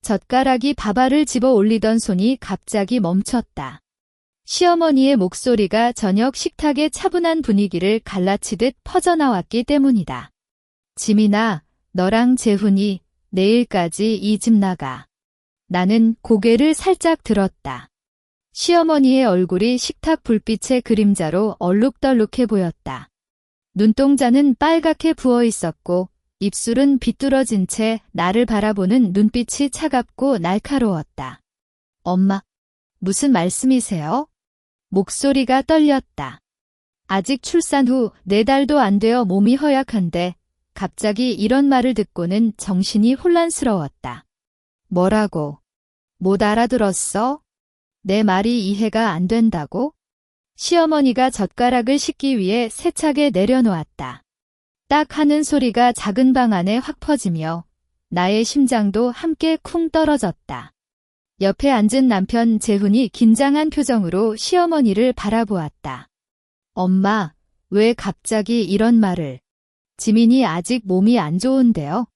젓가락이 밥알을 집어 올리던 손이 갑자기 멈췄다. 시어머니의 목소리가 저녁 식탁의 차분한 분위기를 갈라치듯 퍼져나왔기 때문이다. 지민아, 너랑 재훈이 내일까지 이 집 나가. 나는 고개를 살짝 들었다. 시어머니의 얼굴이 식탁 불빛의 그림자로 얼룩덜룩해 보였다. 눈동자는 빨갛게 부어 있었고 입술은 비뚤어진 채 나를 바라보는 눈빛이 차갑고 날카로웠다. 엄마, 무슨 말씀이세요? 목소리가 떨렸다. 아직 출산 후 4달도 안 되어 몸이 허약한데 갑자기 이런 말을 듣고는 정신이 혼란스러웠다. 뭐라고? 못 알아들었어? 내 말이 이해가 안 된다고? 시어머니가 젓가락을 씻기 위해 세차게 내려놓았다. 딱 하는 소리가 작은 방 안에 확 퍼지며 나의 심장도 함께 쿵 떨어졌다. 옆에 앉은 남편 재훈이 긴장한 표정으로 시어머니를 바라보았다. 엄마, 왜 갑자기 이런 말을? 지민이 아직 몸이 안 좋은데요?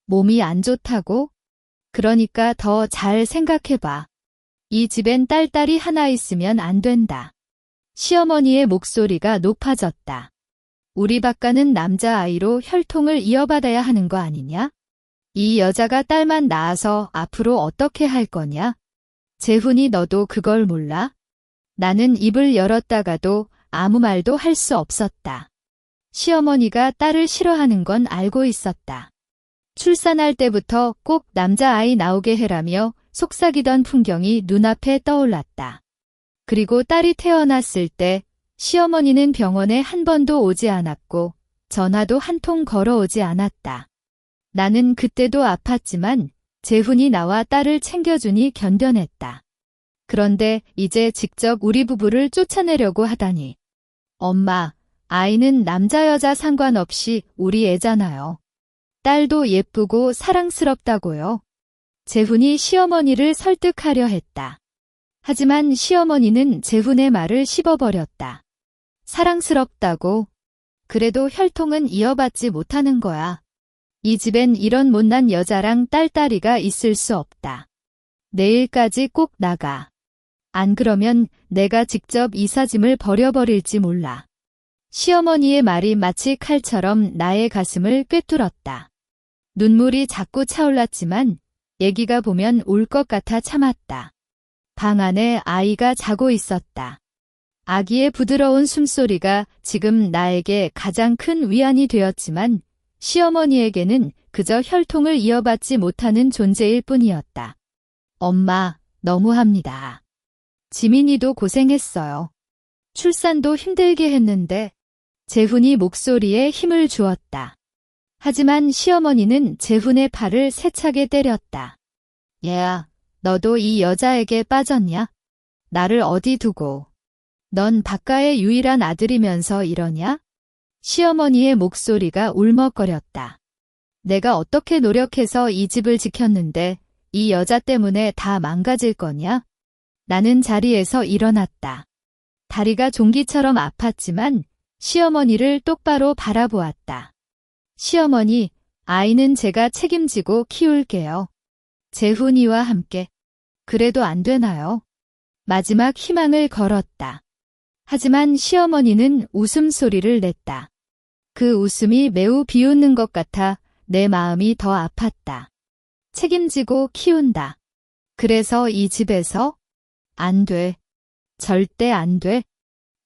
몸이 안 좋다고? 그러니까 더 잘 생각해봐. 이 집엔 딸딸이 하나 있으면 안 된다. 시어머니의 목소리가 높아졌다. 우리 박가는 남자아이로 혈통을 이어받아야 하는 거 아니냐? 이 여자가 딸만 낳아서 앞으로 어떻게 할 거냐? 재훈이 너도 그걸 몰라? 나는 입을 열었다가도 아무 말도 할 수 없었다. 시어머니가 딸을 싫어하는 건 알고 있었다. 출산할 때부터 꼭 남자아이 나오게 해라며 속삭이던 풍경이 눈앞에 떠올랐다. 그리고 딸이 태어났을 때 시어머니는 병원에 한 번도 오지 않았고 전화도 한 통 걸어오지 않았다. 나는 그때도 아팠지만 재훈이 나와 딸을 챙겨주니 견뎌냈다. 그런데 이제 직접 우리 부부를 쫓아내려고 하다니. 엄마, 아이는 남자 여자 상관없이 우리 애잖아요. 딸도 예쁘고 사랑스럽다고요. 재훈이 시어머니를 설득하려 했다. 하지만 시어머니는 재훈의 말을 씹어버렸다. 사랑스럽다고? 그래도 혈통은 이어받지 못하는 거야. 이 집엔 이런 못난 여자랑 딸딸이가 있을 수 없다. 내일까지 꼭 나가. 안 그러면 내가 직접 이삿짐을 버려버릴지 몰라. 시어머니의 말이 마치 칼처럼 나의 가슴을 꿰뚫었다. 눈물이 자꾸 차올랐지만 애기가 보면 울 것 같아 참았다. 방 안에 아이가 자고 있었다. 아기의 부드러운 숨소리가 지금 나에게 가장 큰 위안이 되었지만 시어머니에게는 그저 혈통을 이어받지 못하는 존재일 뿐이었다. 엄마, 너무합니다. 지민이도 고생했어요. 출산도 힘들게 했는데 재훈이 목소리에 힘을 주었다. 하지만 시어머니는 재훈의 팔을 세차게 때렸다. 얘야, 너도 이 여자에게 빠졌냐? 나를 어디 두고. 넌 박가의 유일한 아들이면서 이러냐? 시어머니의 목소리가 울먹거렸다. 내가 어떻게 노력해서 이 집을 지켰는데 이 여자 때문에 다 망가질 거냐? 나는 자리에서 일어났다. 다리가 종기처럼 아팠지만 시어머니를 똑바로 바라보았다. 시어머니, 아이는 제가 책임지고 키울게요. 재훈이와 함께. 그래도 안 되나요? 마지막 희망을 걸었다. 하지만 시어머니는 웃음소리를 냈다. 그 웃음이 매우 비웃는 것 같아 내 마음이 더 아팠다. 책임지고 키운다. 그래서 이 집에서? 안 돼. 절대 안 돼.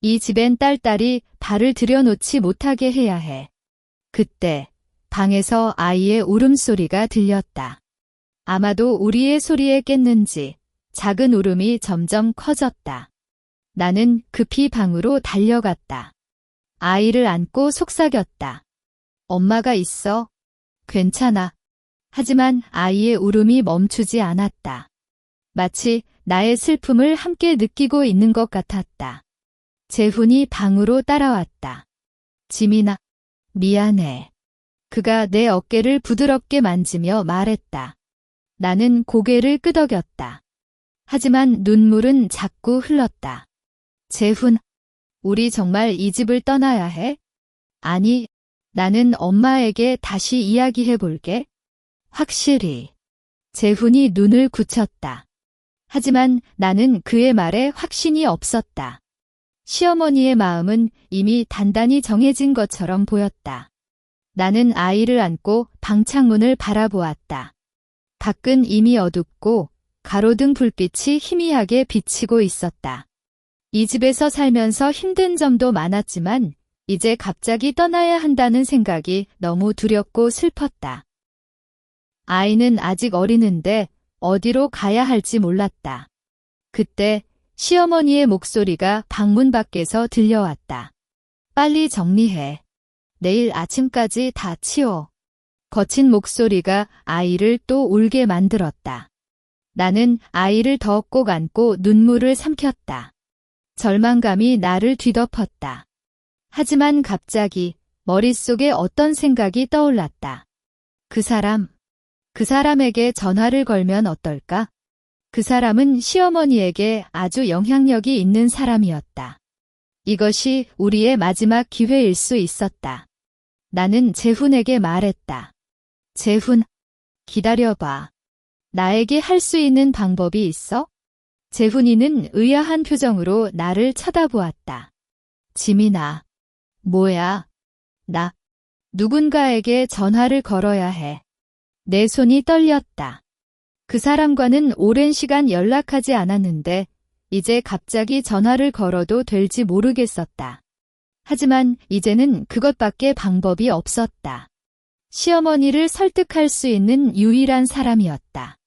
이 집엔 딸딸이 발을 들여놓지 못하게 해야 해. 그때 방에서 아이의 울음소리가 들렸다. 아마도 우리의 소리에 깼는지 작은 울음이 점점 커졌다. 나는 급히 방으로 달려갔다. 아이를 안고 속삭였다. 엄마가 있어. 괜찮아. 하지만 아이의 울음이 멈추지 않았다. 마치 나의 슬픔을 함께 느끼고 있는 것 같았다. 재훈이 방으로 따라왔다. 지민아, 미안해. 그가 내 어깨를 부드럽게 만지며 말했다. 나는 고개를 끄덕였다. 하지만 눈물은 자꾸 흘렀다. 재훈, 우리 정말 이 집을 떠나야 해? 아니, 나는 엄마에게 다시 이야기해 볼게. 확실히. 재훈이 눈을 굳혔다. 하지만 나는 그의 말에 확신이 없었다. 시어머니의 마음은 이미 단단히 정해진 것처럼 보였다. 나는 아이를 안고 방창문을 바라보았다. 밖은 이미 어둡고 가로등 불빛이 희미하게 비치고 있었다. 이 집에서 살면서 힘든 점도 많았지만 이제 갑자기 떠나야 한다는 생각이 너무 두렵고 슬펐다. 아이는 아직 어리는데 어디로 가야 할지 몰랐다. 그때 시어머니의 목소리가 방문 밖에서 들려왔다. 빨리 정리해. 내일 아침까지 다 치워. 거친 목소리가 아이를 또 울게 만들었다. 나는 아이를 더 꼭 안고 눈물을 삼켰다. 절망감이 나를 뒤덮었다. 하지만 갑자기 머릿속에 어떤 생각이 떠올랐다. 그 사람에게 전화를 걸면 어떨까? 그 사람은 시어머니에게 아주 영향력이 있는 사람이었다. 이것이 우리의 마지막 기회일 수 있었다. 나는 재훈에게 말했다. 재훈, 기다려봐. 나에게 할 수 있는 방법이 있어? 재훈이는 의아한 표정으로 나를 쳐다보았다. 지민아. 뭐야? 나 누군가에게 전화를 걸어야 해. 내 손이 떨렸다. 그 사람과는 오랜 시간 연락하지 않았는데 이제 갑자기 전화를 걸어도 될지 모르겠었다. 하지만 이제는 그것밖에 방법이 없었다. 시어머니를 설득할 수 있는 유일한 사람이었다.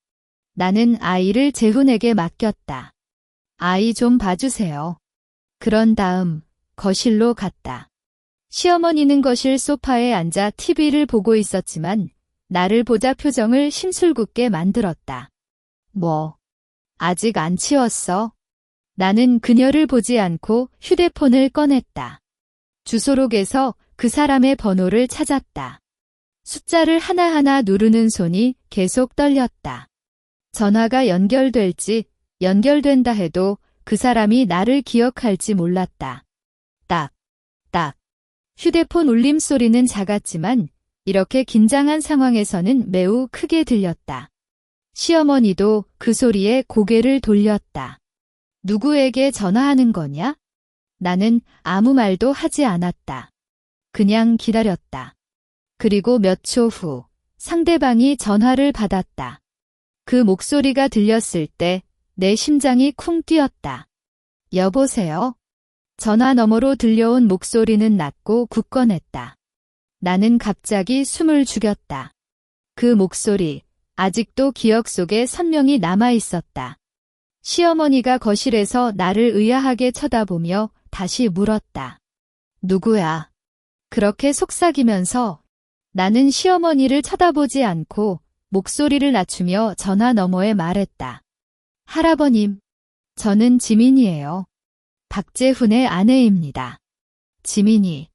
나는 아이를 재훈에게 맡겼다. 아이 좀 봐주세요. 그런 다음 거실로 갔다. 시어머니는 거실 소파에 앉아 TV를 보고 있었지만 나를 보자 표정을 심술궂게 만들었다. 뭐, 아직 안 치웠어? 나는 그녀를 보지 않고 휴대폰을 꺼냈다. 주소록에서 그 사람의 번호를 찾았다. 숫자를 하나하나 누르는 손이 계속 떨렸다. 전화가 연결된다 해도 그 사람이 나를 기억할지 몰랐다. 딱. 휴대폰 울림 소리는 작았지만 이렇게 긴장한 상황에서는 매우 크게 들렸다. 시어머니도 그 소리에 고개를 돌렸다. 누구에게 전화하는 거냐? 나는 아무 말도 하지 않았다. 그냥 기다렸다. 그리고 몇 초 후 상대방이 전화를 받았다. 그 목소리가 들렸을 때 내 심장이 쿵 뛰었다. 여보세요? 전화 너머로 들려온 목소리는 낮고 굳건했다. 나는 갑자기 숨을 죽였다. 그 목소리, 아직도 기억 속에 선명히 남아 있었다. 시어머니가 거실에서 나를 의아하게 쳐다보며 다시 물었다. 누구야? 그렇게 속삭이면서 나는 시어머니를 쳐다보지 않고 목소리를 낮추며 전화 너머에 말했다. 할아버님, 저는 지민이에요. 박재훈의 아내입니다. 지민이.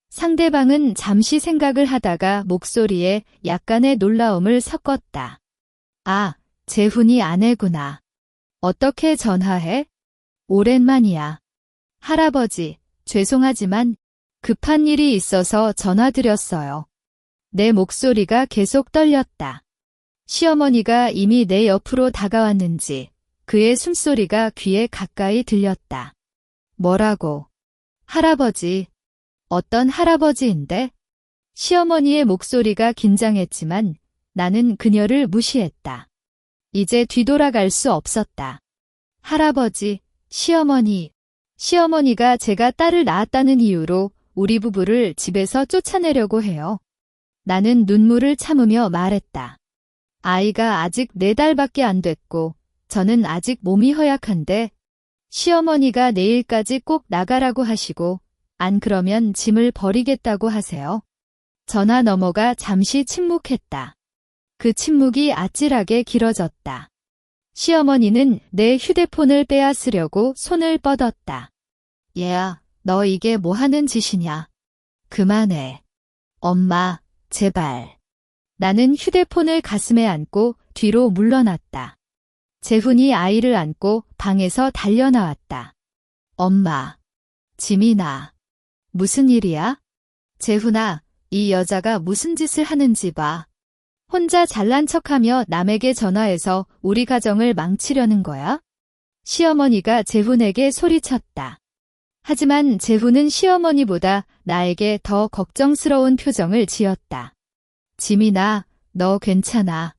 상대방은 잠시 생각을 하다가 목소리에 약간의 놀라움을 섞었다. 아, 재훈이 아내구나. 어떻게 전화해? 오랜만이야. 할아버지, 죄송하지만 급한 일이 있어서 전화드렸어요. 내 목소리가 계속 떨렸다. 시어머니가 이미 내 옆으로 다가왔는지 그의 숨소리가 귀에 가까이 들렸다. 뭐라고? 할아버지. 어떤 할아버지인데? 시어머니의 목소리가 긴장했지만 나는 그녀를 무시했다. 이제 뒤돌아갈 수 없었다. 할아버지, 시어머니가 제가 딸을 낳았다는 이유로 우리 부부를 집에서 쫓아내려고 해요. 나는 눈물을 참으며 말했다. 아이가 아직 4달밖에 안 됐고 저는 아직 몸이 허약한데 시어머니가 내일까지 꼭 나가라고 하시고 안 그러면 짐을 버리겠다고 하세요. 전화 너머가 잠시 침묵했다. 그 침묵이 아찔하게 길어졌다. 시어머니는 내 휴대폰을 빼앗으려고 손을 뻗었다. 얘야, 너 이게 뭐 하는 짓이냐? 그만해. 엄마, 제발. 나는 휴대폰을 가슴에 안고 뒤로 물러났다. 재훈이 아이를 안고 방에서 달려나왔다. 엄마. 지민아. 무슨 일이야? 재훈아, 이 여자가 무슨 짓을 하는지 봐. 혼자 잘난 척하며 남에게 전화해서 우리 가정을 망치려는 거야? 시어머니가 재훈에게 소리쳤다. 하지만 재훈은 시어머니보다 나에게 더 걱정스러운 표정을 지었다. 지민아, 너 괜찮아.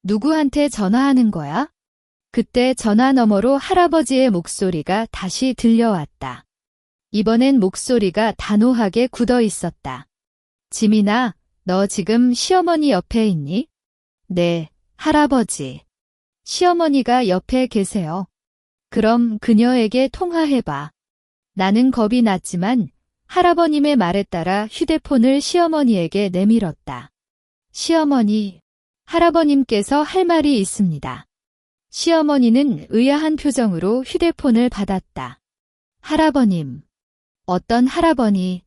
누구한테 전화하는 거야? 그때 전화 너머로 할아버지의 목소리가 다시 들려왔다. 이번엔 목소리가 단호하게 굳어 있었다. 지민아, 너 지금 시어머니 옆에 있니? 네, 할아버지. 시어머니가 옆에 계세요. 그럼 그녀에게 통화해봐. 나는 겁이 났지만 할아버님의 말에 따라 휴대폰을 시어머니에게 내밀었다. 시어머니, 할아버님께서 할 말이 있습니다. 시어머니는 의아한 표정으로 휴대폰을 받았다. 할아버님. 어떤 할아버니?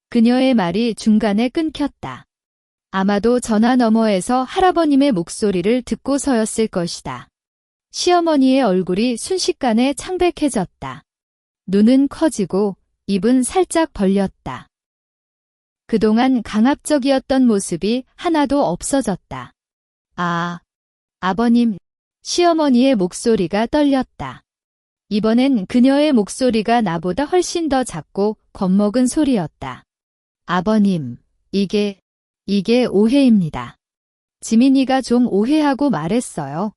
그녀의 말이 중간에 끊겼다. 아마도 전화 너머에서 할아버님의 목소리를 듣고서였을 것이다. 시어머니의 얼굴이 순식간에 창백해졌다. 눈은 커지고 입은 살짝 벌렸다. 그동안 강압적이었던 모습이 하나도 없어졌다. 아, 아버님, 시어머니의 목소리가 떨렸다. 이번엔 그녀의 목소리가 나보다 훨씬 더 작고 겁먹은 소리였다. 아버님, 이게 오해입니다. 지민이가 좀 오해하고 말했어요.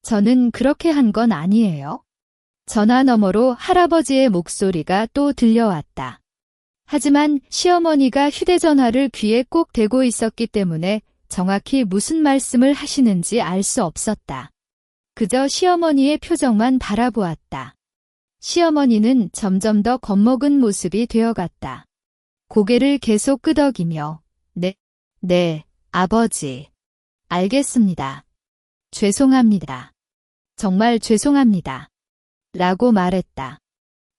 저는 그렇게 한 건 아니에요. 전화 너머로 할아버지의 목소리가 또 들려왔다. 하지만 시어머니가 휴대전화를 귀에 꼭 대고 있었기 때문에 정확히 무슨 말씀을 하시는지 알 수 없었다. 그저 시어머니의 표정만 바라보았다. 시어머니는 점점 더 겁먹은 모습이 되어갔다. 고개를 계속 끄덕이며 네, 아버지. 알겠습니다. 죄송합니다. 정말 죄송합니다. 라고 말했다.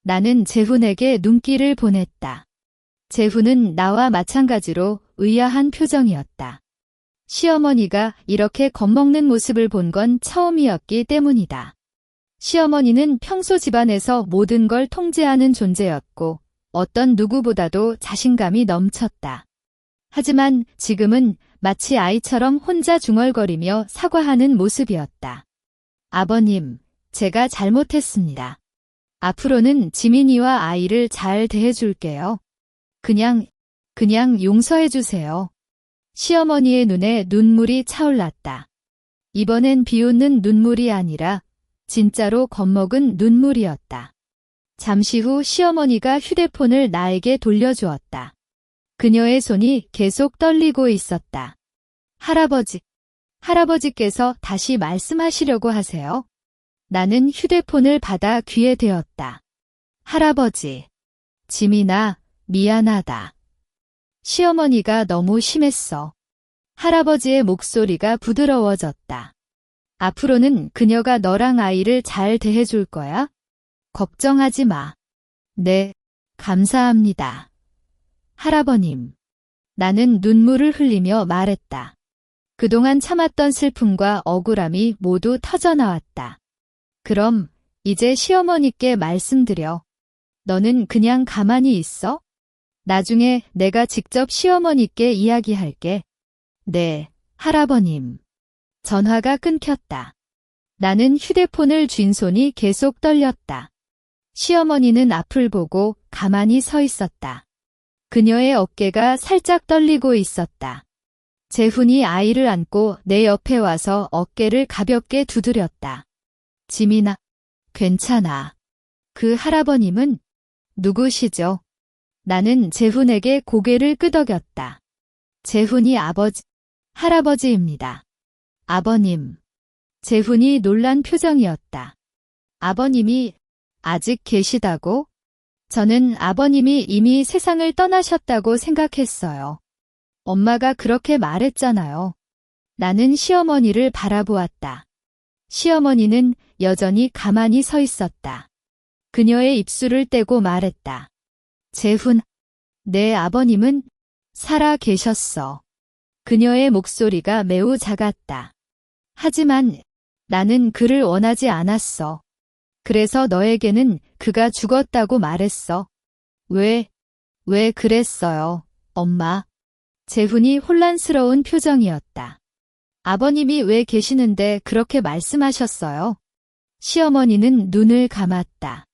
나는 재훈에게 눈길을 보냈다. 재훈은 나와 마찬가지로 의아한 표정이었다. 시어머니가 이렇게 겁먹는 모습을 본 건 처음이었기 때문이다. 시어머니는 평소 집안에서 모든 걸 통제하는 존재였고 어떤 누구보다도 자신감이 넘쳤다. 하지만 지금은 마치 아이처럼 혼자 중얼거리며 사과하는 모습이었다. 아버님, 제가 잘못했습니다. 앞으로는 지민이와 아이를 잘 대해줄게요. 그냥 용서해주세요. 시어머니의 눈에 눈물이 차올랐다. 이번엔 비웃는 눈물이 아니라 진짜로 겁먹은 눈물이었다. 잠시 후 시어머니가 휴대폰을 나에게 돌려주었다. 그녀의 손이 계속 떨리고 있었다. 할아버지께서 다시 말씀하시려고 하세요. 나는 휴대폰을 받아 귀에 대었다. 할아버지, 지민아, 미안하다. 시어머니가 너무 심했어. 할아버지의 목소리가 부드러워졌다. 앞으로는 그녀가 너랑 아이를 잘 대해줄 거야? 걱정하지 마. 네, 감사합니다. 할아버님. 나는 눈물을 흘리며 말했다. 그동안 참았던 슬픔과 억울함이 모두 터져나왔다. 그럼 이제 시어머니께 말씀드려. 너는 그냥 가만히 있어? 나중에 내가 직접 시어머니께 이야기할게. 네, 할아버님. 전화가 끊겼다. 나는 휴대폰을 쥔 손이 계속 떨렸다. 시어머니는 앞을 보고 가만히 서 있었다. 그녀의 어깨가 살짝 떨리고 있었다. 재훈이 아이를 안고 내 옆에 와서 어깨를 가볍게 두드렸다. 지민아, 괜찮아. 그 할아버님은 누구시죠? 나는 재훈에게 고개를 끄덕였다. 재훈이 할아버지입니다. 아버님. 재훈이 놀란 표정이었다. 아버님이 아직 계시다고? 저는 아버님이 이미 세상을 떠나셨다고 생각했어요. 엄마가 그렇게 말했잖아요. 나는 시어머니를 바라보았다. 시어머니는 여전히 가만히 서 있었다. 그녀의 입술을 떼고 말했다. 재훈, 내 아버님은 살아 계셨어. 그녀의 목소리가 매우 작았다. 하지만 나는 그를 원하지 않았어. 그래서 너에게는 그가 죽었다고 말했어. 왜 그랬어요, 엄마? 재훈이 혼란스러운 표정이었다. 아버님이 왜 계시는데 그렇게 말씀하셨어요? 시어머니는 눈을 감았다.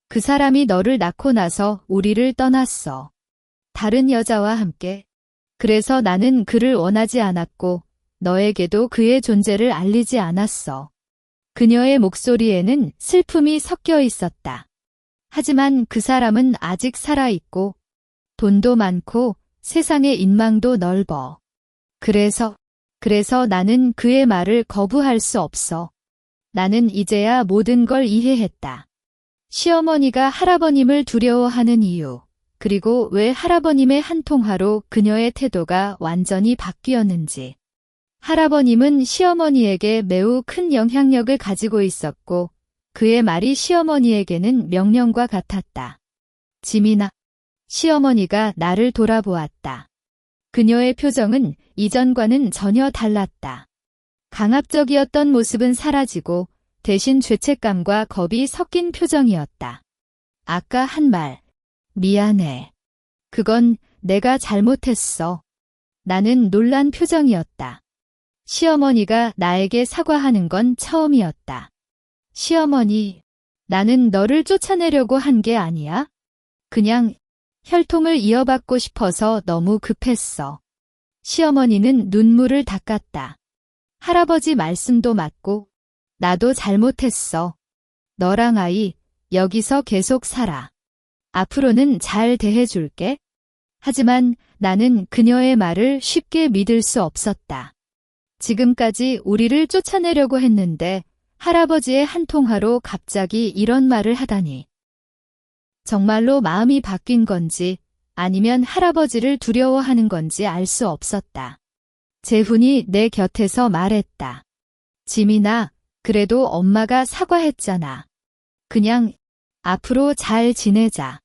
그 사람이 너를 낳고 나서 우리를 떠났어. 다른 여자와 함께. 그래서 나는 그를 원하지 않았고 너에게도 그의 존재를 알리지 않았어. 그녀의 목소리에는 슬픔이 섞여 있었다. 하지만 그 사람은 아직 살아있고 돈도 많고 세상의 인망도 넓어. 그래서 나는 그의 말을 거부할 수 없어. 나는 이제야 모든 걸 이해했다. 시어머니가 할아버님을 두려워하는 이유, 그리고 왜 할아버님의 한 통화로 그녀의 태도가 완전히 바뀌었는지. 할아버님은 시어머니에게 매우 큰 영향력을 가지고 있었고 그의 말이 시어머니에게는 명령과 같았다. 지민아. 시어머니가 나를 돌아보았다. 그녀의 표정은 이전과는 전혀 달랐다. 강압적이었던 모습은 사라지고 대신 죄책감과 겁이 섞인 표정이었다. 아까 한 말, 미안해. 그건 내가 잘못했어. 나는 놀란 표정이었다. 시어머니가 나에게 사과하는 건 처음이었다. 시어머니, 나는 너를 쫓아내려고 한 게 아니야. 그냥 혈통을 이어받고 싶어서 너무 급했어. 시어머니는 눈물을 닦았다. 할아버지 말씀도 맞고 나도 잘못했어. 너랑 아이 여기서 계속 살아. 앞으로는 잘 대해줄게. 하지만 나는 그녀의 말을 쉽게 믿을 수 없었다. 지금까지 우리를 쫓아내려고 했는데 할아버지의 한 통화로 갑자기 이런 말을 하다니. 정말로 마음이 바뀐 건지 아니면 할아버지를 두려워하는 건지 알 수 없었다. 재훈이 내 곁에서 말했다. 지민아, 그래도 엄마가 사과했잖아. 그냥 앞으로 잘 지내자.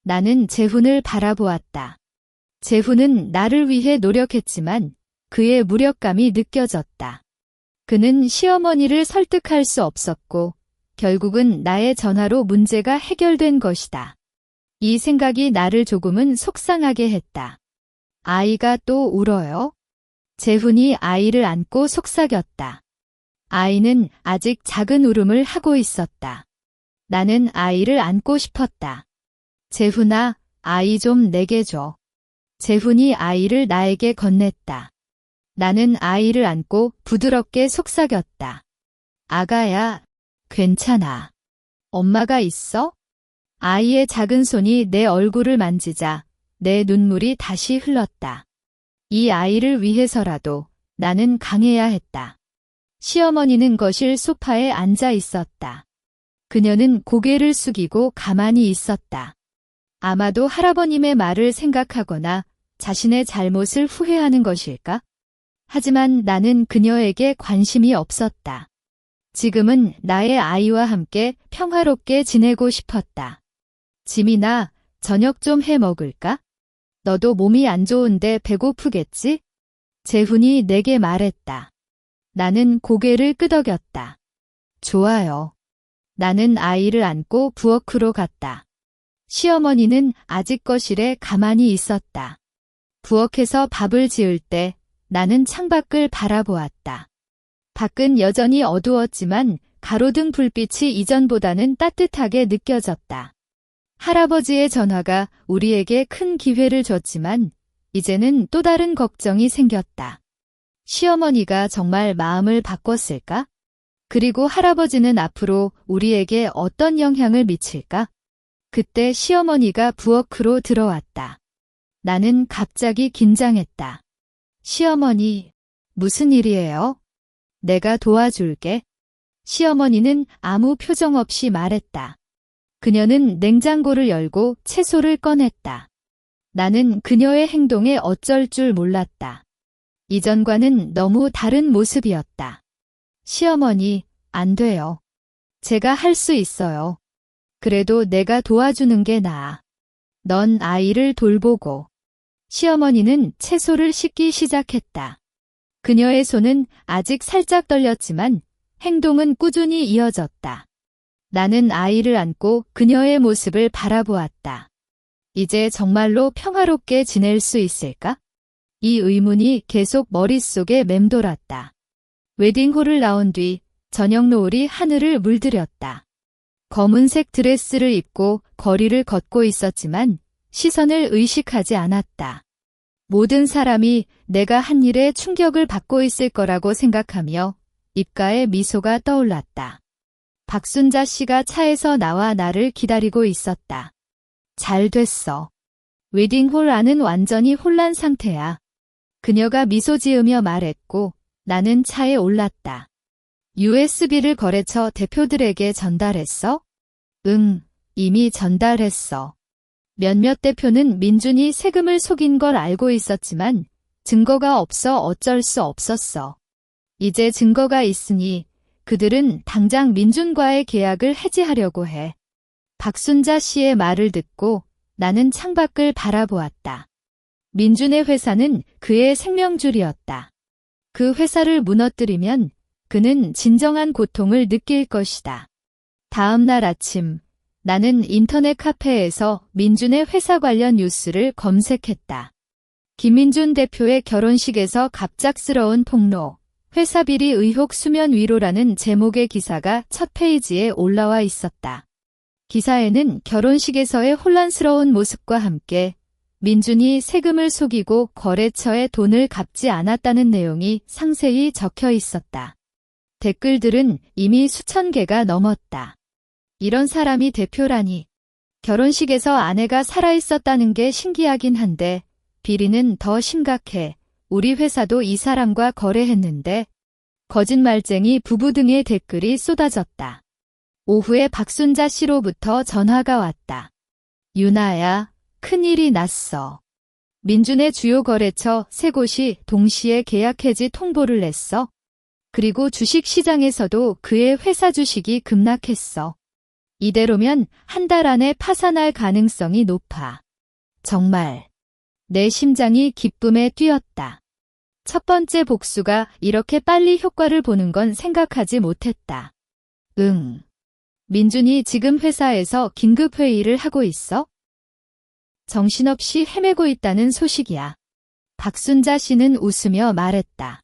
나는 재훈을 바라보았다. 재훈은 나를 위해 노력했지만 그의 무력감이 느껴졌다. 그는 시어머니를 설득할 수 없었고 결국은 나의 전화로 문제가 해결된 것이다. 이 생각이 나를 조금은 속상하게 했다. 아이가 또 울어요? 재훈이 아이를 안고 속삭였다. 아이는 아직 작은 울음을 하고 있었다. 나는 아이를 안고 싶었다. 재훈아, 아이 좀 내게 줘. 재훈이 아이를 나에게 건넸다. 나는 아이를 안고 부드럽게 속삭였다. 아가야, 괜찮아. 엄마가 있어? 아이의 작은 손이 내 얼굴을 만지자 내 눈물이 다시 흘렀다. 이 아이를 위해서라도 나는 강해야 했다. 시어머니는 거실 소파에 앉아 있었다. 그녀는 고개를 숙이고 가만히 있었다. 아마도 할아버님의 말을 생각하거나 자신의 잘못을 후회하는 것일까? 하지만 나는 그녀에게 관심이 없었다. 지금은 나의 아이와 함께 평화롭게 지내고 싶었다. 지민아, 저녁 좀 해 먹을까? 너도 몸이 안 좋은데 배고프겠지? 재훈이 내게 말했다. 나는 고개를 끄덕였다. 좋아요. 나는 아이를 안고 부엌으로 갔다. 시어머니는 아직 거실에 가만히 있었다. 부엌에서 밥을 지을 때 나는 창밖을 바라보았다. 밖은 여전히 어두웠지만 가로등 불빛이 이전보다는 따뜻하게 느껴졌다. 할아버지의 전화가 우리에게 큰 기회를 줬지만 이제는 또 다른 걱정이 생겼다. 시어머니가 정말 마음을 바꿨을까? 그리고 할아버지는 앞으로 우리에게 어떤 영향을 미칠까? 그때 시어머니가 부엌으로 들어왔다. 나는 갑자기 긴장했다. 시어머니, 무슨 일이에요? 내가 도와줄게. 시어머니는 아무 표정 없이 말했다. 그녀는 냉장고를 열고 채소를 꺼냈다. 나는 그녀의 행동에 어쩔 줄 몰랐다. 이전과는 너무 다른 모습이었다. 시어머니, 안 돼요. 제가 할 수 있어요. 그래도 내가 도와주는 게 나아. 넌 아이를 돌보고. 시어머니는 채소를 씻기 시작했다. 그녀의 손은 아직 살짝 떨렸지만 행동은 꾸준히 이어졌다. 나는 아이를 안고 그녀의 모습을 바라보았다. 이제 정말로 평화롭게 지낼 수 있을까? 이 의문이 계속 머릿속에 맴돌았다. 웨딩홀을 나온 뒤 저녁 노을이 하늘을 물들였다. 검은색 드레스를 입고 거리를 걷고 있었지만 시선을 의식하지 않았다. 모든 사람이 내가 한 일에 충격을 받고 있을 거라고 생각하며 입가에 미소가 떠올랐다. 박순자 씨가 차에서 나와 나를 기다리고 있었다. 잘 됐어. 웨딩홀 안은 완전히 혼란 상태야. 그녀가 미소 지으며 말했고 나는 차에 올랐다. USB를 거래처 대표들에게 전달했어? 응, 이미 전달했어. 몇몇 대표는 민준이 세금을 속인 걸 알고 있었지만 증거가 없어 어쩔 수 없었어. 이제 증거가 있으니 그들은 당장 민준과의 계약을 해지하려고 해. 박순자 씨의 말을 듣고 나는 창밖을 바라보았다. 민준의 회사는 그의 생명줄이었다. 그 회사를 무너뜨리면 그는 진정한 고통을 느낄 것이다. 다음 날 아침, 나는 인터넷 카페에서 민준의 회사 관련 뉴스를 검색했다. 김민준 대표의 결혼식에서 갑작스러운 폭로, 회사 비리 의혹 수면 위로라는 제목의 기사가 첫 페이지에 올라와 있었다. 기사에는 결혼식에서의 혼란스러운 모습과 함께 민준이 세금을 속이고 거래처에 돈을 갚지 않았다는 내용이 상세히 적혀 있었다. 댓글들은 이미 수천 개가 넘었다. 이런 사람이 대표라니. 결혼식에서 아내가 살아있었다는 게 신기하긴 한데 비리는 더 심각해. 우리 회사도 이 사람과 거래했는데. 거짓말쟁이 부부 등의 댓글이 쏟아졌다. 오후에 박순자 씨로부터 전화가 왔다. 유나야, 큰일이 났어. 민준의 주요 거래처 3곳이 동시에 계약 해지 통보를 냈어. 그리고 주식시장에서도 그의 회사 주식이 급락했어. 이대로면 한 달 안에 파산할 가능성이 높아. 정말. 내 심장이 기쁨에 뛰었다. 첫 번째 복수가 이렇게 빨리 효과를 보는 건 생각하지 못했다. 응. 민준이 지금 회사에서 긴급회의를 하고 있어? 정신없이 헤매고 있다는 소식이야. 박순자 씨는 웃으며 말했다.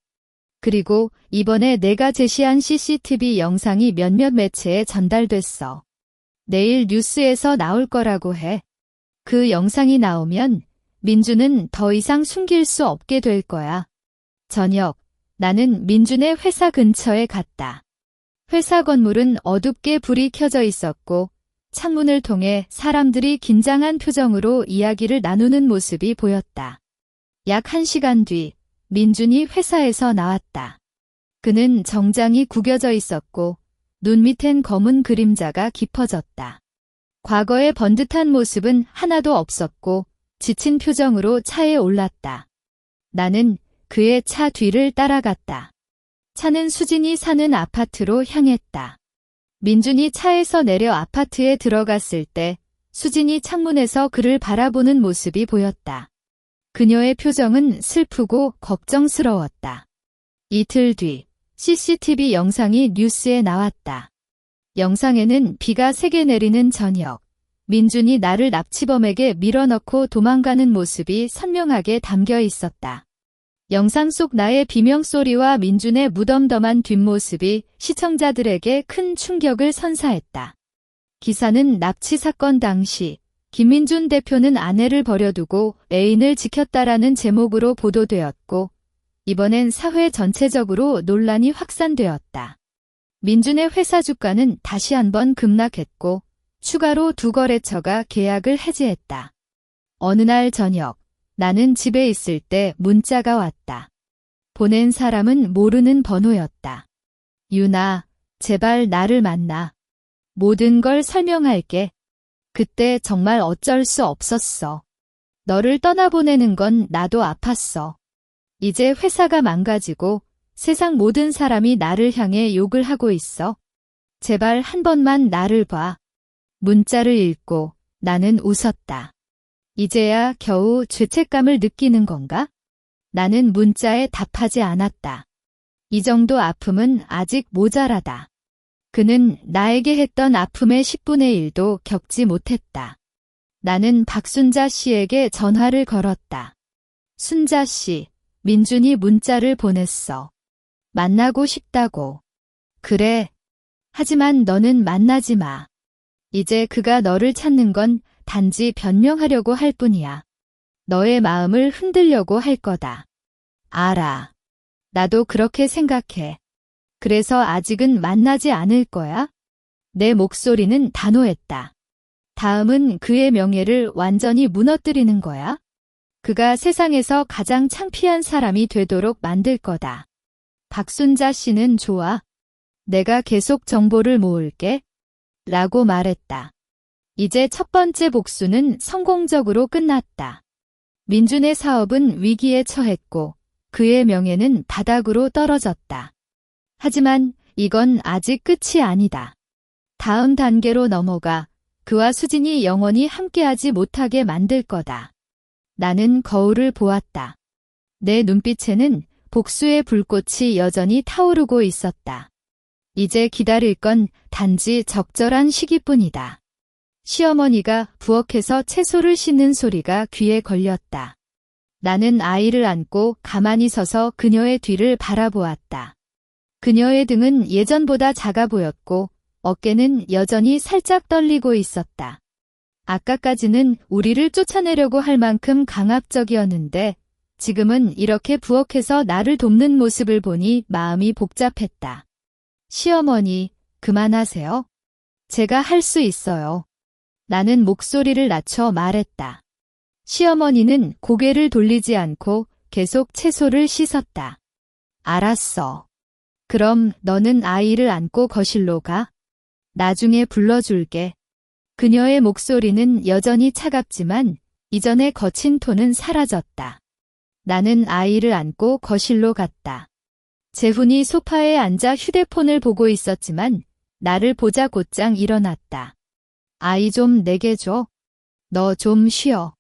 그리고 이번에 내가 제시한 CCTV 영상이 몇몇 매체에 전달됐어. 내일 뉴스에서 나올 거라고 해. 그 영상이 나오면 민준은 더 이상 숨길 수 없게 될 거야. 저녁, 나는 민준의 회사 근처에 갔다. 회사 건물은 어둡게 불이 켜져 있었고 창문을 통해 사람들이 긴장한 표정으로 이야기를 나누는 모습이 보였다. 약 1시간 뒤 민준이 회사에서 나왔다. 그는 정장이 구겨져 있었고 눈 밑엔 검은 그림자가 깊어졌다. 과거의 번듯한 모습은 하나도 없었고 지친 표정으로 차에 올랐다. 나는 그의 차 뒤를 따라갔다. 차는 수진이 사는 아파트로 향했다. 민준이 차에서 내려 아파트에 들어갔을 때 수진이 창문에서 그를 바라보는 모습이 보였다. 그녀의 표정은 슬프고 걱정스러웠다. 이틀 뒤 CCTV 영상이 뉴스에 나왔다. 영상에는 비가 세게 내리는 저녁, 민준이 나를 납치범에게 밀어넣고 도망가는 모습이 선명하게 담겨 있었다. 영상 속 나의 비명소리와 민준의 무덤덤한 뒷모습이 시청자들에게 큰 충격을 선사했다. 기사는 납치 사건 당시 김민준 대표는 아내를 버려두고 애인을 지켰다라는 제목으로 보도되었고 이번엔 사회 전체적으로 논란이 확산되었다. 민준의 회사 주가는 다시 한번 급락했고 추가로 2거래처가 계약을 해지했다. 어느 날 저녁 나는 집에 있을 때 문자가 왔다. 보낸 사람은 모르는 번호였다. 유나, 제발 나를 만나. 모든 걸 설명할게. 그때 정말 어쩔 수 없었어. 너를 떠나보내는 건 나도 아팠어. 이제 회사가 망가지고 세상 모든 사람이 나를 향해 욕을 하고 있어. 제발 한 번만 나를 봐. 문자를 읽고 나는 웃었다. 이제야 겨우 죄책감을 느끼는 건가? 나는 문자에 답하지 않았다. 이 정도 아픔은 아직 모자라다. 그는 나에게 했던 아픔의 10분의 1도 겪지 못했다. 나는 박순자 씨에게 전화를 걸었다. 순자 씨, 민준이 문자를 보냈어. 만나고 싶다고. 그래. 하지만 너는 만나지 마. 이제 그가 너를 찾는 건 단지 변명하려고 할 뿐이야. 너의 마음을 흔들려고 할 거다. 알아. 나도 그렇게 생각해. 그래서 아직은 만나지 않을 거야? 내 목소리는 단호했다. 다음은 그의 명예를 완전히 무너뜨리는 거야? 그가 세상에서 가장 창피한 사람이 되도록 만들 거다. 박순자 씨는 좋아. 내가 계속 정보를 모을게. 라고 말했다. 이제 첫 번째 복수는 성공적으로 끝났다. 민준의 사업은 위기에 처했고 그의 명예는 바닥으로 떨어졌다. 하지만 이건 아직 끝이 아니다. 다음 단계로 넘어가 그와 수진이 영원히 함께하지 못하게 만들 거다. 나는 거울을 보았다. 내 눈빛에는 복수의 불꽃이 여전히 타오르고 있었다. 이제 기다릴 건 단지 적절한 시기뿐이다. 시어머니가 부엌에서 채소를 씻는 소리가 귀에 걸렸다. 나는 아이를 안고 가만히 서서 그녀의 뒤를 바라보았다. 그녀의 등은 예전보다 작아 보였고 어깨는 여전히 살짝 떨리고 있었다. 아까까지는 우리를 쫓아내려고 할 만큼 강압적이었는데 지금은 이렇게 부엌에서 나를 돕는 모습을 보니 마음이 복잡했다. 시어머니, 그만하세요. 제가 할 수 있어요. 나는 목소리를 낮춰 말했다. 시어머니는 고개를 돌리지 않고 계속 채소를 씻었다. 알았어. 그럼 너는 아이를 안고 거실로 가. 나중에 불러줄게. 그녀의 목소리는 여전히 차갑지만 이전의 거친 톤은 사라졌다. 나는 아이를 안고 거실로 갔다. 재훈이 소파에 앉아 휴대폰을 보고 있었지만 나를 보자 곧장 일어났다. 아이 좀 내게 줘. 너 좀 쉬어.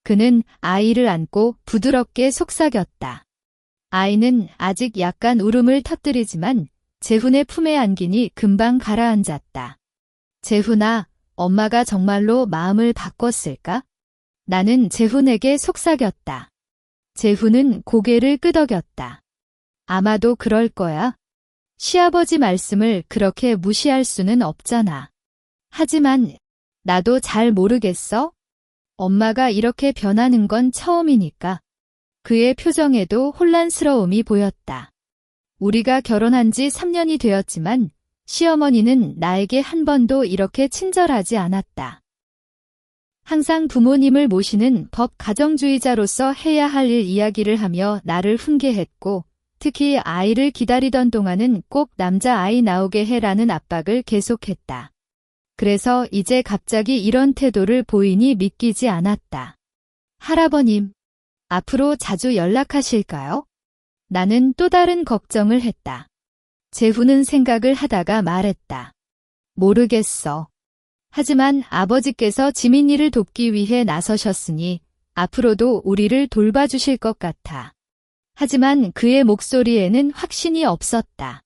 그는 아이를 안고 부드럽게 속삭였다. 아이는 아직 약간 울음을 터뜨리지만 재훈의 품에 안기니 금방 가라앉았다. 재훈아, 엄마가 정말로 마음을 바꿨을까? 나는 재훈에게 속삭였다. 재훈은 고개를 끄덕였다. 아마도 그럴 거야. 시아버지 말씀을 그렇게 무시할 수는 없잖아. 하지만 나도 잘 모르겠어. 엄마가 이렇게 변하는 건 처음이니까. 그의 표정에도 혼란스러움이 보였다. 우리가 결혼한 지 3년이 되었지만 시어머니는 나에게 한 번도 이렇게 친절하지 않았다. 항상 부모님을 모시는 법 가정주의자로서 해야 할 일 이야기를 하며 나를 훈계했고 특히 아이를 기다리던 동안은 꼭 남자아이 나오게 해라는 압박을 계속했다. 그래서 이제 갑자기 이런 태도를 보이니 믿기지 않았다. 할아버님, 앞으로 자주 연락하실까요? 나는 또 다른 걱정을 했다. 재훈은 생각을 하다가 말했다. 모르겠어. 하지만 아버지께서 지민이를 돕기 위해 나서셨으니 앞으로도 우리를 돌봐주실 것 같아. 하지만 그의 목소리에는 확신이 없었다.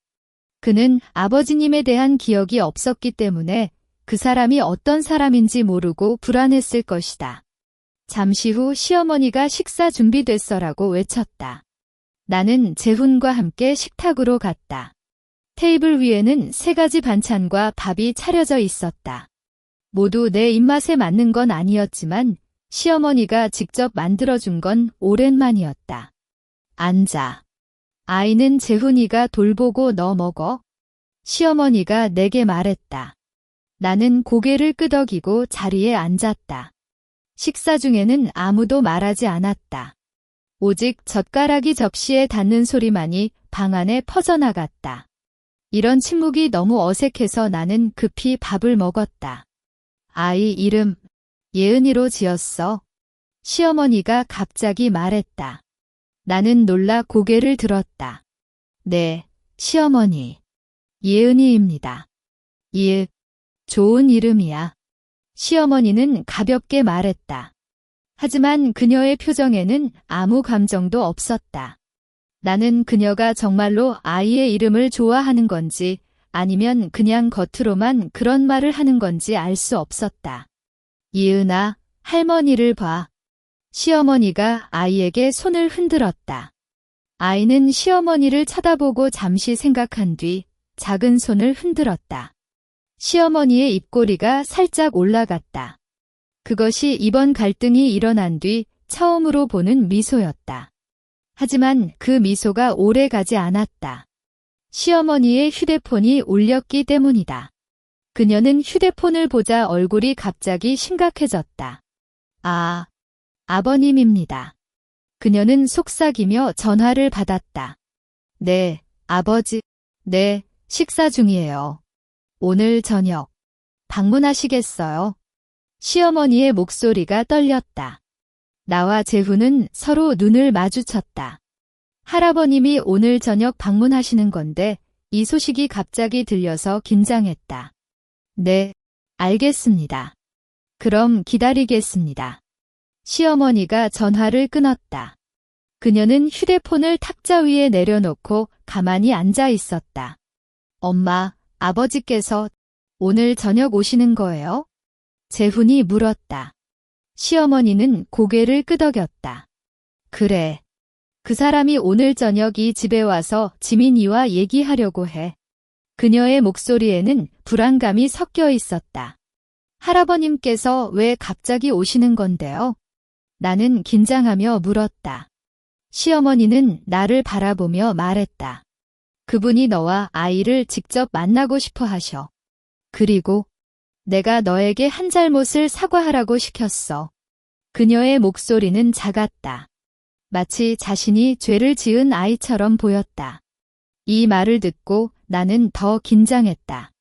그는 아버지님에 대한 기억이 없었기 때문에 그 사람이 어떤 사람인지 모르고 불안했을 것이다. 잠시 후 시어머니가 식사 준비됐어라고 외쳤다. 나는 재훈과 함께 식탁으로 갔다. 테이블 위에는 3가지 반찬과 밥이 차려져 있었다. 모두 내 입맛에 맞는 건 아니었지만 시어머니가 직접 만들어준 건 오랜만이었다. 앉아. 아이는 재훈이가 돌보고 너 먹어. 시어머니가 내게 말했다. 나는 고개를 끄덕이고 자리에 앉았다. 식사 중에는 아무도 말하지 않았다. 오직 젓가락이 접시에 닿는 소리만이 방 안에 퍼져나갔다. 이런 침묵이 너무 어색해서 나는 급히 밥을 먹었다. 아이 이름 예은이로 지었어. 시어머니가 갑자기 말했다. 나는 놀라 고개를 들었다. 네, 시어머니. 예은이입니다. 좋은 이름이야. 시어머니는 가볍게 말했다. 하지만 그녀의 표정에는 아무 감정도 없었다. 나는 그녀가 정말로 아이의 이름을 좋아하는 건지 아니면 그냥 겉으로만 그런 말을 하는 건지 알 수 없었다. 예은아, 할머니를 봐. 시어머니가 아이에게 손을 흔들었다. 아이는 시어머니를 쳐다보고 잠시 생각한 뒤 작은 손을 흔들었다. 시어머니의 입꼬리가 살짝 올라갔다. 그것이 이번 갈등이 일어난 뒤 처음으로 보는 미소였다. 하지만 그 미소가 오래 가지 않았다. 시어머니의 휴대폰이 울렸기 때문이다. 그녀는 휴대폰을 보자 얼굴이 갑자기 심각해졌다. 아, 아버님입니다. 그녀는 속삭이며 전화를 받았다. 네, 아버지. 네, 식사 중이에요. 오늘 저녁 방문하시겠어요? 시어머니의 목소리가 떨렸다. 나와 재훈은 서로 눈을 마주쳤다. 할아버님이 오늘 저녁 방문하시는 건데 이 소식이 갑자기 들려서 긴장했다. 네, 알겠습니다. 그럼 기다리겠습니다. 시어머니가 전화를 끊었다. 그녀는 휴대폰을 탁자 위에 내려놓고 가만히 앉아 있었다. 엄마, 아버지께서 오늘 저녁 오시는 거예요? 재훈이 물었다. 시어머니는 고개를 끄덕였다. 그래. 그 사람이 오늘 저녁 이 집에 와서 지민이와 얘기하려고 해. 그녀의 목소리에는 불안감이 섞여 있었다. 할아버님께서 왜 갑자기 오시는 건데요? 나는 긴장하며 물었다. 시어머니는 나를 바라보며 말했다. 그분이 너와 아이를 직접 만나고 싶어 하셔. 그리고 내가 너에게 한 잘못을 사과하라고 시켰어. 그녀의 목소리는 작았다. 마치 자신이 죄를 지은 아이처럼 보였다. 이 말을 듣고 나는 더 긴장했다.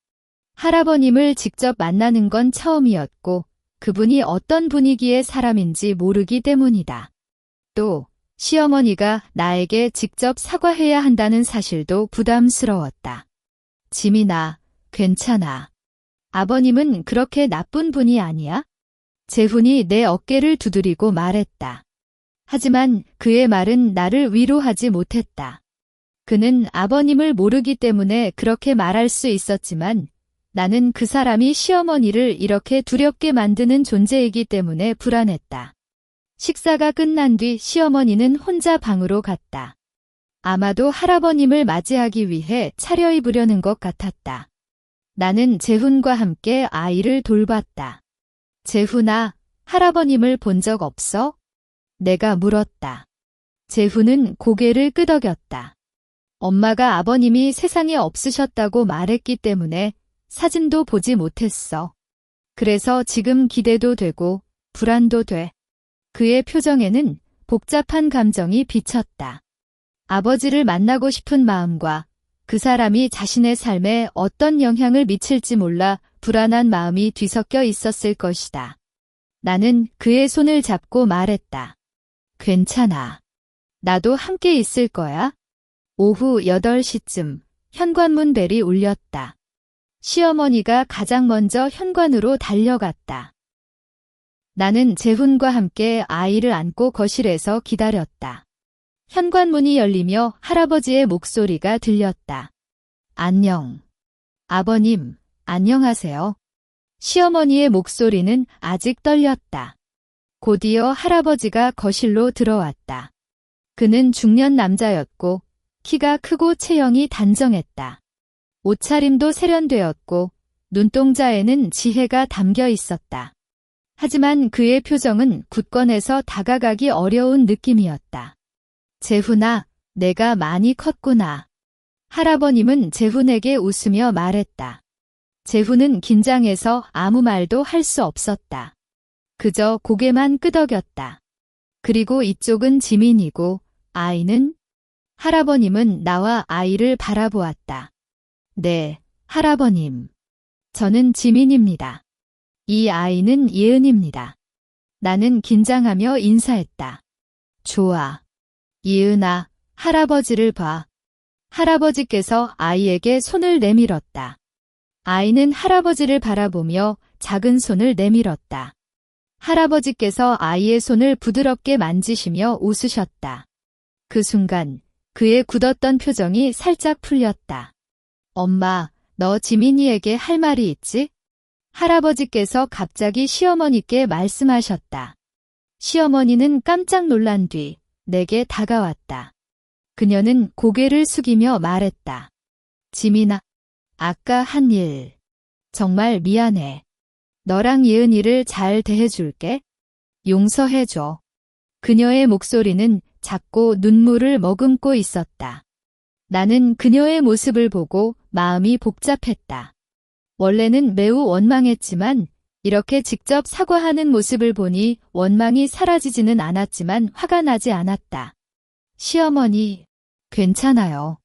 할아버님을 직접 만나는 건 처음이었고 그분이 어떤 분위기의 사람인지 모르기 때문이다. 또 시어머니가 나에게 직접 사과해야 한다는 사실도 부담스러웠다. 지민아, 괜찮아. 아버님은 그렇게 나쁜 분이 아니야? 재훈이 내 어깨를 두드리고 말했다. 하지만 그의 말은 나를 위로하지 못했다. 그는 아버님을 모르기 때문에 그렇게 말할 수 있었지만 나는 그 사람이 시어머니를 이렇게 두렵게 만드는 존재이기 때문에 불안했다. 식사가 끝난 뒤 시어머니는 혼자 방으로 갔다. 아마도 할아버님을 맞이하기 위해 차려입으려는 것 같았다. 나는 재훈과 함께 아이를 돌봤다. 재훈아, 할아버님을 본 적 없어? 내가 물었다. 재훈은 고개를 끄덕였다. 엄마가 아버님이 세상에 없으셨다고 말했기 때문에 사진도 보지 못했어. 그래서 지금 기대도 되고 불안도 돼. 그의 표정에는 복잡한 감정이 비쳤다. 아버지를 만나고 싶은 마음과 그 사람이 자신의 삶에 어떤 영향을 미칠지 몰라 불안한 마음이 뒤섞여 있었을 것이다. 나는 그의 손을 잡고 말했다. 괜찮아. 나도 함께 있을 거야. 오후 8시쯤 현관문 벨이 울렸다. 시어머니가 가장 먼저 현관으로 달려갔다. 나는 재훈과 함께 아이를 안고 거실에서 기다렸다. 현관문이 열리며 할아버지의 목소리가 들렸다. 안녕. 아버님, 안녕하세요. 시어머니의 목소리는 아직 떨렸다. 곧이어 할아버지가 거실로 들어왔다. 그는 중년 남자였고 키가 크고 체형이 단정했다. 옷차림도 세련되었고 눈동자에는 지혜가 담겨 있었다. 하지만 그의 표정은 굳건해서 다가가기 어려운 느낌이었다. 재훈아, 내가 많이 컸구나. 할아버님은 재훈에게 웃으며 말했다. 재훈은 긴장해서 아무 말도 할 수 없었다. 그저 고개만 끄덕였다. 그리고 이쪽은 지민이고 아이는? 할아버님은 나와 아이를 바라보았다. 네, 할아버님. 저는 지민입니다. 이 아이는 예은입니다. 나는 긴장하며 인사했다. 좋아. 예은아, 할아버지를 봐. 할아버지께서 아이에게 손을 내밀었다. 아이는 할아버지를 바라보며 작은 손을 내밀었다. 할아버지께서 아이의 손을 부드럽게 만지시며 웃으셨다. 그 순간 그의 굳었던 표정이 살짝 풀렸다. 엄마, 너 지민이에게 할 말이 있지? 할아버지께서 갑자기 시어머니께 말씀하셨다. 시어머니는 깜짝 놀란 뒤 내게 다가왔다. 그녀는 고개를 숙이며 말했다. 지민아, 아까 한 일 정말 미안해. 너랑 예은이를 잘 대해줄게. 용서해줘. 그녀의 목소리는 작고 눈물을 머금고 있었다. 나는 그녀의 모습을 보고 마음이 복잡했다. 원래는 매우 원망했지만 이렇게 직접 사과하는 모습을 보니 원망이 사라지지는 않았지만 화가 나지 않았다. 시어머니, 괜찮아요.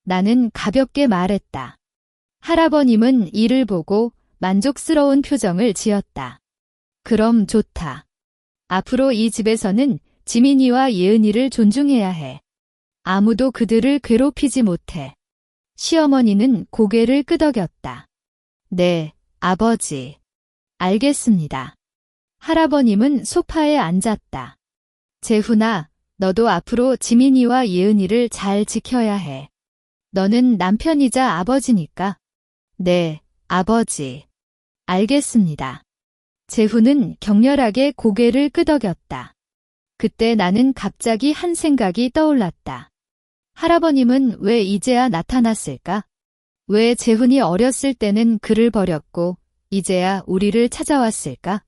나는 가볍게 말했다. 할아버님은 이를 보고 만족스러운 표정을 지었다. 그럼 좋다. 앞으로 이 집에서는 지민이와 예은이를 존중해야 해. 아무도 그들을 괴롭히지 못해. 시어머니는 고개를 끄덕였다. 네, 아버지. 알겠습니다. 할아버님은 소파에 앉았다. 재훈아, 너도 앞으로 지민이와 예은이를 잘 지켜야 해. 너는 남편이자 아버지니까. 네, 아버지. 알겠습니다. 재훈은 격렬하게 고개를 끄덕였다. 그때 나는 갑자기 한 생각이 떠올랐다. 할아버님은 왜 이제야 나타났을까? 왜 재훈이 어렸을 때는 그를 버렸고 이제야 우리를 찾아왔을까?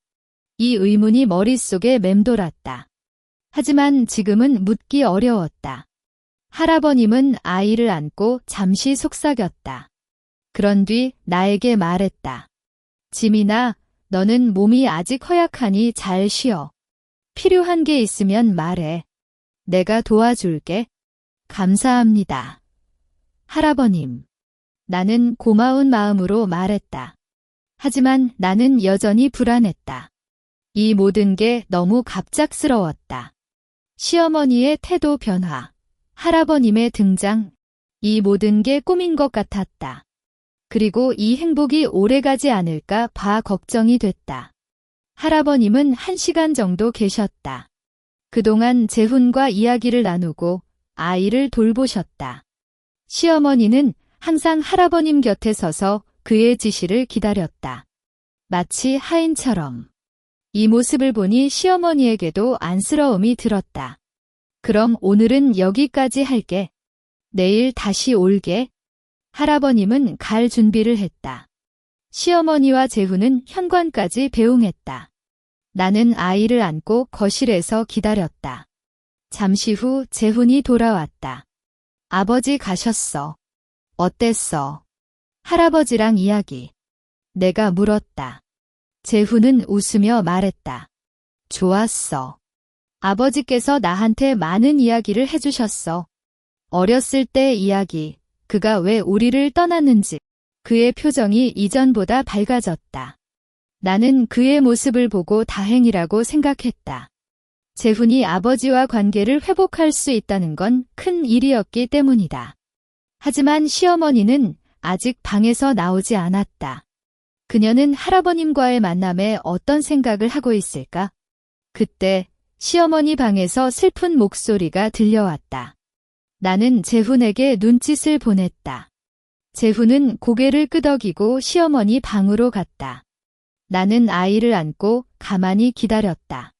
이 의문이 머릿속에 맴돌았다. 하지만 지금은 묻기 어려웠다. 할아버님은 아이를 안고 잠시 속삭였다. 그런 뒤 나에게 말했다. 지민아, 너는 몸이 아직 허약하니 잘 쉬어. 필요한 게 있으면 말해. 내가 도와줄게. 감사합니다. 할아버님. 나는 고마운 마음으로 말했다. 하지만 나는 여전히 불안했다. 이 모든 게 너무 갑작스러웠다. 시어머니의 태도 변화, 할아버님의 등장, 이 모든 게 꿈인 것 같았다. 그리고 이 행복이 오래가지 않을까 봐 걱정이 됐다. 할아버님은 1시간 정도 계셨다. 그동안 재훈과 이야기를 나누고 아이를 돌보셨다. 시어머니는 항상 할아버님 곁에 서서 그의 지시를 기다렸다. 마치 하인처럼. 이 모습을 보니 시어머니에게도 안쓰러움이 들었다. 그럼 오늘은 여기까지 할게. 내일 다시 올게. 할아버님은 갈 준비를 했다. 시어머니와 재훈은 현관까지 배웅했다. 나는 아이를 안고 거실에서 기다렸다. 잠시 후 재훈이 돌아왔다. 아버지 가셨어. 어땠어? 할아버지랑 이야기. 내가 물었다. 재훈은 웃으며 말했다. 좋았어. 아버지께서 나한테 많은 이야기를 해주셨어. 어렸을 때 이야기, 그가 왜 우리를 떠났는지. 그의 표정이 이전보다 밝아졌다. 나는 그의 모습을 보고 다행이라고 생각했다. 재훈이 아버지와 관계를 회복할 수 있다는 건 큰 일이었기 때문이다. 하지만 시어머니는 아직 방에서 나오지 않았다. 그녀는 할아버님과의 만남에 어떤 생각을 하고 있을까? 그때 시어머니 방에서 슬픈 목소리가 들려왔다. 나는 재훈에게 눈짓을 보냈다. 재훈은 고개를 끄덕이고 시어머니 방으로 갔다. 나는 아이를 안고 가만히 기다렸다.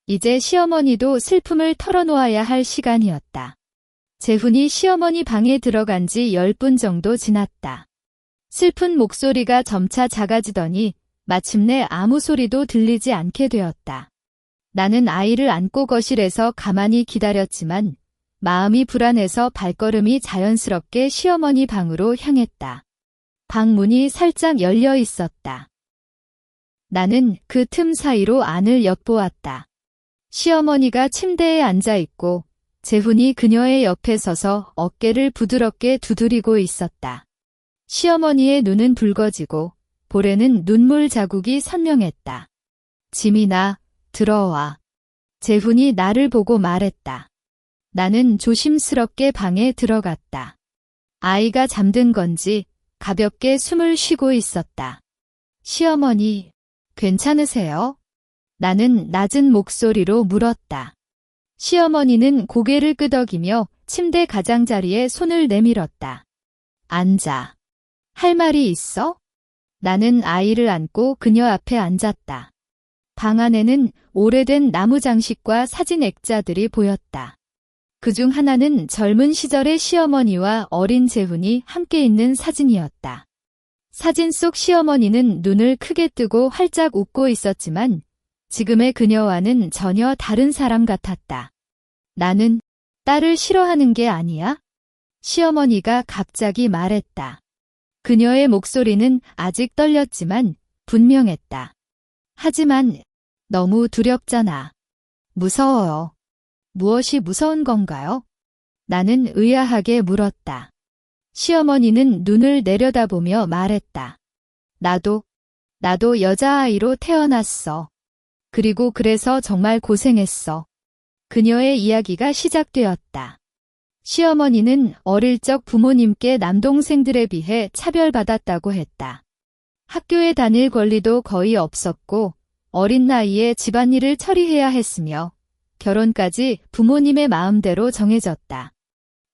이제 시어머니도 슬픔을 털어놓아야 할 시간이었다. 재훈이 시어머니 방에 들어간 지 10분 정도 지났다. 슬픈 목소리가 점차 작아지더니 마침내 아무 소리도 들리지 않게 되었다. 나는 아이를 안고 거실에서 가만히 기다렸지만 마음이 불안해서 발걸음이 자연스럽게 시어머니 방으로 향했다. 방문이 살짝 열려 있었다. 나는 그 틈 사이로 안을 엿보았다. 시어머니가 침대에 앉아 있고 재훈이 그녀의 옆에 서서 어깨를 부드럽게 두드리고 있었다. 시어머니의 눈은 붉어지고 볼에는 눈물 자국이 선명했다. 지민아, 들어와. 재훈이 나를 보고 말했다. 나는 조심스럽게 방에 들어갔다. 아이가 잠든 건지 가볍게 숨을 쉬고 있었다. 시어머니, 괜찮으세요? 나는 낮은 목소리로 물었다. 시어머니는 고개를 끄덕이며 침대 가장자리에 손을 내밀었다. 앉아. 할 말이 있어? 나는 아이를 안고 그녀 앞에 앉았다. 방 안에는 오래된 나무 장식과 사진 액자들이 보였다. 그중 하나는 젊은 시절의 시어머니와 어린 재훈이 함께 있는 사진이었다. 사진 속 시어머니는 눈을 크게 뜨고 활짝 웃고 있었지만 지금의 그녀와는 전혀 다른 사람 같았다. 나는 딸을 싫어하는 게 아니야? 시어머니가 갑자기 말했다. 그녀의 목소리는 아직 떨렸지만 분명했다. 하지만 너무 두렵잖아. 무서워요. 무엇이 무서운 건가요? 나는 의아하게 물었다. 시어머니는 눈을 내려다보며 말했다. 나도 여자아이로 태어났어. 그리고 그래서 정말 고생했어. 그녀의 이야기가 시작되었다. 시어머니는 어릴 적 부모님께 남동생들에 비해 차별받았다고 했다. 학교에 다닐 권리도 거의 없었고 어린 나이에 집안일을 처리해야 했으며 결혼까지 부모님의 마음대로 정해졌다.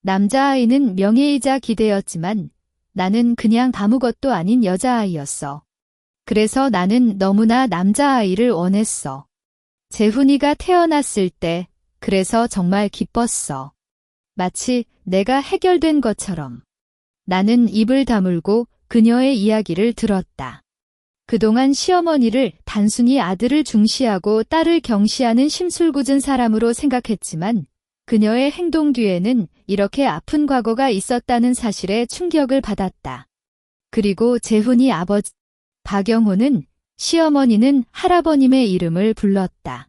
남자아이는 명예이자 기대였지만 나는 그냥 아무것도 아닌 여자아이였어. 그래서 나는 너무나 남자아이를 원했어. 재훈이가 태어났을 때 그래서 정말 기뻤어. 마치 내가 해결된 것처럼. 나는 입을 다물고 그녀의 이야기를 들었다. 그동안 시어머니를 단순히 아들을 중시하고 딸을 경시하는 심술궂은 사람으로 생각했지만 그녀의 행동 뒤에는 이렇게 아픈 과거가 있었다는 사실에 충격을 받았다. 그리고 재훈이 아버지 박영호는 시어머니는 할아버님의 이름을 불렀다.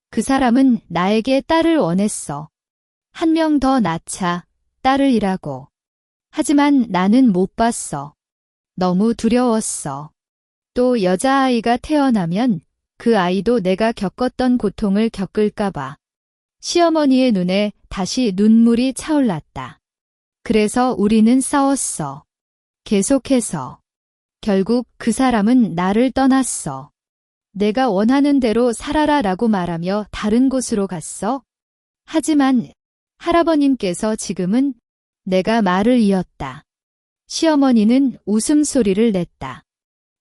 그 사람은 나에게 딸을 원했어. 한 명 더 낳자, 딸을 이라고. 하지만 나는 못 봤어. 너무 두려웠어. 또 여자아이가 태어나면 그 아이도 내가 겪었던 고통을 겪을까봐. 시어머니의 눈에 다시 눈물이 차올랐다. 그래서 우리는 싸웠어. 계속해서. 결국 그 사람은 나를 떠났어. 내가 원하는 대로 살아라 라고 말하며 다른 곳으로 갔어. 하지만 할아버님께서 지금은 내가 말을 이었다. 시어머니는 웃음소리를 냈다.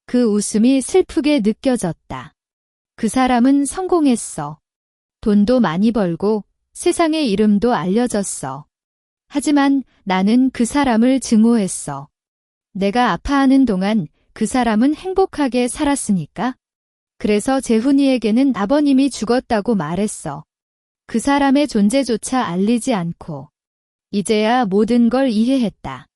그 웃음이 슬프게 느껴졌다. 그 사람은 성공했어. 돈도 많이 벌고 세상의 이름도 알려졌어. 하지만 나는 그 사람을 증오했어. 내가 아파하는 동안 그 사람은 행복하게 살았으니까. 그래서 재훈이에게는 아버님이 죽었다고 말했어. 그 사람의 존재조차 알리지 않고. 이제야 모든 걸 이해했다.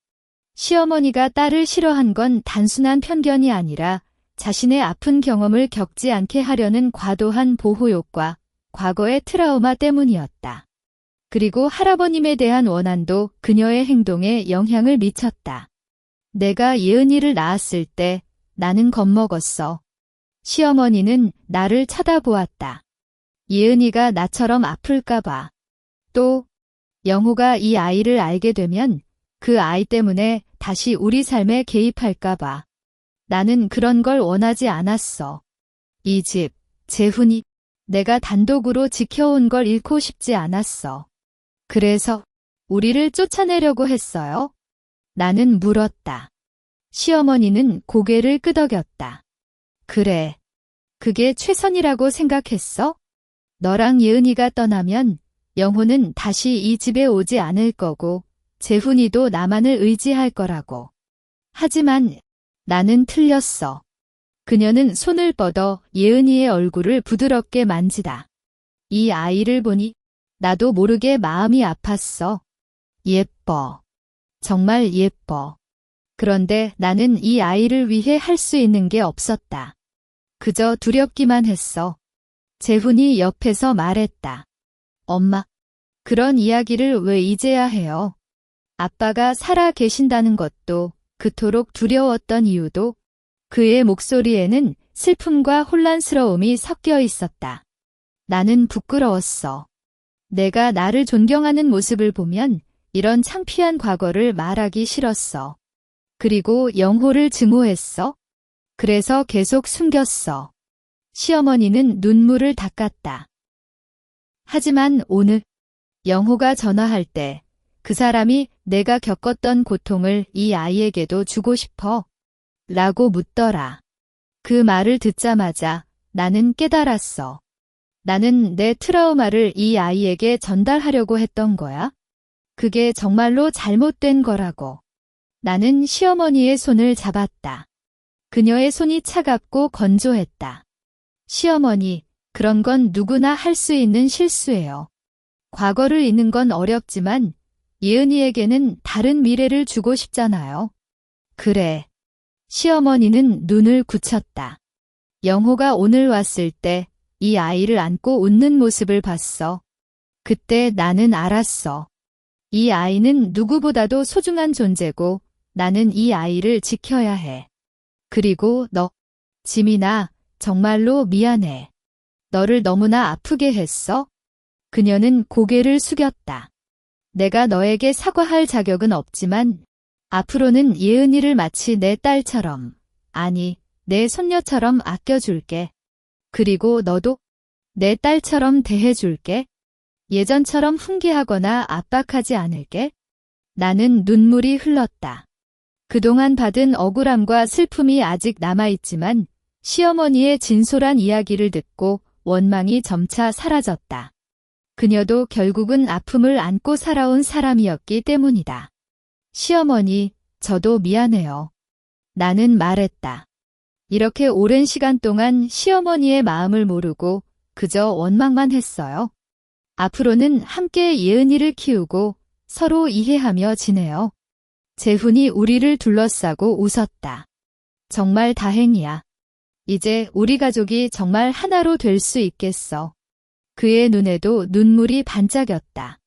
시어머니가 딸을 싫어한 건 단순한 편견이 아니라 자신의 아픈 경험을 겪지 않게 하려는 과도한 보호욕과 과거의 트라우마 때문이었다. 그리고 할아버님에 대한 원한도 그녀의 행동에 영향을 미쳤다. 내가 예은이를 낳았을 때 나는 겁먹었어. 시어머니는 나를 쳐다보았다. 예은이가 나처럼 아플까봐. 또 영호가 이 아이를 알게 되면 그 아이 때문에 다시 우리 삶에 개입할까봐. 나는 그런 걸 원하지 않았어. 이 집, 재훈이, 내가 단독으로 지켜온 걸 잃고 싶지 않았어. 그래서 우리를 쫓아내려고 했어요? 나는 물었다. 시어머니는 고개를 끄덕였다. 그래. 그게 최선이라고 생각했어? 너랑 예은이가 떠나면 영호는 다시 이 집에 오지 않을 거고 재훈이도 나만을 의지할 거라고. 하지만 나는 틀렸어. 그녀는 손을 뻗어 예은이의 얼굴을 부드럽게 만지다. 이 아이를 보니 나도 모르게 마음이 아팠어. 예뻐. 정말 예뻐. 그런데 나는 이 아이를 위해 할 수 있는 게 없었다. 그저 두렵기만 했어. 재훈이 옆에서 말했다. 엄마, 그런 이야기를 왜 이제야 해요? 아빠가 살아 계신다는 것도 그토록 두려웠던 이유도 그의 목소리에는 슬픔과 혼란스러움이 섞여 있었다. 나는 부끄러웠어. 내가 나를 존경하는 모습을 보면 이런 창피한 과거를 말하기 싫었어. 그리고 영호를 증오했어. 그래서 계속 숨겼어. 시어머니는 눈물을 닦았다. 하지만 오늘 영호가 전화할 때 그 사람이 내가 겪었던 고통을 이 아이에게도 주고 싶어? 라고 묻더라. 그 말을 듣자마자 나는 깨달았어. 나는 내 트라우마를 이 아이에게 전달하려고 했던 거야? 그게 정말로 잘못된 거라고. 나는 시어머니의 손을 잡았다. 그녀의 손이 차갑고 건조했다. 시어머니, 그런 건 누구나 할 수 있는 실수예요. 과거를 잊는 건 어렵지만 예은이에게는 다른 미래를 주고 싶잖아요. 그래. 시어머니는 눈을 굳혔다. 영호가 오늘 왔을 때 이 아이를 안고 웃는 모습을 봤어. 그때 나는 알았어. 이 아이는 누구보다도 소중한 존재고 나는 이 아이를 지켜야 해. 그리고 너, 지민아, 정말로 미안해. 너를 너무나 아프게 했어? 그녀는 고개를 숙였다. 내가 너에게 사과할 자격은 없지만 앞으로는 예은이를 마치 내 딸처럼, 아니, 내 손녀처럼 아껴줄게. 그리고 너도 내 딸처럼 대해줄게. 예전처럼 훈계하거나 압박하지 않을게. 나는 눈물이 흘렀다. 그동안 받은 억울함과 슬픔이 아직 남아있지만 시어머니의 진솔한 이야기를 듣고 원망이 점차 사라졌다. 그녀도 결국은 아픔을 안고 살아온 사람이었기 때문이다. 시어머니, 저도 미안해요. 나는 말했다. 이렇게 오랜 시간 동안 시어머니의 마음을 모르고 그저 원망만 했어요. 앞으로는 함께 예은이를 키우고 서로 이해하며 지내요. 재훈이 우리를 둘러싸고 웃었다. 정말 다행이야. 이제 우리 가족이 정말 하나로 될 수 있겠어. 그의 눈에도 눈물이 반짝였다.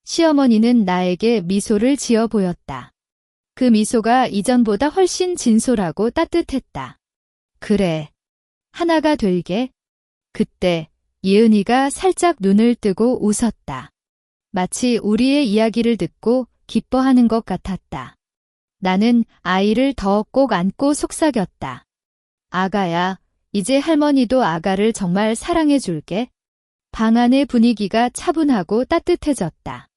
시어머니는 나에게 미소를 지어 보였다. 그 미소가 이전보다 훨씬 진솔하고 따뜻했다. 그래. 하나가 될게. 그때 예은이가 살짝 눈을 뜨고 웃었다. 마치 우리의 이야기를 듣고 기뻐하는 것 같았다. 나는 아이를 더 꼭 안고 속삭였다. 아가야, 이제 할머니도 아가를 정말 사랑해줄게. 방 안의 분위기가 차분하고 따뜻해졌다.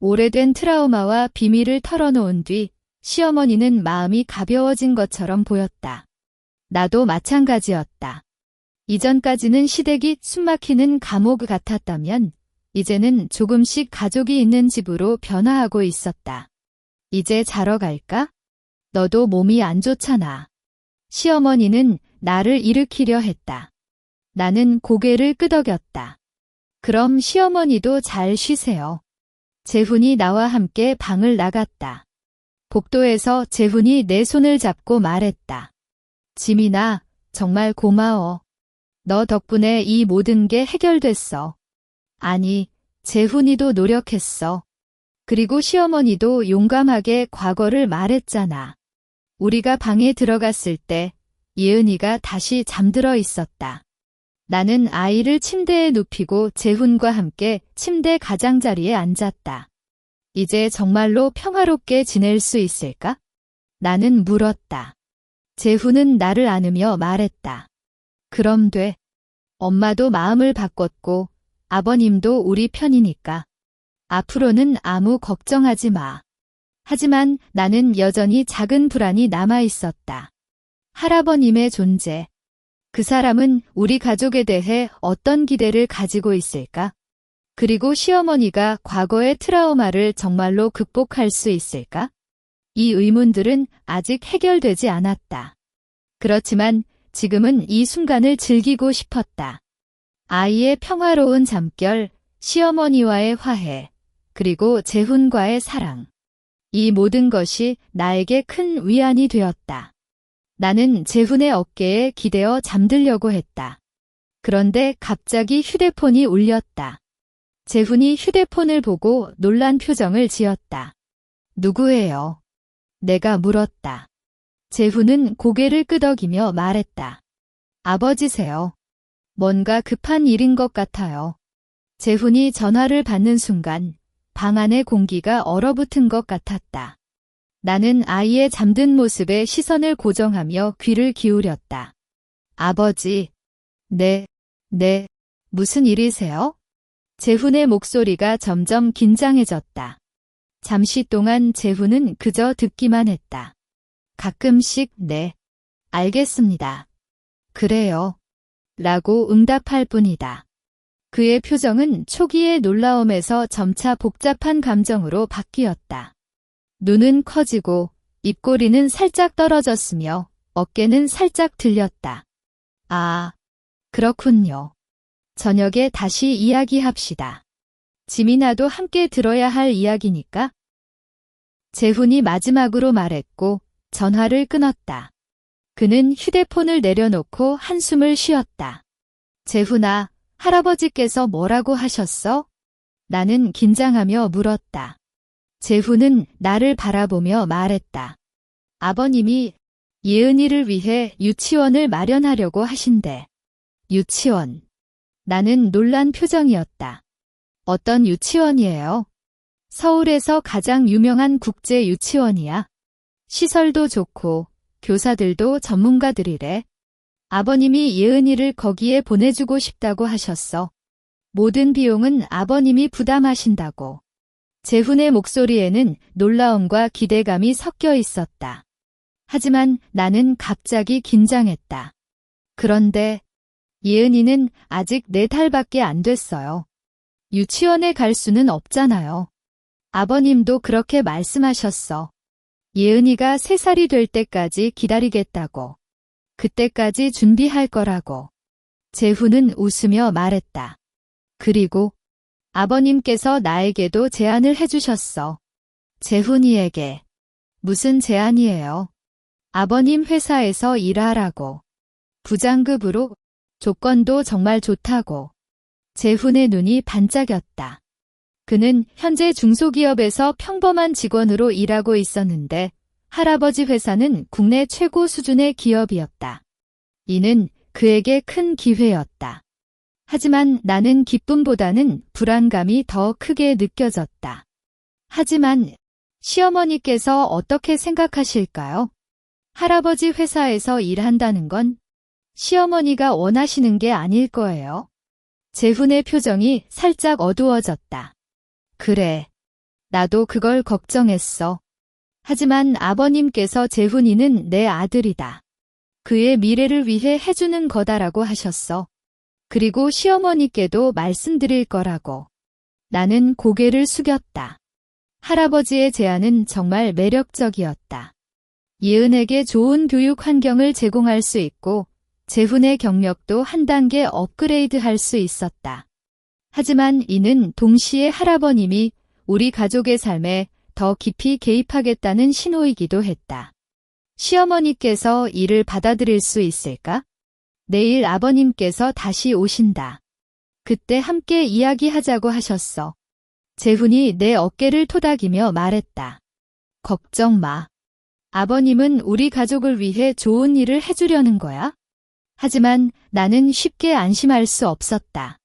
오래된 트라우마와 비밀을 털어놓은 뒤 시어머니는 마음이 가벼워진 것처럼 보였다. 나도 마찬가지였다. 이전까지는 시댁이 숨막히는 감옥 같았다면 이제는 조금씩 가족이 있는 집으로 변화하고 있었다. 이제 자러 갈까? 너도 몸이 안 좋잖아. 시어머니는 나를 일으키려 했다. 나는 고개를 끄덕였다. 그럼 시어머니도 잘 쉬세요. 재훈이 나와 함께 방을 나갔다. 복도에서 재훈이 내 손을 잡고 말했다. 지민아, 정말 고마워. 너 덕분에 이 모든 게 해결됐어. 아니, 재훈이도 노력했어. 그리고 시어머니도 용감하게 과거를 말했잖아. 우리가 방에 들어갔을 때 예은이가 다시 잠들어 있었다. 나는 아이를 침대에 눕히고 재훈과 함께 침대 가장자리에 앉았다. 이제 정말로 평화롭게 지낼 수 있을까? 나는 물었다. 재훈은 나를 안으며 말했다. 그럼 돼. 엄마도 마음을 바꿨고 아버님도 우리 편이니까. 앞으로는 아무 걱정하지 마. 하지만 나는 여전히 작은 불안이 남아 있었다. 할아버님의 존재. 그 사람은 우리 가족에 대해 어떤 기대를 가지고 있을까? 그리고 시어머니가 과거의 트라우마를 정말로 극복할 수 있을까? 이 의문들은 아직 해결되지 않았다. 그렇지만 지금은 이 순간을 즐기고 싶었다. 아이의 평화로운 잠결, 시어머니와의 화해, 그리고 재훈과의 사랑. 이 모든 것이 나에게 큰 위안이 되었다. 나는 재훈의 어깨에 기대어 잠들려고 했다. 그런데 갑자기 휴대폰이 울렸다. 재훈이 휴대폰을 보고 놀란 표정을 지었다. 누구예요? 내가 물었다. 재훈은 고개를 끄덕이며 말했다. 아버지세요. 뭔가 급한 일인 것 같아요. 재훈이 전화를 받는 순간 방 안의 공기가 얼어붙은 것 같았다. 나는 아이의 잠든 모습에 시선을 고정하며 귀를 기울였다. 아버지, 네, 무슨 일이세요? 재훈의 목소리가 점점 긴장해졌다. 잠시 동안 재훈은 그저 듣기만 했다. 가끔씩 네, 알겠습니다. 그래요. 라고 응답할 뿐이다. 그의 표정은 초기의 놀라움에서 점차 복잡한 감정으로 바뀌었다. 눈은 커지고 입꼬리는 살짝 떨어졌으며 어깨는 살짝 들렸다. 아, 그렇군요. 저녁에 다시 이야기합시다. 지민아도 함께 들어야 할 이야기니까. 재훈이 마지막으로 말했고 전화를 끊었다. 그는 휴대폰을 내려놓고 한숨을 쉬었다. 재훈아, 할아버지께서 뭐라고 하셨어? 나는 긴장하며 물었다. 재훈은 나를 바라보며 말했다. 아버님이 예은이를 위해 유치원을 마련하려고 하신대. 유치원. 나는 놀란 표정이었다. 어떤 유치원이에요? 서울에서 가장 유명한 국제 유치원이야. 시설도 좋고 교사들도 전문가들이래. 아버님이 예은이를 거기에 보내주고 싶다고 하셨어. 모든 비용은 아버님이 부담하신다고. 재훈의 목소리에는 놀라움과 기대감이 섞여 있었다. 하지만 나는 갑자기 긴장했다. 그런데 예은이는 아직 4달밖에 안 됐어요. 유치원에 갈 수는 없잖아요. 아버님도 그렇게 말씀하셨어. 예은이가 3살이 될 때까지 기다리겠다고. 그때까지 준비할 거라고. 재훈은 웃으며 말했다. 그리고 아버님께서 나에게도 제안을 해주셨어. 재훈이에게. 무슨 제안이에요? 아버님 회사에서 일하라고. 부장급으로. 조건도 정말 좋다고. 재훈의 눈이 반짝였다. 그는 현재 중소기업에서 평범한 직원으로 일하고 있었는데 할아버지 회사는 국내 최고 수준의 기업이었다. 이는 그에게 큰 기회였다. 하지만 나는 기쁨보다는 불안감이 더 크게 느껴졌다. 하지만 시어머니께서 어떻게 생각하실까요? 할아버지 회사에서 일한다는 건 시어머니가 원하시는 게 아닐 거예요. 재훈의 표정이 살짝 어두워졌다. 그래. 나도 그걸 걱정했어. 하지만 아버님께서 재훈이는 내 아들이다. 그의 미래를 위해 해주는 거다라고 하셨어. 그리고 시어머니께도 말씀드릴 거라고. 나는 고개를 숙였다. 할아버지의 제안은 정말 매력적이었다. 예은에게 좋은 교육 환경을 제공할 수 있고 재훈의 경력도 한 단계 업그레이드할 수 있었다. 하지만 이는 동시에 할아버님이 우리 가족의 삶에 더 깊이 개입하겠다는 신호이기도 했다. 시어머니께서 이를 받아들일 수 있을까? 내일 아버님께서 다시 오신다. 그때 함께 이야기하자고 하셨어. 재훈이 내 어깨를 토닥이며 말했다. 걱정 마. 아버님은 우리 가족을 위해 좋은 일을 해주려는 거야. 하지만 나는 쉽게 안심할 수 없었다.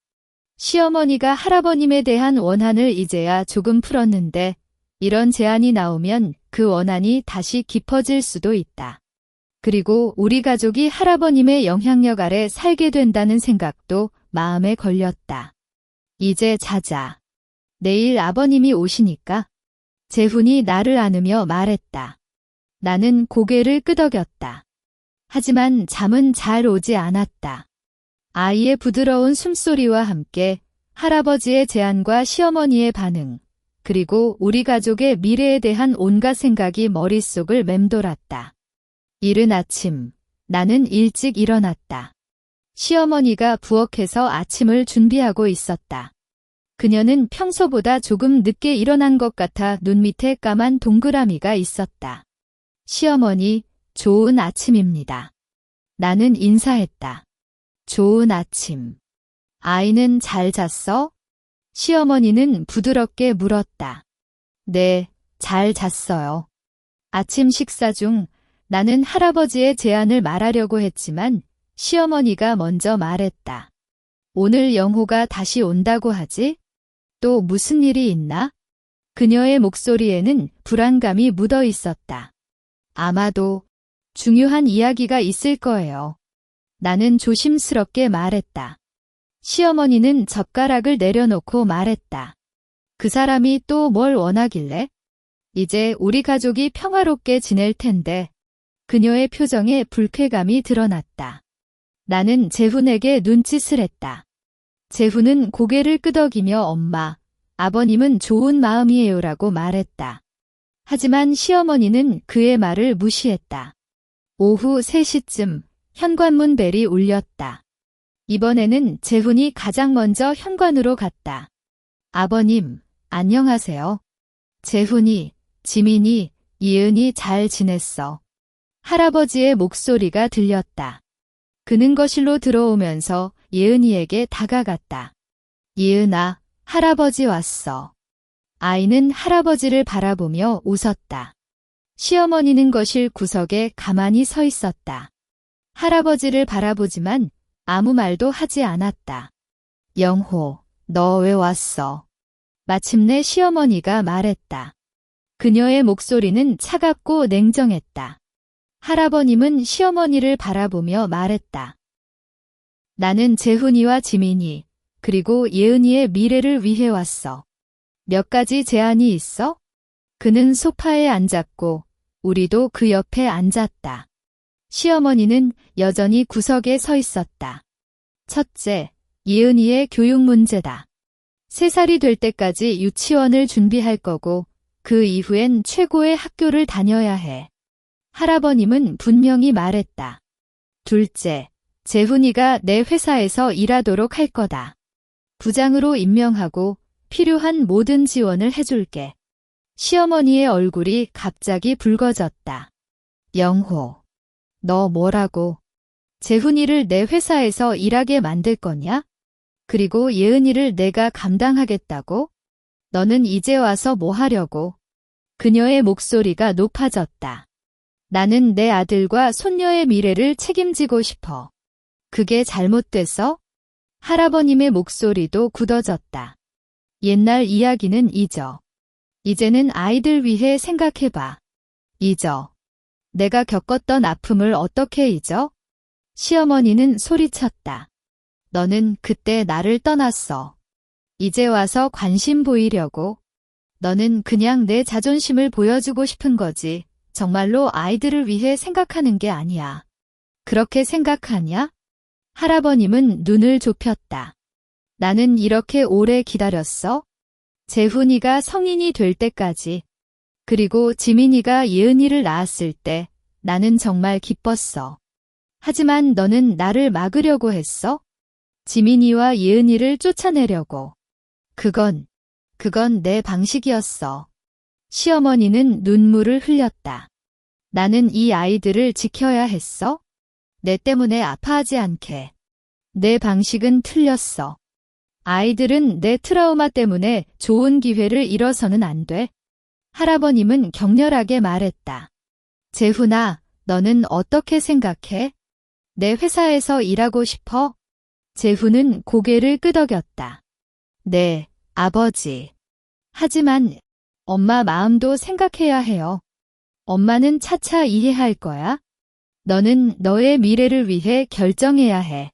시어머니가 할아버님에 대한 원한을 이제야 조금 풀었는데 이런 제안이 나오면 그 원한이 다시 깊어질 수도 있다. 그리고 우리 가족이 할아버님의 영향력 아래 살게 된다는 생각도 마음에 걸렸다. 이제 자자. 내일 아버님이 오시니까. 재훈이 나를 안으며 말했다. 나는 고개를 끄덕였다. 하지만 잠은 잘 오지 않았다. 아이의 부드러운 숨소리와 함께 할아버지의 제안과 시어머니의 반응, 그리고 우리 가족의 미래에 대한 온갖 생각이 머릿속을 맴돌았다. 이른 아침, 나는 일찍 일어났다. 시어머니가 부엌에서 아침을 준비하고 있었다. 그녀는 평소보다 조금 늦게 일어난 것 같아 눈 밑에 까만 동그라미가 있었다. 시어머니, 좋은 아침입니다. 나는 인사했다. 좋은 아침. 아이는 잘 잤어? 시어머니는 부드럽게 물었다. 네, 잘 잤어요. 아침 식사 중 나는 할아버지의 제안을 말하려고 했지만 시어머니가 먼저 말했다. 오늘 영호가 다시 온다고 하지? 또 무슨 일이 있나? 그녀의 목소리에는 불안감이 묻어 있었다. 아마도 중요한 이야기가 있을 거예요. 나는 조심스럽게 말했다. 시어머니는 젓가락을 내려놓고 말했다. 그 사람이 또 뭘 원하길래? 이제 우리 가족이 평화롭게 지낼 텐데. 그녀의 표정에 불쾌감이 드러났다. 나는 재훈에게 눈짓을 했다. 재훈은 고개를 끄덕이며 엄마, 아버님은 좋은 마음이에요라고 말했다. 하지만 시어머니는 그의 말을 무시했다. 오후 3시쯤 현관문 벨이 울렸다. 이번에는 재훈이 가장 먼저 현관으로 갔다. 아버님, 안녕하세요. 재훈이, 지민이, 이은이 잘 지냈어. 할아버지의 목소리가 들렸다. 그는 거실로 들어오면서 예은이에게 다가갔다. 예은아, 할아버지 왔어. 아이는 할아버지를 바라보며 웃었다. 시어머니는 거실 구석에 가만히 서 있었다. 할아버지를 바라보지만 아무 말도 하지 않았다. 영호, 너 왜 왔어? 마침내 시어머니가 말했다. 그녀의 목소리는 차갑고 냉정했다. 할아버님은 시어머니를 바라보며 말했다. 나는 재훈이와 지민이, 그리고 예은이의 미래를 위해 왔어. 몇 가지 제안이 있어? 그는 소파에 앉았고 우리도 그 옆에 앉았다. 시어머니는 여전히 구석에 서 있었다. 첫째, 예은이의 교육 문제다. 3살이 될 때까지 유치원을 준비할 거고 그 이후엔 최고의 학교를 다녀야 해. 할아버님은 분명히 말했다. 둘째, 재훈이가 내 회사에서 일하도록 할 거다. 부장으로 임명하고 필요한 모든 지원을 해줄게. 시어머니의 얼굴이 갑자기 붉어졌다. 영호, 너 뭐라고? 재훈이를 내 회사에서 일하게 만들 거냐? 그리고 예은이를 내가 감당하겠다고? 너는 이제 와서 뭐 하려고? 그녀의 목소리가 높아졌다. 나는 내 아들과 손녀의 미래를 책임지고 싶어. 그게 잘못됐어? 할아버님의 목소리도 굳어졌다. 옛날 이야기는 잊어. 이제는 아이들 위해 생각해봐. 잊어. 내가 겪었던 아픔을 어떻게 잊어? 시어머니는 소리쳤다. 너는 그때 나를 떠났어. 이제 와서 관심 보이려고. 너는 그냥 내 자존심을 보여주고 싶은 거지. 정말로 아이들을 위해 생각하는 게 아니야. 그렇게 생각하냐? 할아버님은 눈을 좁혔다. 나는 이렇게 오래 기다렸어? 재훈이가 성인이 될 때까지. 그리고 지민이가 예은이를 낳았을 때 나는 정말 기뻤어. 하지만 너는 나를 막으려고 했어? 지민이와 예은이를 쫓아내려고. 그건 내 방식이었어. 시어머니는 눈물을 흘렸다. 나는 이 아이들을 지켜야 했어? 내 때문에 아파하지 않게. 내 방식은 틀렸어. 아이들은 내 트라우마 때문에 좋은 기회를 잃어서는 안 돼. 할아버님은 격렬하게 말했다. 재훈아, 너는 어떻게 생각해? 내 회사에서 일하고 싶어? 재훈은 고개를 끄덕였다. 네, 아버지. 하지만 엄마 마음도 생각해야 해요. 엄마는 차차 이해할 거야. 너는 너의 미래를 위해 결정해야 해.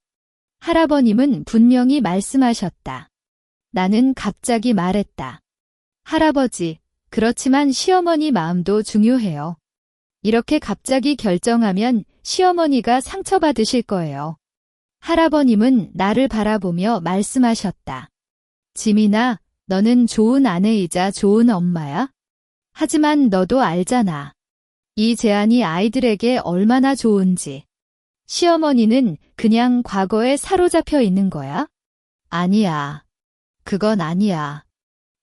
할아버님은 분명히 말씀하셨다. 나는 갑자기 말했다. 할아버지, 그렇지만 시어머니 마음도 중요해요. 이렇게 갑자기 결정하면 시어머니가 상처받으실 거예요. 할아버님은 나를 바라보며 말씀하셨다. 지민아, 너는 좋은 아내이자 좋은 엄마야. 하지만 너도 알잖아. 이 제안이 아이들에게 얼마나 좋은지. 시어머니는 그냥 과거에 사로잡혀 있는 거야? 아니야. 그건 아니야.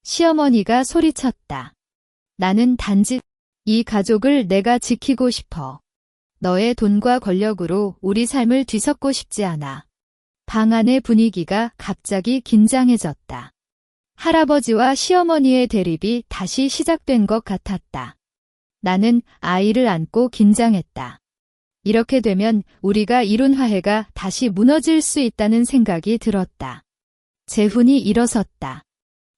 시어머니가 소리쳤다. 나는 단지 이 가족을 내가 지키고 싶어. 너의 돈과 권력으로 우리 삶을 뒤섞고 싶지 않아. 방 안의 분위기가 갑자기 긴장해졌다. 할아버지와 시어머니의 대립이 다시 시작된 것 같았다. 나는 아이를 안고 긴장했다. 이렇게 되면 우리가 이룬 화해가 다시 무너질 수 있다는 생각이 들었다. 재훈이 일어섰다.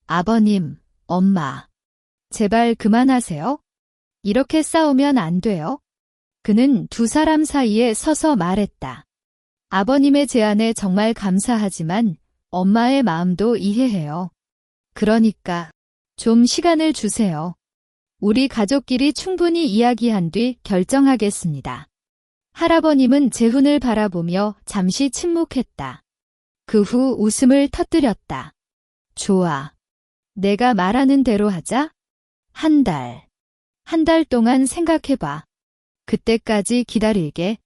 아버님, 엄마. 제발 그만하세요. 이렇게 싸우면 안 돼요. 그는 두 사람 사이에 서서 말했다. 아버님의 제안에 정말 감사하지만 엄마의 마음도 이해해요. 그러니까 좀 시간을 주세요. 우리 가족끼리 충분히 이야기한 뒤 결정하겠습니다. 할아버님은 재훈을 바라보며 잠시 침묵했다. 그 후 웃음을 터뜨렸다. 좋아. 내가 말하는 대로 하자. 한 달. 한 달 동안 생각해봐. 그때까지 기다릴게.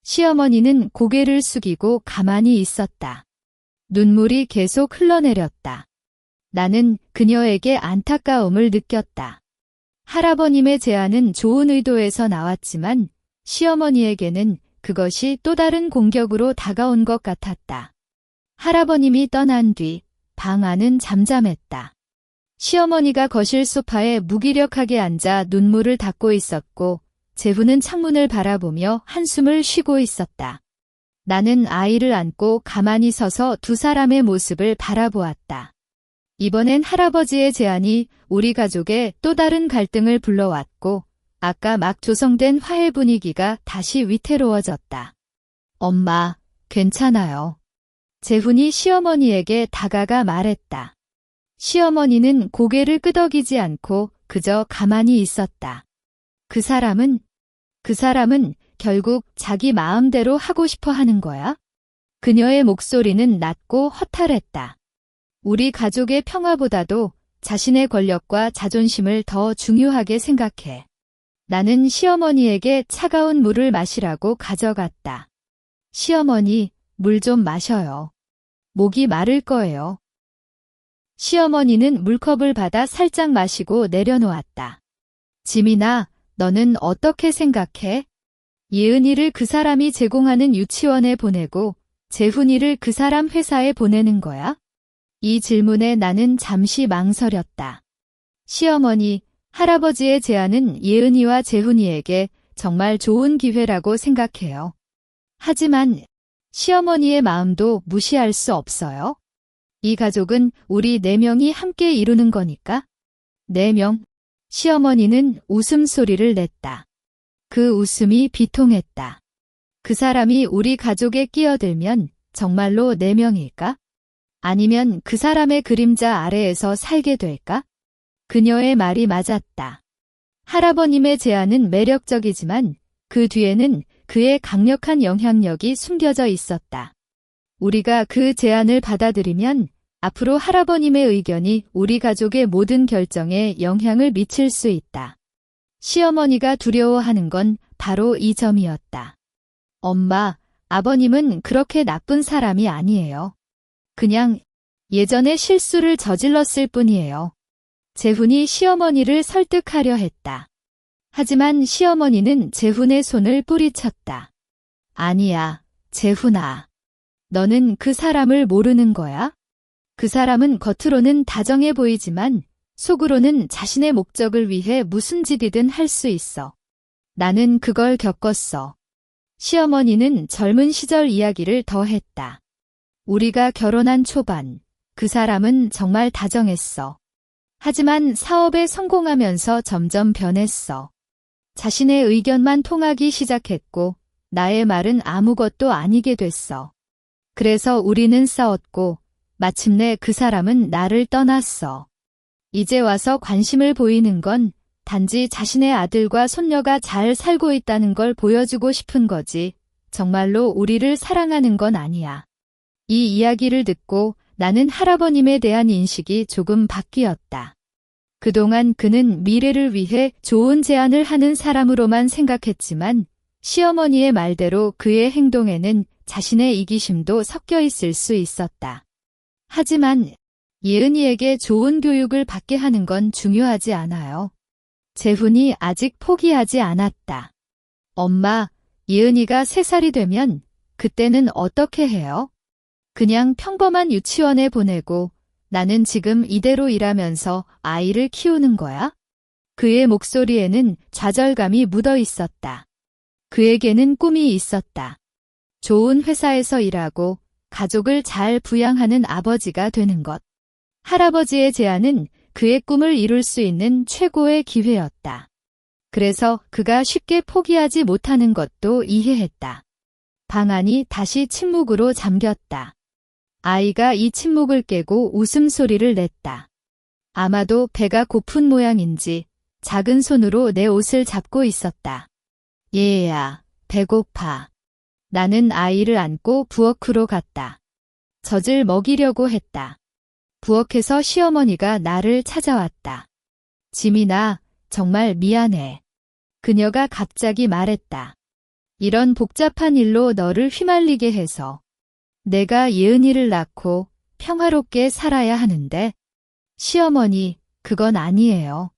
시어머니는 고개를 숙이고 가만히 있었다. 눈물이 계속 흘러내렸다. 나는 그녀에게 안타까움을 느꼈다. 할아버님의 제안은 좋은 의도에서 나왔지만 시어머니에게는 그것이 또 다른 공격으로 다가온 것 같았다. 할아버님이 떠난 뒤 방 안은 잠잠했다. 시어머니가 거실 소파에 무기력하게 앉아 눈물을 닦고 있었고 재훈은 창문을 바라보며 한숨을 쉬고 있었다. 나는 아이를 안고 가만히 서서 두 사람의 모습을 바라보았다. 이번엔 할아버지의 제안이 우리 가족의 또 다른 갈등을 불러왔고 아까 막 조성된 화해 분위기가 다시 위태로워졌다. 엄마, 괜찮아요. 재훈이 시어머니에게 다가가 말했다. 시어머니는 고개를 끄덕이지 않고 그저 가만히 있었다. 그 사람은 결국 자기 마음대로 하고 싶어 하는 거야? 그녀의 목소리는 낮고 허탈했다. 우리 가족의 평화보다도 자신의 권력과 자존심을 더 중요하게 생각해. 나는 시어머니에게 차가운 물을 마시라고 가져갔다. 시어머니, 물 좀 마셔요. 목이 마를 거예요. 시어머니는 물컵을 받아 살짝 마시고 내려놓았다. 지민아, 너는 어떻게 생각해? 예은이를 그 사람이 제공하는 유치원에 보내고 재훈이를 그 사람 회사에 보내는 거야? 이 질문에 나는 잠시 망설였다. 시어머니, 할아버지의 제안은 예은이와 재훈이에게 정말 좋은 기회라고 생각해요. 하지만 시어머니의 마음도 무시할 수 없어요. 이 가족은 우리 4명이 함께 이루는 거니까. 4명. 시어머니는 웃음소리를 냈다. 그 웃음이 비통했다. 그 사람이 우리 가족에 끼어들면 정말로 4명일까? 아니면 그 사람의 그림자 아래에서 살게 될까? 그녀의 말이 맞았다. 할아버님의 제안은 매력적이지만 그 뒤에는 그의 강력한 영향력이 숨겨져 있었다. 우리가 그 제안을 받아들이면 앞으로 할아버님의 의견이 우리 가족의 모든 결정에 영향을 미칠 수 있다. 시어머니가 두려워하는 건 바로 이 점이었다. 엄마, 아버님은 그렇게 나쁜 사람이 아니에요. 그냥 예전에 실수를 저질렀을 뿐이에요. 재훈이 시어머니를 설득하려 했다. 하지만 시어머니는 재훈의 손을 뿌리쳤다. 아니야, 재훈아. 너는 그 사람을 모르는 거야? 그 사람은 겉으로는 다정해 보이지만 속으로는 자신의 목적을 위해 무슨 짓이든 할 수 있어. 나는 그걸 겪었어. 시어머니는 젊은 시절 이야기를 더했다. 우리가 결혼한 초반, 그 사람은 정말 다정했어. 하지만 사업에 성공하면서 점점 변했어. 자신의 의견만 통하기 시작했고 나의 말은 아무것도 아니게 됐어. 그래서 우리는 싸웠고 마침내 그 사람은 나를 떠났어. 이제 와서 관심을 보이는 건 단지 자신의 아들과 손녀가 잘 살고 있다는 걸 보여주고 싶은 거지 정말로 우리를 사랑하는 건 아니야. 이 이야기를 듣고 나는 할아버님에 대한 인식이 조금 바뀌었다. 그동안 그는 미래를 위해 좋은 제안을 하는 사람으로만 생각했지만 시어머니의 말대로 그의 행동에는 자신의 이기심도 섞여 있을 수 있었다. 하지만 예은이에게 좋은 교육을 받게 하는 건 중요하지 않아요. 재훈이 아직 포기하지 않았다. 엄마, 예은이가 3살이 되면 그때는 어떻게 해요? 그냥 평범한 유치원에 보내고 나는 지금 이대로 일하면서 아이를 키우는 거야? 그의 목소리에는 좌절감이 묻어 있었다. 그에게는 꿈이 있었다. 좋은 회사에서 일하고 가족을 잘 부양하는 아버지가 되는 것. 할아버지의 제안은 그의 꿈을 이룰 수 있는 최고의 기회였다. 그래서 그가 쉽게 포기하지 못하는 것도 이해했다. 방 안이 다시 침묵으로 잠겼다. 아이가 이 침묵을 깨고 웃음소리를 냈다. 아마도 배가 고픈 모양인지 작은 손으로 내 옷을 잡고 있었다. 얘야, 배고파. 나는 아이를 안고 부엌으로 갔다. 젖을 먹이려고 했다. 부엌에서 시어머니가 나를 찾아왔다. 지민아, 정말 미안해. 그녀가 갑자기 말했다. 이런 복잡한 일로 너를 휘말리게 해서. 내가 예은이를 낳고 평화롭게 살아야 하는데. 시어머니, 그건 아니에요.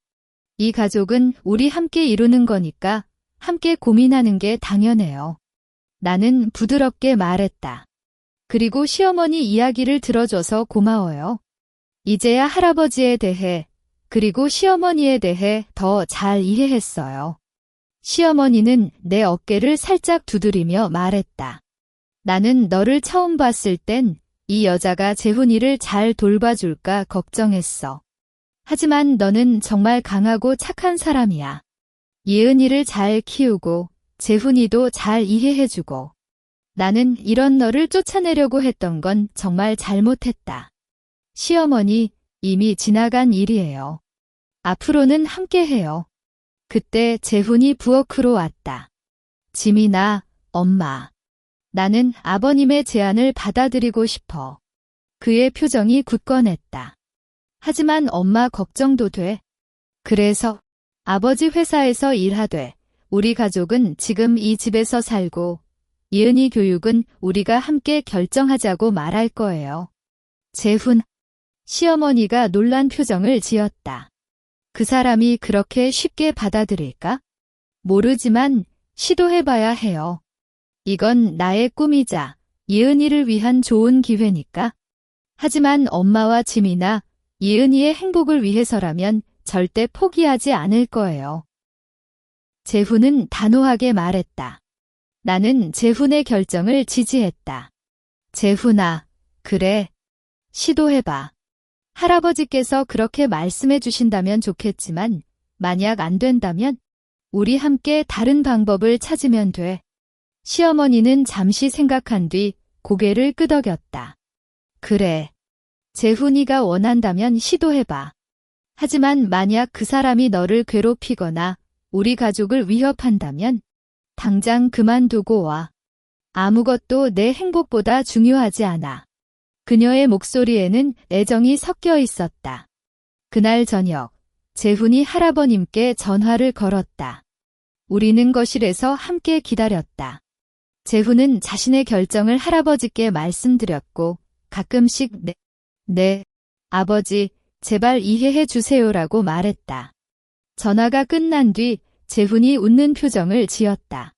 이 가족은 우리 함께 이루는 거니까 함께 고민하는 게 당연해요. 나는 부드럽게 말했다. 그리고 시어머니 이야기를 들어줘서 고마워요. 이제야 할아버지에 대해, 그리고 시어머니에 대해 더 잘 이해했어요. 시어머니는 내 어깨를 살짝 두드리며 말했다. 나는 너를 처음 봤을 땐 이 여자가 재훈이를 잘 돌봐줄까 걱정했어. 하지만 너는 정말 강하고 착한 사람이야. 예은이를 잘 키우고 재훈이도 잘 이해해주고. 나는 이런 너를 쫓아내려고 했던 건 정말 잘못했다. 시어머니, 이미 지나간 일이에요. 앞으로는 함께해요. 그때 재훈이 부엌으로 왔다. 지민아, 엄마. 나는 아버님의 제안을 받아들이고 싶어. 그의 표정이 굳건했다. 하지만 엄마 걱정도 돼. 그래서 아버지 회사에서 일하되 우리 가족은 지금 이 집에서 살고 예은이 교육은 우리가 함께 결정하자고 말할 거예요. 재훈. 시어머니가 놀란 표정을 지었다. 그 사람이 그렇게 쉽게 받아들일까? 모르지만 시도해봐야 해요. 이건 나의 꿈이자 예은이를 위한 좋은 기회니까. 하지만 엄마와 지민아, 예은이의 행복을 위해서라면 절대 포기하지 않을 거예요. 재훈은 단호하게 말했다. 나는 재훈의 결정을 지지했다. 재훈아, 그래. 시도해봐. 할아버지께서 그렇게 말씀해 주신다면 좋겠지만 만약 안 된다면 우리 함께 다른 방법을 찾으면 돼. 시어머니는 잠시 생각한 뒤 고개를 끄덕였다. 그래. 재훈이가 원한다면 시도해봐. 하지만 만약 그 사람이 너를 괴롭히거나 우리 가족을 위협한다면 당장 그만두고 와. 아무것도 내 행복보다 중요하지 않아. 그녀의 목소리에는 애정이 섞여 있었다. 그날 저녁, 재훈이 할아버님께 전화를 걸었다. 우리는 거실에서 함께 기다렸다. 재훈은 자신의 결정을 할아버지께 말씀드렸고 가끔씩 네, 아버지, 제발 이해해 주세요라고 말했다. 전화가 끝난 뒤 재훈이 웃는 표정을 지었다.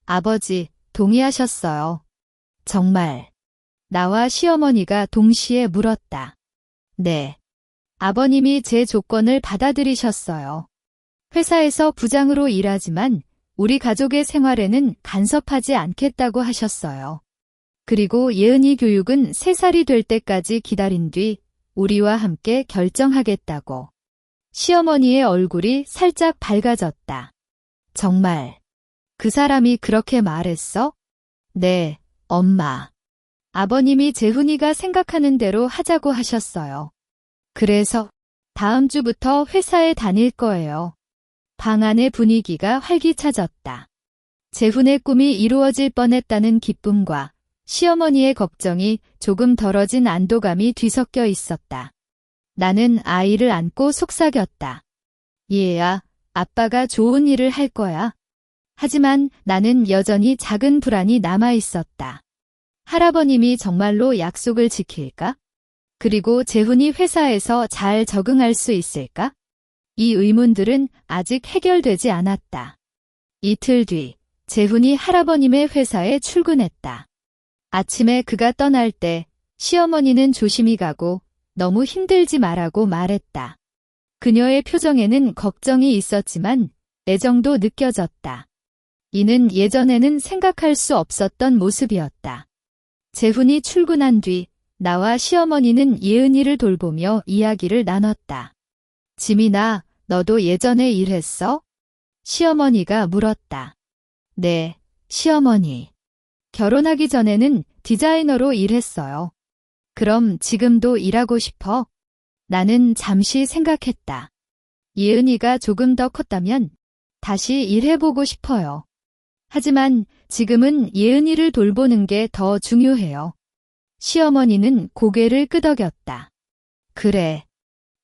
아버지, 동의하셨어요. 정말. 나와 시어머니가 동시에 물었다. 네. 아버님이 제 조건을 받아들이셨어요. 회사에서 부장으로 일하지만 우리 가족의 생활에는 간섭하지 않겠다고 하셨어요. 그리고 예은이 교육은 3살이 될 때까지 기다린 뒤 우리와 함께 결정하겠다고. 시어머니의 얼굴이 살짝 밝아졌다. 정말. 그 사람이 그렇게 말했어? 네, 엄마. 아버님이 재훈이가 생각하는 대로 하자고 하셨어요. 그래서 다음 주부터 회사에 다닐 거예요. 방 안의 분위기가 활기차졌다. 재훈의 꿈이 이루어질 뻔했다는 기쁨과 시어머니의 걱정이 조금 덜어진 안도감이 뒤섞여 있었다. 나는 아이를 안고 속삭였다. 얘야, 아빠가 좋은 일을 할 거야. 하지만 나는 여전히 작은 불안이 남아 있었다. 할아버님이 정말로 약속을 지킬까? 그리고 재훈이 회사에서 잘 적응할 수 있을까? 이 의문들은 아직 해결되지 않았다. 이틀 뒤, 재훈이 할아버님의 회사에 출근했다. 아침에 그가 떠날 때 시어머니는 조심히 가고 너무 힘들지 말라고 말했다. 그녀의 표정에는 걱정이 있었지만 애정도 느껴졌다. 이는 예전에는 생각할 수 없었던 모습이었다. 재훈이 출근한 뒤 나와 시어머니는 예은이를 돌보며 이야기를 나눴다. 지민아, 너도 예전에 일했어? 시어머니가 물었다. 네, 시어머니. 결혼하기 전에는 디자이너로 일했어요. 그럼 지금도 일하고 싶어? 나는 잠시 생각했다. 예은이가 조금 더 컸다면 다시 일해보고 싶어요. 하지만 지금은 예은이를 돌보는 게 더 중요해요. 시어머니는 고개를 끄덕였다. 그래.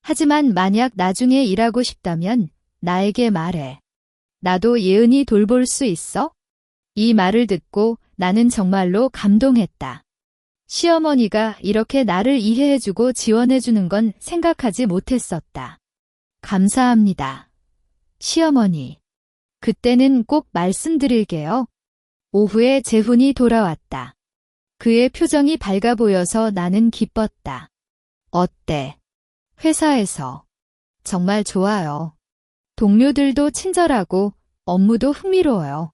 하지만 만약 나중에 일하고 싶다면 나에게 말해. 나도 예은이 돌볼 수 있어? 이 말을 듣고 나는 정말로 감동했다. 시어머니가 이렇게 나를 이해해주고 지원해주는 건 생각하지 못했었다. 감사합니다. 시어머니. 그때는 꼭 말씀드릴게요. 오후에 재훈이 돌아왔다. 그의 표정이 밝아 보여서 나는 기뻤다. 어때? 회사에서. 정말 좋아요. 동료들도 친절하고 업무도 흥미로워요.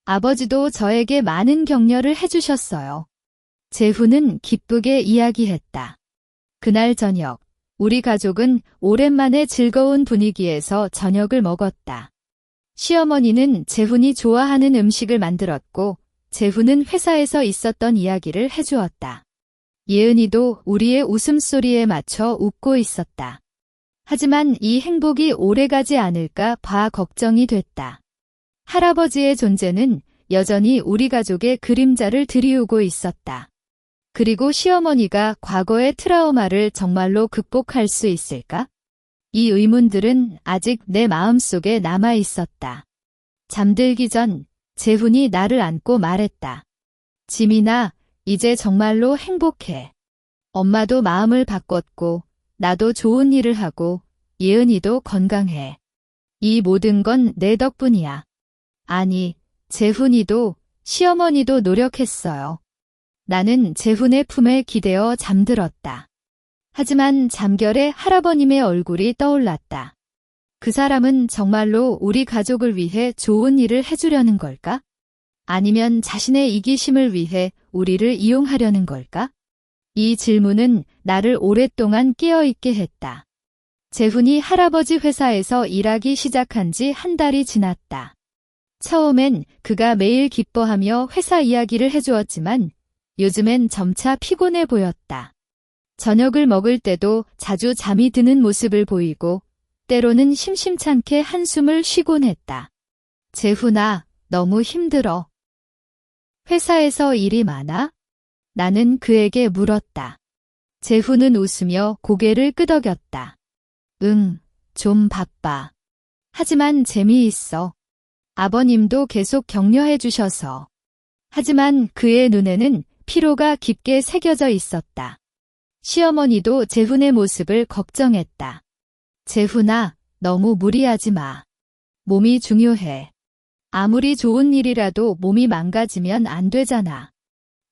아버지도 저에게 많은 격려를 해주셨어요. 재훈은 기쁘게 이야기했다. 그날 저녁, 우리 가족은 오랜만에 즐거운 분위기에서 저녁을 먹었다. 시어머니는 재훈이 좋아하는 음식을 만들었고, 재훈은 회사에서 있었던 이야기를 해주었다. 예은이도 우리의 웃음소리에 맞춰 웃고 있었다. 하지만 이 행복이 오래가지 않을까 봐 걱정이 됐다. 할아버지의 존재는 여전히 우리 가족의 그림자를 드리우고 있었다. 그리고 시어머니가 과거의 트라우마를 정말로 극복할 수 있을까? 이 의문들은 아직 내 마음속에 남아 있었다. 잠들기 전 재훈이 나를 안고 말했다. 지민아, 이제 정말로 행복해. 엄마도 마음을 바꿨고, 나도 좋은 일을 하고, 예은이도 건강해. 이 모든 건 내 덕분이야. 아니, 재훈이도, 시어머니도 노력했어요. 나는 재훈의 품에 기대어 잠들었다. 하지만 잠결에 할아버님의 얼굴이 떠올랐다. 그 사람은 정말로 우리 가족을 위해 좋은 일을 해주려는 걸까? 아니면 자신의 이기심을 위해 우리를 이용하려는 걸까? 이 질문은 나를 오랫동안 깨어있게 했다. 재훈이 할아버지 회사에서 일하기 시작한 지 한 달이 지났다. 처음엔 그가 매일 기뻐하며 회사 이야기를 해주었지만 요즘엔 점차 피곤해 보였다. 저녁을 먹을 때도 자주 잠이 드는 모습을 보이고 때로는 심심찮게 한숨을 쉬곤 했다. 재훈아, 너무 힘들어. 회사에서 일이 많아? 나는 그에게 물었다. 재훈은 웃으며 고개를 끄덕였다. 응, 좀 바빠. 하지만 재미있어. 아버님도 계속 격려해 주셔서. 하지만 그의 눈에는 피로가 깊게 새겨져 있었다. 시어머니도 재훈의 모습을 걱정했다. 재훈아, 너무 무리하지 마. 몸이 중요해. 아무리 좋은 일이라도 몸이 망가지면 안 되잖아.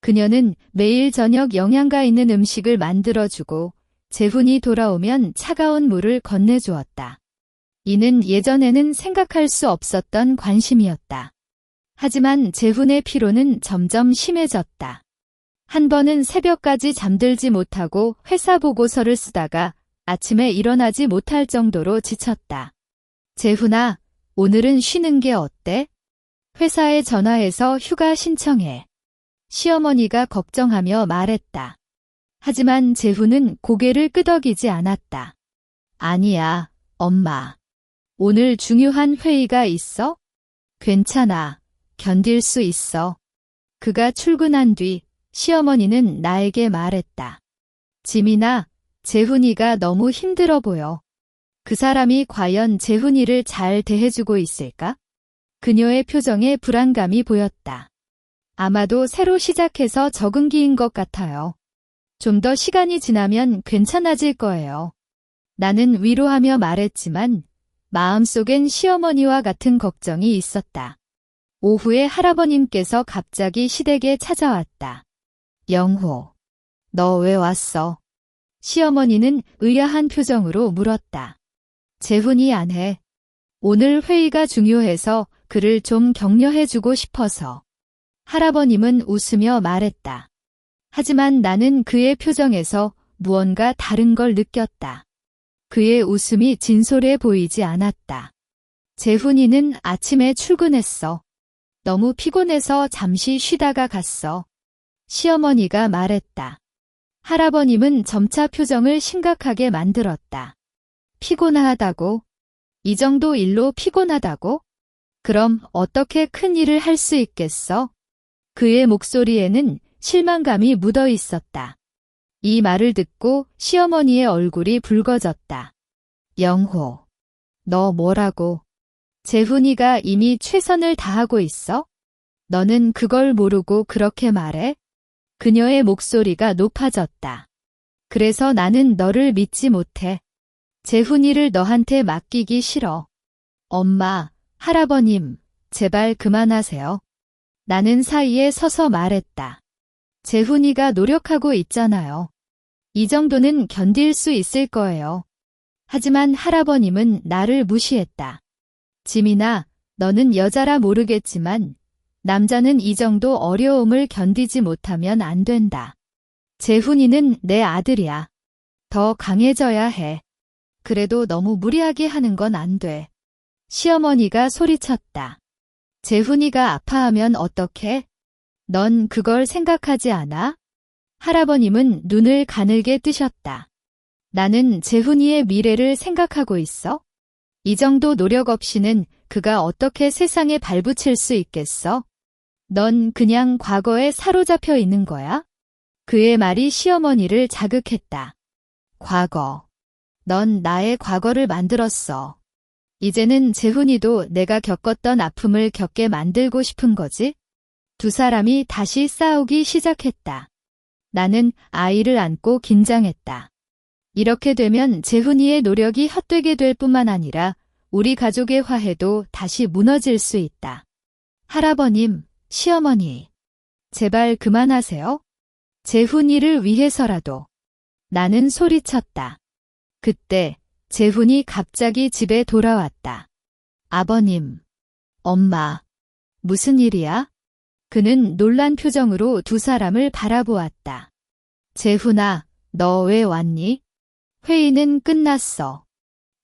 그녀는 매일 저녁 영양가 있는 음식을 만들어주고 재훈이 돌아오면 차가운 물을 건네주었다. 이는 예전에는 생각할 수 없었던 관심이었다. 하지만 재훈의 피로는 점점 심해졌다. 한 번은 새벽까지 잠들지 못하고 회사 보고서를 쓰다가 아침에 일어나지 못할 정도로 지쳤다. 재훈아, 오늘은 쉬는 게 어때? 회사에 전화해서 휴가 신청해. 시어머니가 걱정하며 말했다. 하지만 재훈은 고개를 끄덕이지 않았다. 아니야, 엄마. 오늘 중요한 회의가 있어? 괜찮아. 견딜 수 있어. 그가 출근한 뒤 시어머니는 나에게 말했다. 지민아, 재훈이가 너무 힘들어 보여. 그 사람이 과연 재훈이를 잘 대해주고 있을까? 그녀의 표정에 불안감이 보였다. 아마도 새로 시작해서 적응기인 것 같아요. 좀 더 시간이 지나면 괜찮아질 거예요. 나는 위로하며 말했지만 마음속엔 시어머니와 같은 걱정이 있었다. 오후에 할아버님께서 갑자기 시댁에 찾아왔다. 영호, 너 왜 왔어? 시어머니는 의아한 표정으로 물었다. 재훈이 안 해. 오늘 회의가 중요해서 그를 좀 격려해주고 싶어서. 할아버님은 웃으며 말했다. 하지만 나는 그의 표정에서 무언가 다른 걸 느꼈다. 그의 웃음이 진솔해 보이지 않았다. 재훈이는 아침에 출근했어. 너무 피곤해서 잠시 쉬다가 갔어. 시어머니가 말했다. 할아버님은 점차 표정을 심각하게 만들었다. 피곤하다고? 이 정도 일로 피곤하다고? 그럼 어떻게 큰 일을 할 수 있겠어? 그의 목소리에는 실망감이 묻어 있었다. 이 말을 듣고 시어머니의 얼굴이 붉어졌다. 영호, 너 뭐라고? 재훈이가 이미 최선을 다하고 있어? 너는 그걸 모르고 그렇게 말해? 그녀의 목소리가 높아졌다. 그래서 나는 너를 믿지 못해. 재훈이를 너한테 맡기기 싫어. 엄마, 할아버님, 제발 그만하세요. 나는 사이에 서서 말했다. 재훈이가 노력하고 있잖아요. 이 정도는 견딜 수 있을 거예요. 하지만 할아버님은 나를 무시했다. 지민아, 너는 여자라 모르겠지만 남자는 이 정도 어려움을 견디지 못하면 안 된다. 재훈이는 내 아들이야. 더 강해져야 해. 그래도 너무 무리하게 하는 건 안 돼. 시어머니가 소리쳤다. 재훈이가 아파하면 어떡해? 넌 그걸 생각하지 않아? 할아버님은 눈을 가늘게 뜨셨다. 나는 재훈이의 미래를 생각하고 있어? 이 정도 노력 없이는 그가 어떻게 세상에 발붙일 수 있겠어? 넌 그냥 과거에 사로잡혀 있는 거야? 그의 말이 시어머니를 자극했다. 과거. 넌 나의 과거를 만들었어. 이제는 재훈이도 내가 겪었던 아픔을 겪게 만들고 싶은 거지? 두 사람이 다시 싸우기 시작했다. 나는 아이를 안고 긴장했다. 이렇게 되면 재훈이의 노력이 헛되게 될 뿐만 아니라 우리 가족의 화해도 다시 무너질 수 있다. 할아버님, 시어머니, 제발 그만하세요. 재훈이를 위해서라도. 나는 소리쳤다. 그때 재훈이 갑자기 집에 돌아왔다. 아버님, 엄마, 무슨 일이야? 그는 놀란 표정으로 두 사람을 바라보았다. 재훈아, 너 왜 왔니? 회의는 끝났어.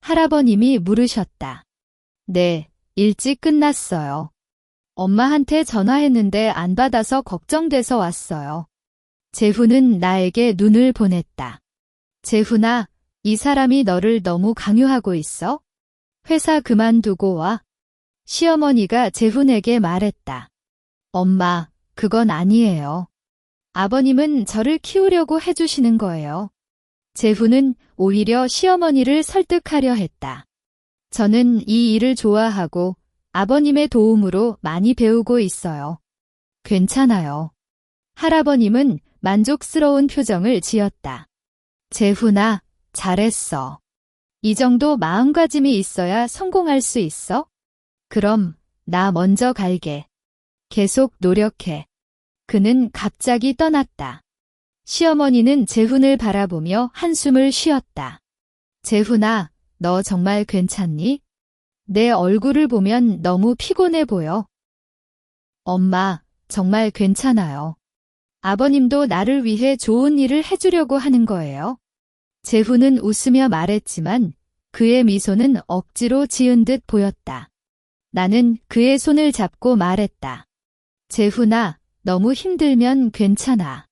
할아버님이 물으셨다. 네, 일찍 끝났어요. 엄마한테 전화했는데 안 받아서 걱정돼서 왔어요. 재훈은 나에게 눈을 보냈다. 재훈아, 이 사람이 너를 너무 강요하고 있어? 회사 그만두고 와. 시어머니가 재훈에게 말했다. 엄마, 그건 아니에요. 아버님은 저를 키우려고 해주시는 거예요. 재훈은 오히려 시어머니를 설득하려 했다. 저는 이 일을 좋아하고 아버님의 도움으로 많이 배우고 있어요. 괜찮아요. 할아버님은 만족스러운 표정을 지었다. 재훈아, 잘했어. 이 정도 마음가짐이 있어야 성공할 수 있어? 그럼 나 먼저 갈게. 계속 노력해. 그는 갑자기 떠났다. 시어머니는 재훈을 바라보며 한숨을 쉬었다. 재훈아, 너 정말 괜찮니? 내 얼굴을 보면 너무 피곤해 보여. 엄마, 정말 괜찮아요. 아버님도 나를 위해 좋은 일을 해주려고 하는 거예요. 재훈은 웃으며 말했지만 그의 미소는 억지로 지은 듯 보였다. 나는 그의 손을 잡고 말했다. 재훈아, 너무 힘들면 괜찮아.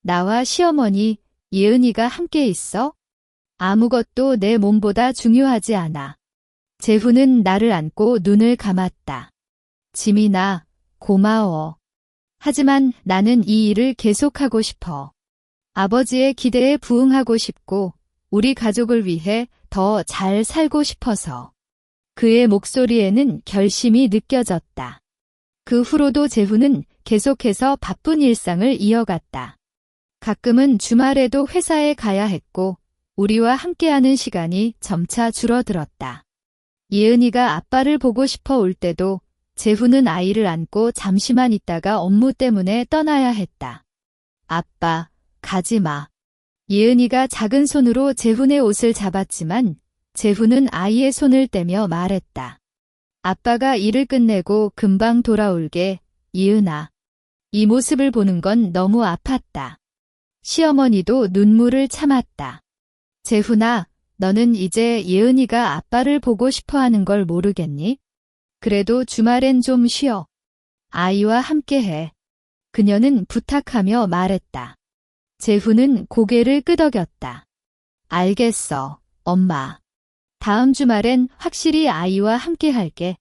나와 시어머니, 예은이가 함께 있어? 아무것도 내 몸보다 중요하지 않아. 재훈은 나를 안고 눈을 감았다. 지민아, 고마워. 하지만 나는 이 일을 계속하고 싶어. 아버지의 기대에 부응하고 싶고 우리 가족을 위해 더 잘 살고 싶어서. 그의 목소리에는 결심이 느껴졌다. 그 후로도 재훈은 계속해서 바쁜 일상을 이어갔다. 가끔은 주말에도 회사에 가야 했고 우리와 함께하는 시간이 점차 줄어들었다. 예은이가 아빠를 보고 싶어 올 때도 재훈은 아이를 안고 잠시만 있다가 업무 때문에 떠나야 했다. 아빠, 가지 마. 예은이가 작은 손으로 재훈의 옷을 잡았지만 재훈은 아이의 손을 떼며 말했다. 아빠가 일을 끝내고 금방 돌아올게, 예은아. 이 모습을 보는 건 너무 아팠다. 시어머니도 눈물을 참았다. 재훈아, 너는 이제 예은이가 아빠를 보고 싶어 하는 걸 모르겠니? 그래도 주말엔 좀 쉬어. 아이와 함께해. 그녀는 부탁하며 말했다. 재훈은 고개를 끄덕였다. 알겠어, 엄마. 다음 주말엔 확실히 아이와 함께할게.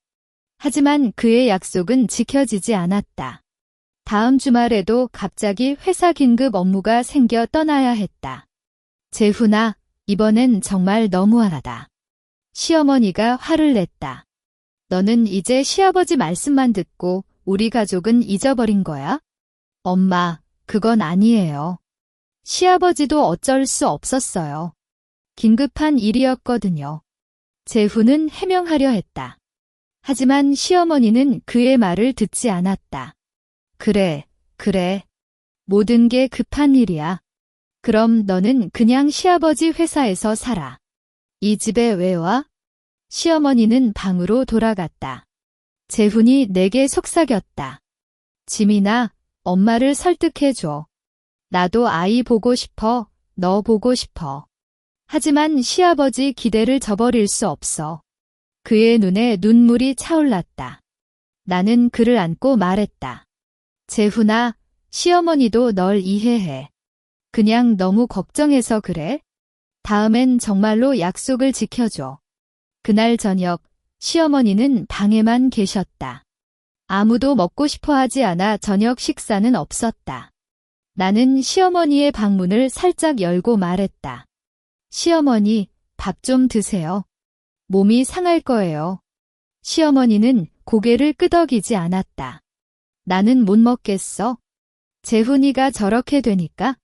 하지만 그의 약속은 지켜지지 않았다. 다음 주말에도 갑자기 회사 긴급 업무가 생겨 떠나야 했다. 재훈아, 이번엔 정말 너무하다. 시어머니가 화를 냈다. 너는 이제 시아버지 말씀만 듣고 우리 가족은 잊어버린 거야? 엄마, 그건 아니에요. 시아버지도 어쩔 수 없었어요. 긴급한 일이었거든요. 재훈은 해명하려 했다. 하지만 시어머니는 그의 말을 듣지 않았다. 그래. 모든 게 급한 일이야. 그럼 너는 그냥 시아버지 회사에서 살아. 이 집에 왜 와? 시어머니는 방으로 돌아갔다. 재훈이 내게 속삭였다. 지민아, 엄마를 설득해줘. 나도 아이 보고 싶어. 너 보고 싶어. 하지만 시아버지 기대를 저버릴 수 없어. 그의 눈에 눈물이 차올랐다. 나는 그를 안고 말했다. 재훈아, 시어머니도 널 이해해. 그냥 너무 걱정해서 그래? 다음엔 정말로 약속을 지켜줘. 그날 저녁, 시어머니는 방에만 계셨다. 아무도 먹고 싶어 하지 않아 저녁 식사는 없었다. 나는 시어머니의 방문을 살짝 열고 말했다. 시어머니, 밥 좀 드세요. 몸이 상할 거예요. 시어머니는 고개를 끄덕이지 않았다. 나는 못 먹겠어. 재훈이가 저렇게 되니까?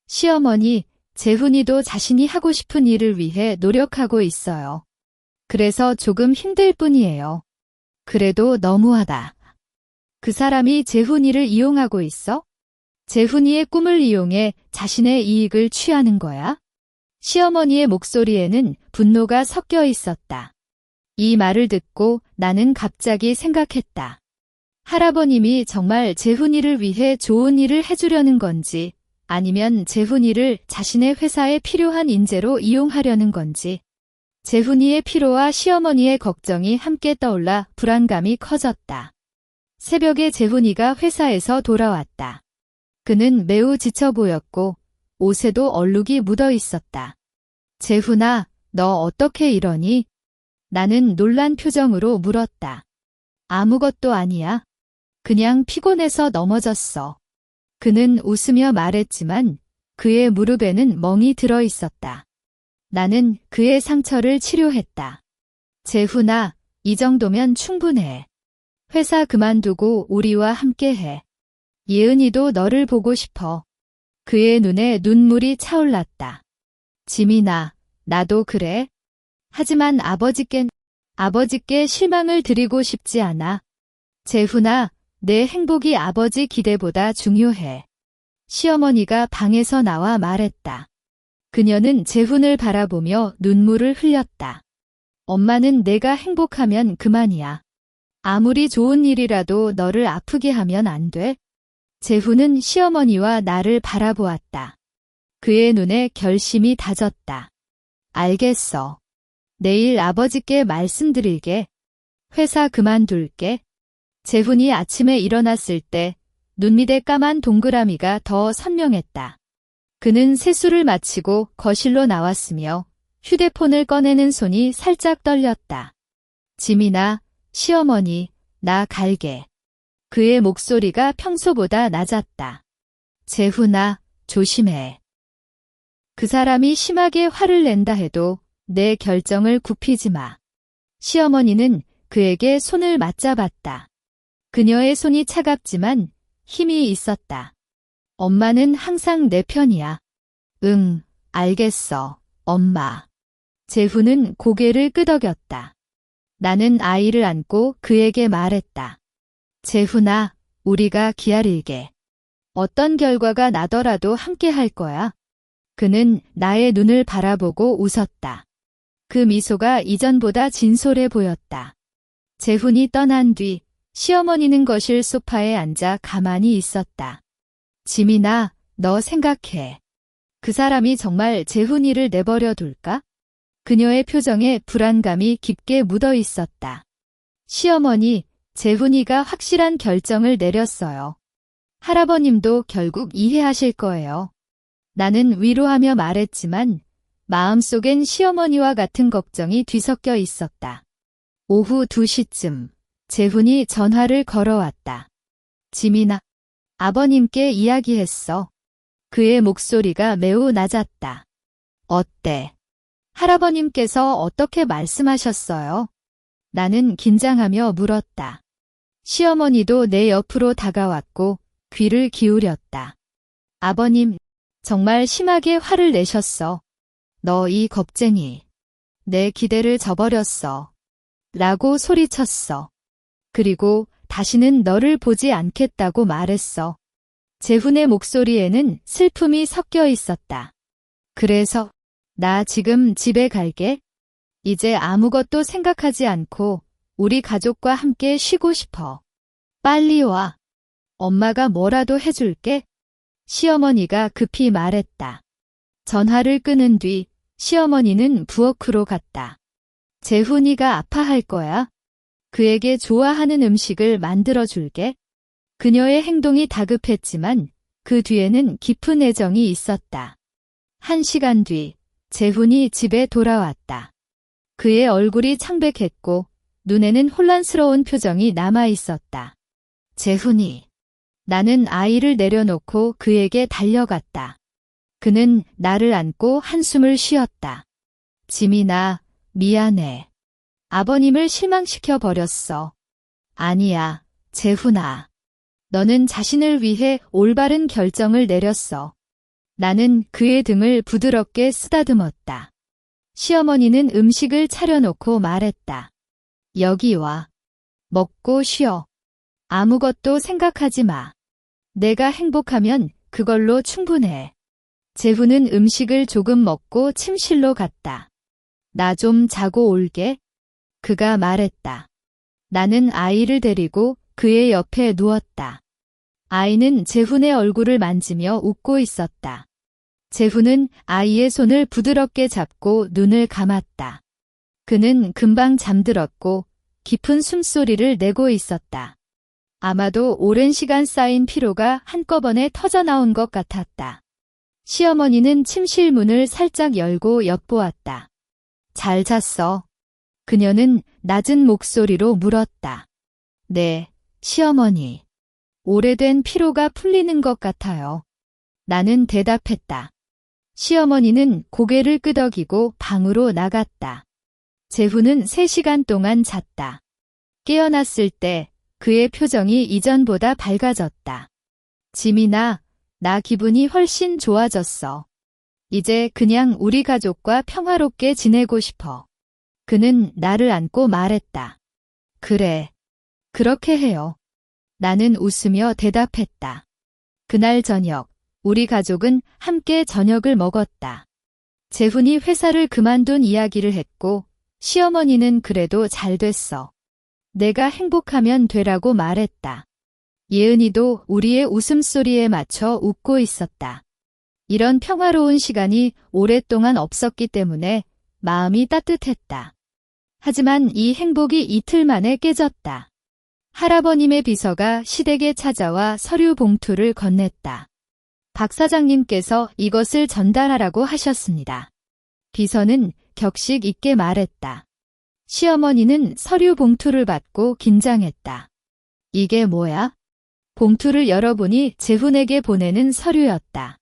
시어머니, 재훈이도 자신이 하고 싶은 일을 위해 노력하고 있어요. 그래서 조금 힘들 뿐이에요. 그래도 너무하다. 그 사람이 재훈이를 이용하고 있어? 재훈이의 꿈을 이용해 자신의 이익을 취하는 거야? 시어머니의 목소리에는 분노가 섞여 있었다. 이 말을 듣고 나는 갑자기 생각했다. 할아버님이 정말 재훈이를 위해 좋은 일을 해주려는 건지 아니면 재훈이를 자신의 회사에 필요한 인재로 이용하려는 건지. 재훈이의 피로와 시어머니의 걱정이 함께 떠올라 불안감이 커졌다. 새벽에 재훈이가 회사에서 돌아왔다. 그는 매우 지쳐 보였고 옷에도 얼룩이 묻어 있었다. 재훈아, 너 어떻게 이러니? 나는 놀란 표정으로 물었다. 아무것도 아니야. 그냥 피곤해서 넘어졌어. 그는 웃으며 말했지만 그의 무릎에는 멍이 들어 있었다. 나는 그의 상처를 치료했다. 재훈아, 이 정도면 충분해. 회사 그만두고 우리와 함께해. 예은이도 너를 보고 싶어. 그의 눈에 눈물이 차올랐다. 지민아, 나도 그래. 하지만 아버지께 실망을 드리고 싶지 않아. 재훈아, 내 행복이 아버지 기대보다 중요해. 시어머니가 방에서 나와 말했다. 그녀는 재훈을 바라보며 눈물을 흘렸다. 엄마는 내가 행복하면 그만이야. 아무리 좋은 일이라도 너를 아프게 하면 안 돼. 재훈은 시어머니와 나를 바라보았다. 그의 눈에 결심이 다졌다. 알겠어. 내일 아버지께 말씀드릴게. 회사 그만둘게. 재훈이 아침에 일어났을 때 눈 밑에 까만 동그라미가 더 선명했다. 그는 세수를 마치고 거실로 나왔으며 휴대폰을 꺼내는 손이 살짝 떨렸다. 지민아, 시어머니, 나 갈게. 그의 목소리가 평소보다 낮았다. 재훈아, 조심해. 그 사람이 심하게 화를 낸다 해도 내 결정을 굽히지 마. 시어머니는 그에게 손을 맞잡았다. 그녀의 손이 차갑지만 힘이 있었다. 엄마는 항상 내 편이야. 응, 알겠어, 엄마. 재훈은 고개를 끄덕였다. 나는 아이를 안고 그에게 말했다. 재훈아, 우리가 기다릴게. 어떤 결과가 나더라도 함께 할 거야. 그는 나의 눈을 바라보고 웃었다. 그 미소가 이전보다 진솔해 보였다. 재훈이 떠난 뒤 시어머니는 거실 소파에 앉아 가만히 있었다. 지민아, 너 생각해. 그 사람이 정말 재훈이를 내버려 둘까? 그녀의 표정에 불안감이 깊게 묻어 있었다. 시어머니, 재훈이가 확실한 결정을 내렸어요. 할아버님도 결국 이해하실 거예요. 나는 위로하며 말했지만 마음속엔 시어머니와 같은 걱정이 뒤섞여 있었다. 오후 2시쯤 재훈이 전화를 걸어왔다. 지민아, 아버님께 이야기했어. 그의 목소리가 매우 낮았다. 어때? 할아버님께서 어떻게 말씀하셨어요? 나는 긴장하며 물었다. 시어머니도 내 옆으로 다가왔고 귀를 기울였다. 아버님, 정말 심하게 화를 내셨어. 너 이 겁쟁이. 내 기대를 저버렸어. 라고 소리쳤어. 그리고 다시는 너를 보지 않겠다고 말했어. 재훈의 목소리에는 슬픔이 섞여 있었다. 그래서 나 지금 집에 갈게. 이제 아무것도 생각하지 않고 우리 가족과 함께 쉬고 싶어. 빨리 와. 엄마가 뭐라도 해줄게. 시어머니가 급히 말했다. 전화를 끊은 뒤 시어머니는 부엌으로 갔다. 재훈이가 아파할 거야. 그에게 좋아하는 음식을 만들어 줄게. 그녀의 행동이 다급했지만 그 뒤에는 깊은 애정이 있었다. 1시간 뒤 재훈이 집에 돌아왔다. 그의 얼굴이 창백했고 눈에는 혼란스러운 표정이 남아 있었다. 재훈이. 나는 아이를 내려놓고 그에게 달려갔다. 그는 나를 안고 한숨을 쉬었다. 지민아, 미안해. 아버님을 실망시켜 버렸어. 아니야, 재훈아. 너는 자신을 위해 올바른 결정을 내렸어. 나는 그의 등을 부드럽게 쓰다듬었다. 시어머니는 음식을 차려놓고 말했다. 여기 와. 먹고 쉬어. 아무것도 생각하지 마. 내가 행복하면 그걸로 충분해. 재훈은 음식을 조금 먹고 침실로 갔다. 나 좀 자고 올게. 그가 말했다. 나는 아이를 데리고 그의 옆에 누웠다. 아이는 재훈의 얼굴을 만지며 웃고 있었다. 재훈은 아이의 손을 부드럽게 잡고 눈을 감았다. 그는 금방 잠들었고 깊은 숨소리를 내고 있었다. 아마도 오랜 시간 쌓인 피로가 한꺼번에 터져나온 것 같았다. 시어머니는 침실 문을 살짝 열고 엿보았다. 잘 잤어? 그녀는 낮은 목소리로 물었다. 네, 시어머니. 오래된 피로가 풀리는 것 같아요. 나는 대답했다. 시어머니는 고개를 끄덕이고 방으로 나갔다. 재훈은 3시간 동안 잤다. 깨어났을 때 그의 표정이 이전보다 밝아졌다. 지민아, 나 기분이 훨씬 좋아졌어. 이제 그냥 우리 가족과 평화롭게 지내고 싶어. 그는 나를 안고 말했다. 그래. 그렇게 해요. 나는 웃으며 대답했다. 그날 저녁, 우리 가족은 함께 저녁을 먹었다. 재훈이 회사를 그만둔 이야기를 했고, 시어머니는 그래도 잘 됐어. 내가 행복하면 되라고 말했다. 예은이도 우리의 웃음소리에 맞춰 웃고 있었다. 이런 평화로운 시간이 오랫동안 없었기 때문에 마음이 따뜻했다. 하지만 이 행복이 이틀 만에 깨졌다. 할아버님의 비서가 시댁에 찾아와 서류 봉투를 건넸다. 박 사장님께서 이것을 전달하라고 하셨습니다. 비서는 격식 있게 말했다. 시어머니는 서류 봉투를 받고 긴장했다. 이게 뭐야? 봉투를 열어보니 재훈에게 보내는 서류였다.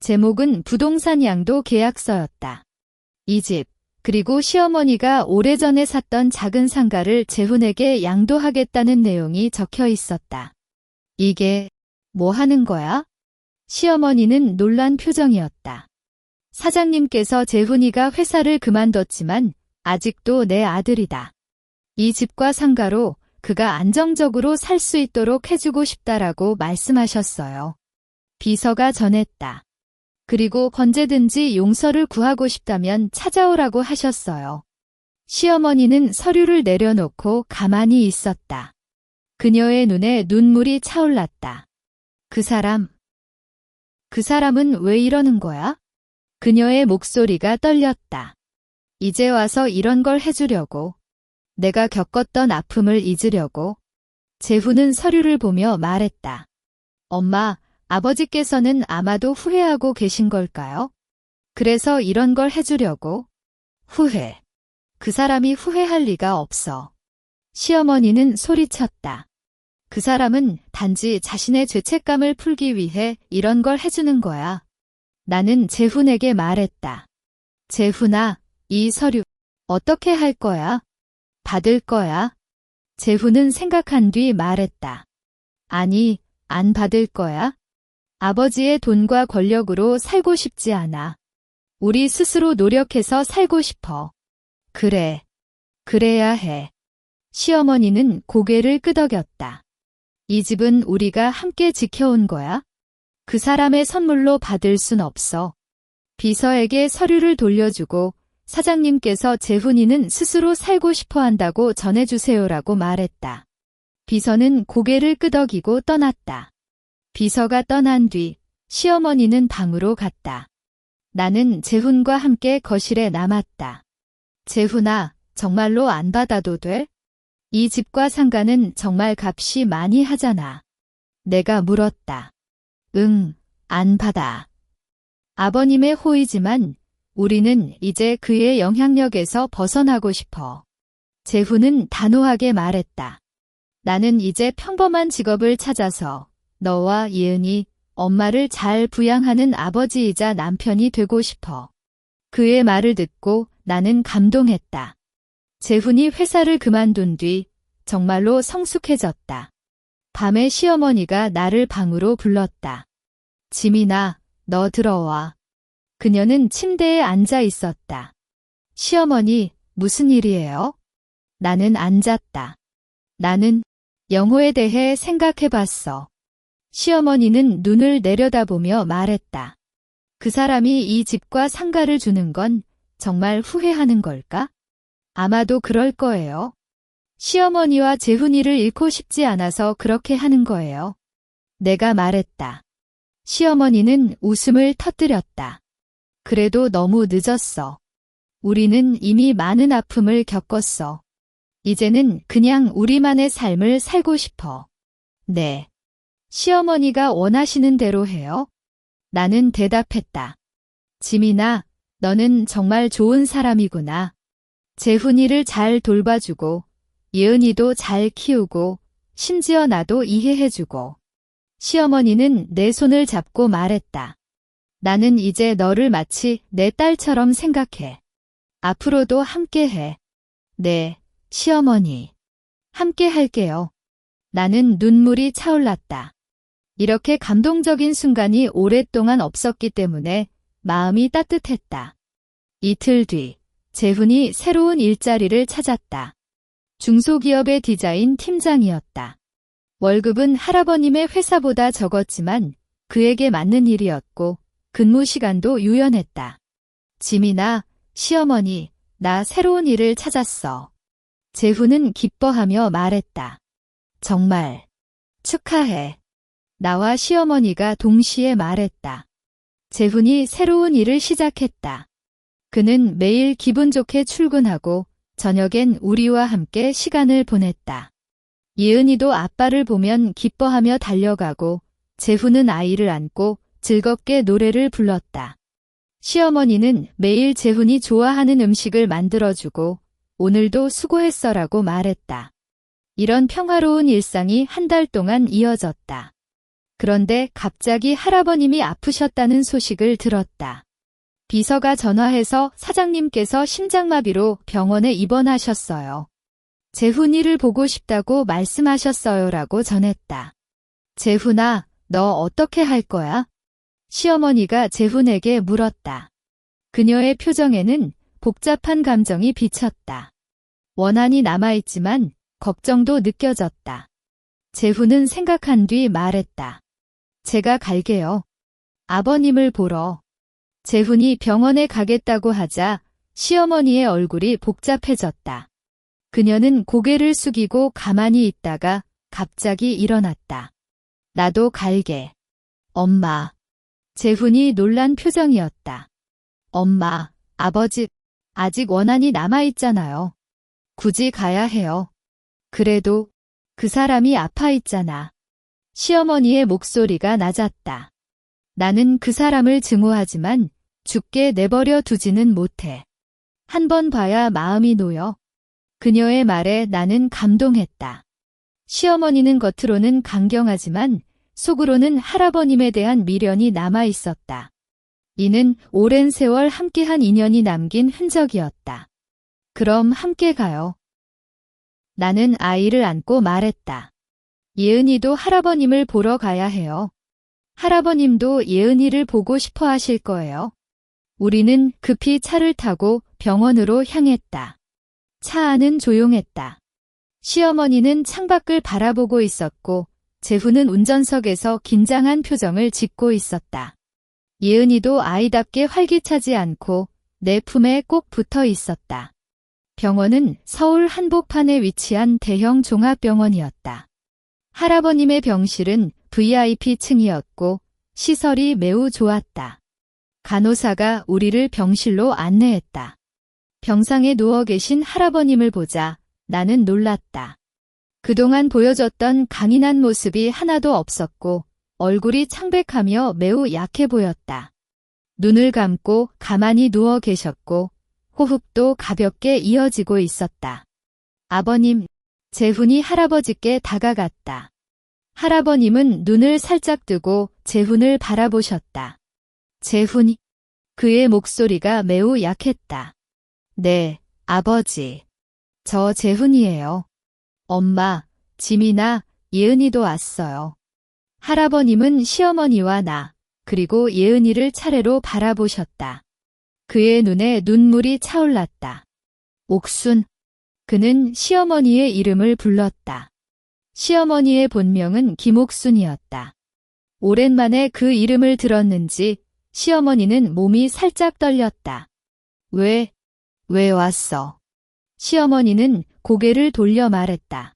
제목은 부동산 양도 계약서였다. 이 집, 그리고 시어머니가 오래전에 샀던 작은 상가를 재훈에게 양도하겠다는 내용이 적혀 있었다. 이게 뭐 하는 거야? 시어머니는 놀란 표정이었다. 사장님께서 재훈이가 회사를 그만뒀지만 아직도 내 아들이다. 이 집과 상가로 그가 안정적으로 살 수 있도록 해주고 싶다라고 말씀하셨어요. 비서가 전했다. 그리고 언제든지 용서를 구하고 싶다면 찾아오라고 하셨어요. 시어머니는 서류를 내려놓고 가만히 있었다. 그녀의 눈에 눈물이 차올랐다. 그 사람은 왜 이러는 거야? 그녀의 목소리가 떨렸다. 이제 와서 이런 걸 해주려고. 내가 겪었던 아픔을 잊으려고. 재훈은 서류를 보며 말했다. 엄마, 아버지께서는 아마도 후회하고 계신 걸까요? 그래서 이런 걸 해주려고. 후회. 그 사람이 후회할 리가 없어. 시어머니는 소리쳤다. 그 사람은 단지 자신의 죄책감을 풀기 위해 이런 걸 해주는 거야. 나는 재훈에게 말했다. 재훈아, 이 서류 어떻게 할 거야? 받을 거야? 재훈은 생각한 뒤 말했다. 아니, 안 받을 거야? 아버지의 돈과 권력으로 살고 싶지 않아. 우리 스스로 노력해서 살고 싶어. 그래. 그래야 해. 시어머니는 고개를 끄덕였다. 이 집은 우리가 함께 지켜온 거야? 그 사람의 선물로 받을 순 없어. 비서에게 서류를 돌려주고 사장님께서 재훈이는 스스로 살고 싶어 한다고 전해주세요라고 말했다. 비서는 고개를 끄덕이고 떠났다. 비서가 떠난 뒤 시어머니는 방으로 갔다. 나는 재훈과 함께 거실에 남았다. 재훈아, 정말로 안 받아도 돼? 이 집과 상가는 정말 값이 많이 하잖아. 내가 물었다. 응, 안 받아. 아버님의 호의지만 우리는 이제 그의 영향력에서 벗어나고 싶어. 재훈은 단호하게 말했다. 나는 이제 평범한 직업을 찾아서 너와 예은이, 엄마를 잘 부양하는 아버지이자 남편이 되고 싶어. 그의 말을 듣고 나는 감동했다. 재훈이 회사를 그만둔 뒤 정말로 성숙해졌다. 밤에 시어머니가 나를 방으로 불렀다. 지민아, 너 들어와. 그녀는 침대에 앉아 있었다. 시어머니, 무슨 일이에요? 나는 앉았다. 나는 영호에 대해 생각해봤어. 시어머니는 눈을 내려다보며 말했다. 그 사람이 이 집과 상가를 주는 건 정말 후회하는 걸까? 아마도 그럴 거예요. 시어머니와 재훈이를 잃고 싶지 않아서 그렇게 하는 거예요. 내가 말했다. 시어머니는 웃음을 터뜨렸다. 그래도 너무 늦었어. 우리는 이미 많은 아픔을 겪었어. 이제는 그냥 우리만의 삶을 살고 싶어. 네. 시어머니가 원하시는 대로 해요. 나는 대답했다. 지민아, 너는 정말 좋은 사람이구나. 재훈이를 잘 돌봐주고, 예은이도 잘 키우고, 심지어 나도 이해해주고. 시어머니는 내 손을 잡고 말했다. 나는 이제 너를 마치 내 딸처럼 생각해. 앞으로도 함께해. 네, 시어머니. 함께 할게요. 나는 눈물이 차올랐다. 이렇게 감동적인 순간이 오랫동안 없었기 때문에 마음이 따뜻했다. 이틀 뒤, 재훈이 새로운 일자리를 찾았다. 중소기업의 디자인 팀장이었다. 월급은 할아버님의 회사보다 적었지만 그에게 맞는 일이었고 근무 시간도 유연했다. 지민아, 시어머니, 나 새로운 일을 찾았어. 재훈은 기뻐하며 말했다. 정말 축하해. 나와 시어머니가 동시에 말했다. 재훈이 새로운 일을 시작했다. 그는 매일 기분 좋게 출근하고 저녁엔 우리와 함께 시간을 보냈다. 예은이도 아빠를 보면 기뻐하며 달려가고 재훈은 아이를 안고 즐겁게 노래를 불렀다. 시어머니는 매일 재훈이 좋아하는 음식을 만들어주고 오늘도 수고했어라고 말했다. 이런 평화로운 일상이 한 달 동안 이어졌다. 그런데 갑자기 할아버님이 아프셨다는 소식을 들었다. 비서가 전화해서 사장님께서 심장마비로 병원에 입원하셨어요. 재훈이를 보고 싶다고 말씀하셨어요라고 전했다. 재훈아, 너 어떻게 할 거야? 시어머니가 재훈에게 물었다. 그녀의 표정에는 복잡한 감정이 비쳤다. 원한이 남아있지만 걱정도 느껴졌다. 재훈은 생각한 뒤 말했다. 제가 갈게요. 아버님을 보러. 재훈이 병원에 가겠다고 하자 시어머니의 얼굴이 복잡해졌다. 그녀는 고개를 숙이고 가만히 있다가 갑자기 일어났다. 나도 갈게. 엄마. 재훈이 놀란 표정이었다. 엄마, 아버지, 아직 원한이 남아있잖아요. 굳이 가야 해요. 그래도 그 사람이 아파 있잖아. 시어머니의 목소리가 낮았다. 나는 그 사람을 증오하지만 죽게 내버려 두지는 못해. 한 번 봐야 마음이 놓여. 그녀의 말에 나는 감동했다. 시어머니는 겉으로는 강경하지만 속으로는 할아버님에 대한 미련이 남아 있었다. 이는 오랜 세월 함께한 인연이 남긴 흔적이었다. 그럼 함께 가요. 나는 아이를 안고 말했다. 예은이도 할아버님을 보러 가야 해요. 할아버님도 예은이를 보고 싶어 하실 거예요. 우리는 급히 차를 타고 병원으로 향했다. 차 안은 조용했다. 시어머니는 창밖을 바라보고 있었고 재훈은 운전석에서 긴장한 표정을 짓고 있었다. 예은이도 아이답게 활기차지 않고 내 품에 꼭 붙어 있었다. 병원은 서울 한복판에 위치한 대형 종합병원이었다. 할아버님의 병실은 VIP층이었고 시설이 매우 좋았다. 간호사가 우리를 병실로 안내했다. 병상에 누워 계신 할아버님을 보자 나는 놀랐다. 그동안 보여줬던 강인한 모습이 하나도 없었고 얼굴이 창백하며 매우 약해 보였다. 눈을 감고 가만히 누워 계셨고 호흡도 가볍게 이어지고 있었다. 아버님, 재훈이 할아버지께 다가갔다. 할아버님은 눈을 살짝 뜨고 재훈을 바라보셨다. 재훈이, 그의 목소리가 매우 약했다. 네, 아버지. 저 재훈이에요. 엄마, 지민아, 예은이도 왔어요. 할아버님은 시어머니와 나, 그리고 예은이를 차례로 바라보셨다. 그의 눈에 눈물이 차올랐다. 옥순. 그는 시어머니의 이름을 불렀다. 시어머니의 본명은 김옥순이었다. 오랜만에 그 이름을 들었는지 시어머니는 몸이 살짝 떨렸다. 왜 왔어? 시어머니는 고개를 돌려 말했다.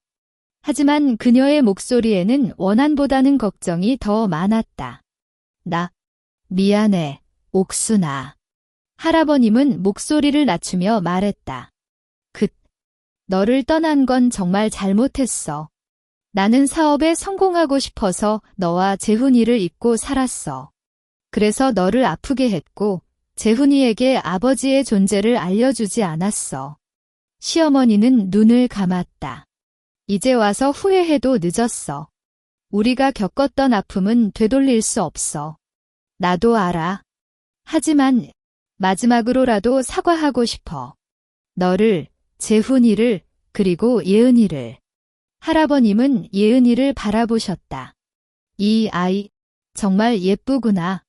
하지만 그녀의 목소리에는 원한보다는 걱정이 더 많았다. 미안해, 옥순아. 할아버님은 목소리를 낮추며 말했다. 너를 떠난 건 정말 잘못했어. 나는 사업에 성공하고 싶어서 너와 재훈이를 잊고 살았어. 그래서 너를 아프게 했고 재훈이에게 아버지의 존재를 알려주지 않았어. 시어머니는 눈을 감았다. 이제 와서 후회해도 늦었어. 우리가 겪었던 아픔은 되돌릴 수 없어. 나도 알아. 하지만 마지막으로라도 사과하고 싶어. 너를, 재훈이를, 그리고 예은이를. 할아버님은 예은이를 바라보셨다. 이 아이, 정말 예쁘구나.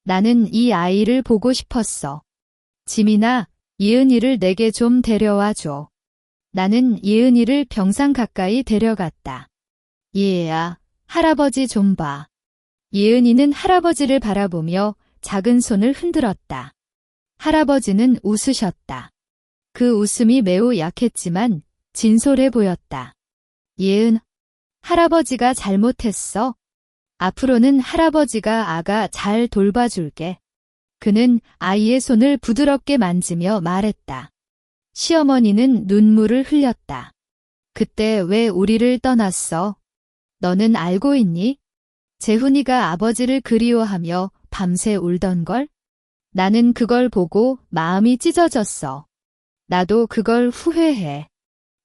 나는 이 아이를 보고 싶었어. 지민아, 예은이를 내게 좀 데려와 줘. 나는 예은이를 병상 가까이 데려갔다. 얘야, 할아버지 좀 봐. 예은이는 할아버지를 바라보며 작은 손을 흔들었다. 할아버지는 웃으셨다. 그 웃음이 매우 약했지만 진솔해 보였다. 예은, 할아버지가 잘못했어. 앞으로는 할아버지가 아가 잘 돌봐줄게. 그는 아이의 손을 부드럽게 만지며 말했다. 시어머니는 눈물을 흘렸다. 그때 왜 우리를 떠났어? 너는 알고 있니? 재훈이가 아버지를 그리워하며 밤새 울던걸? 나는 그걸 보고 마음이 찢어졌어. 나도 그걸 후회해.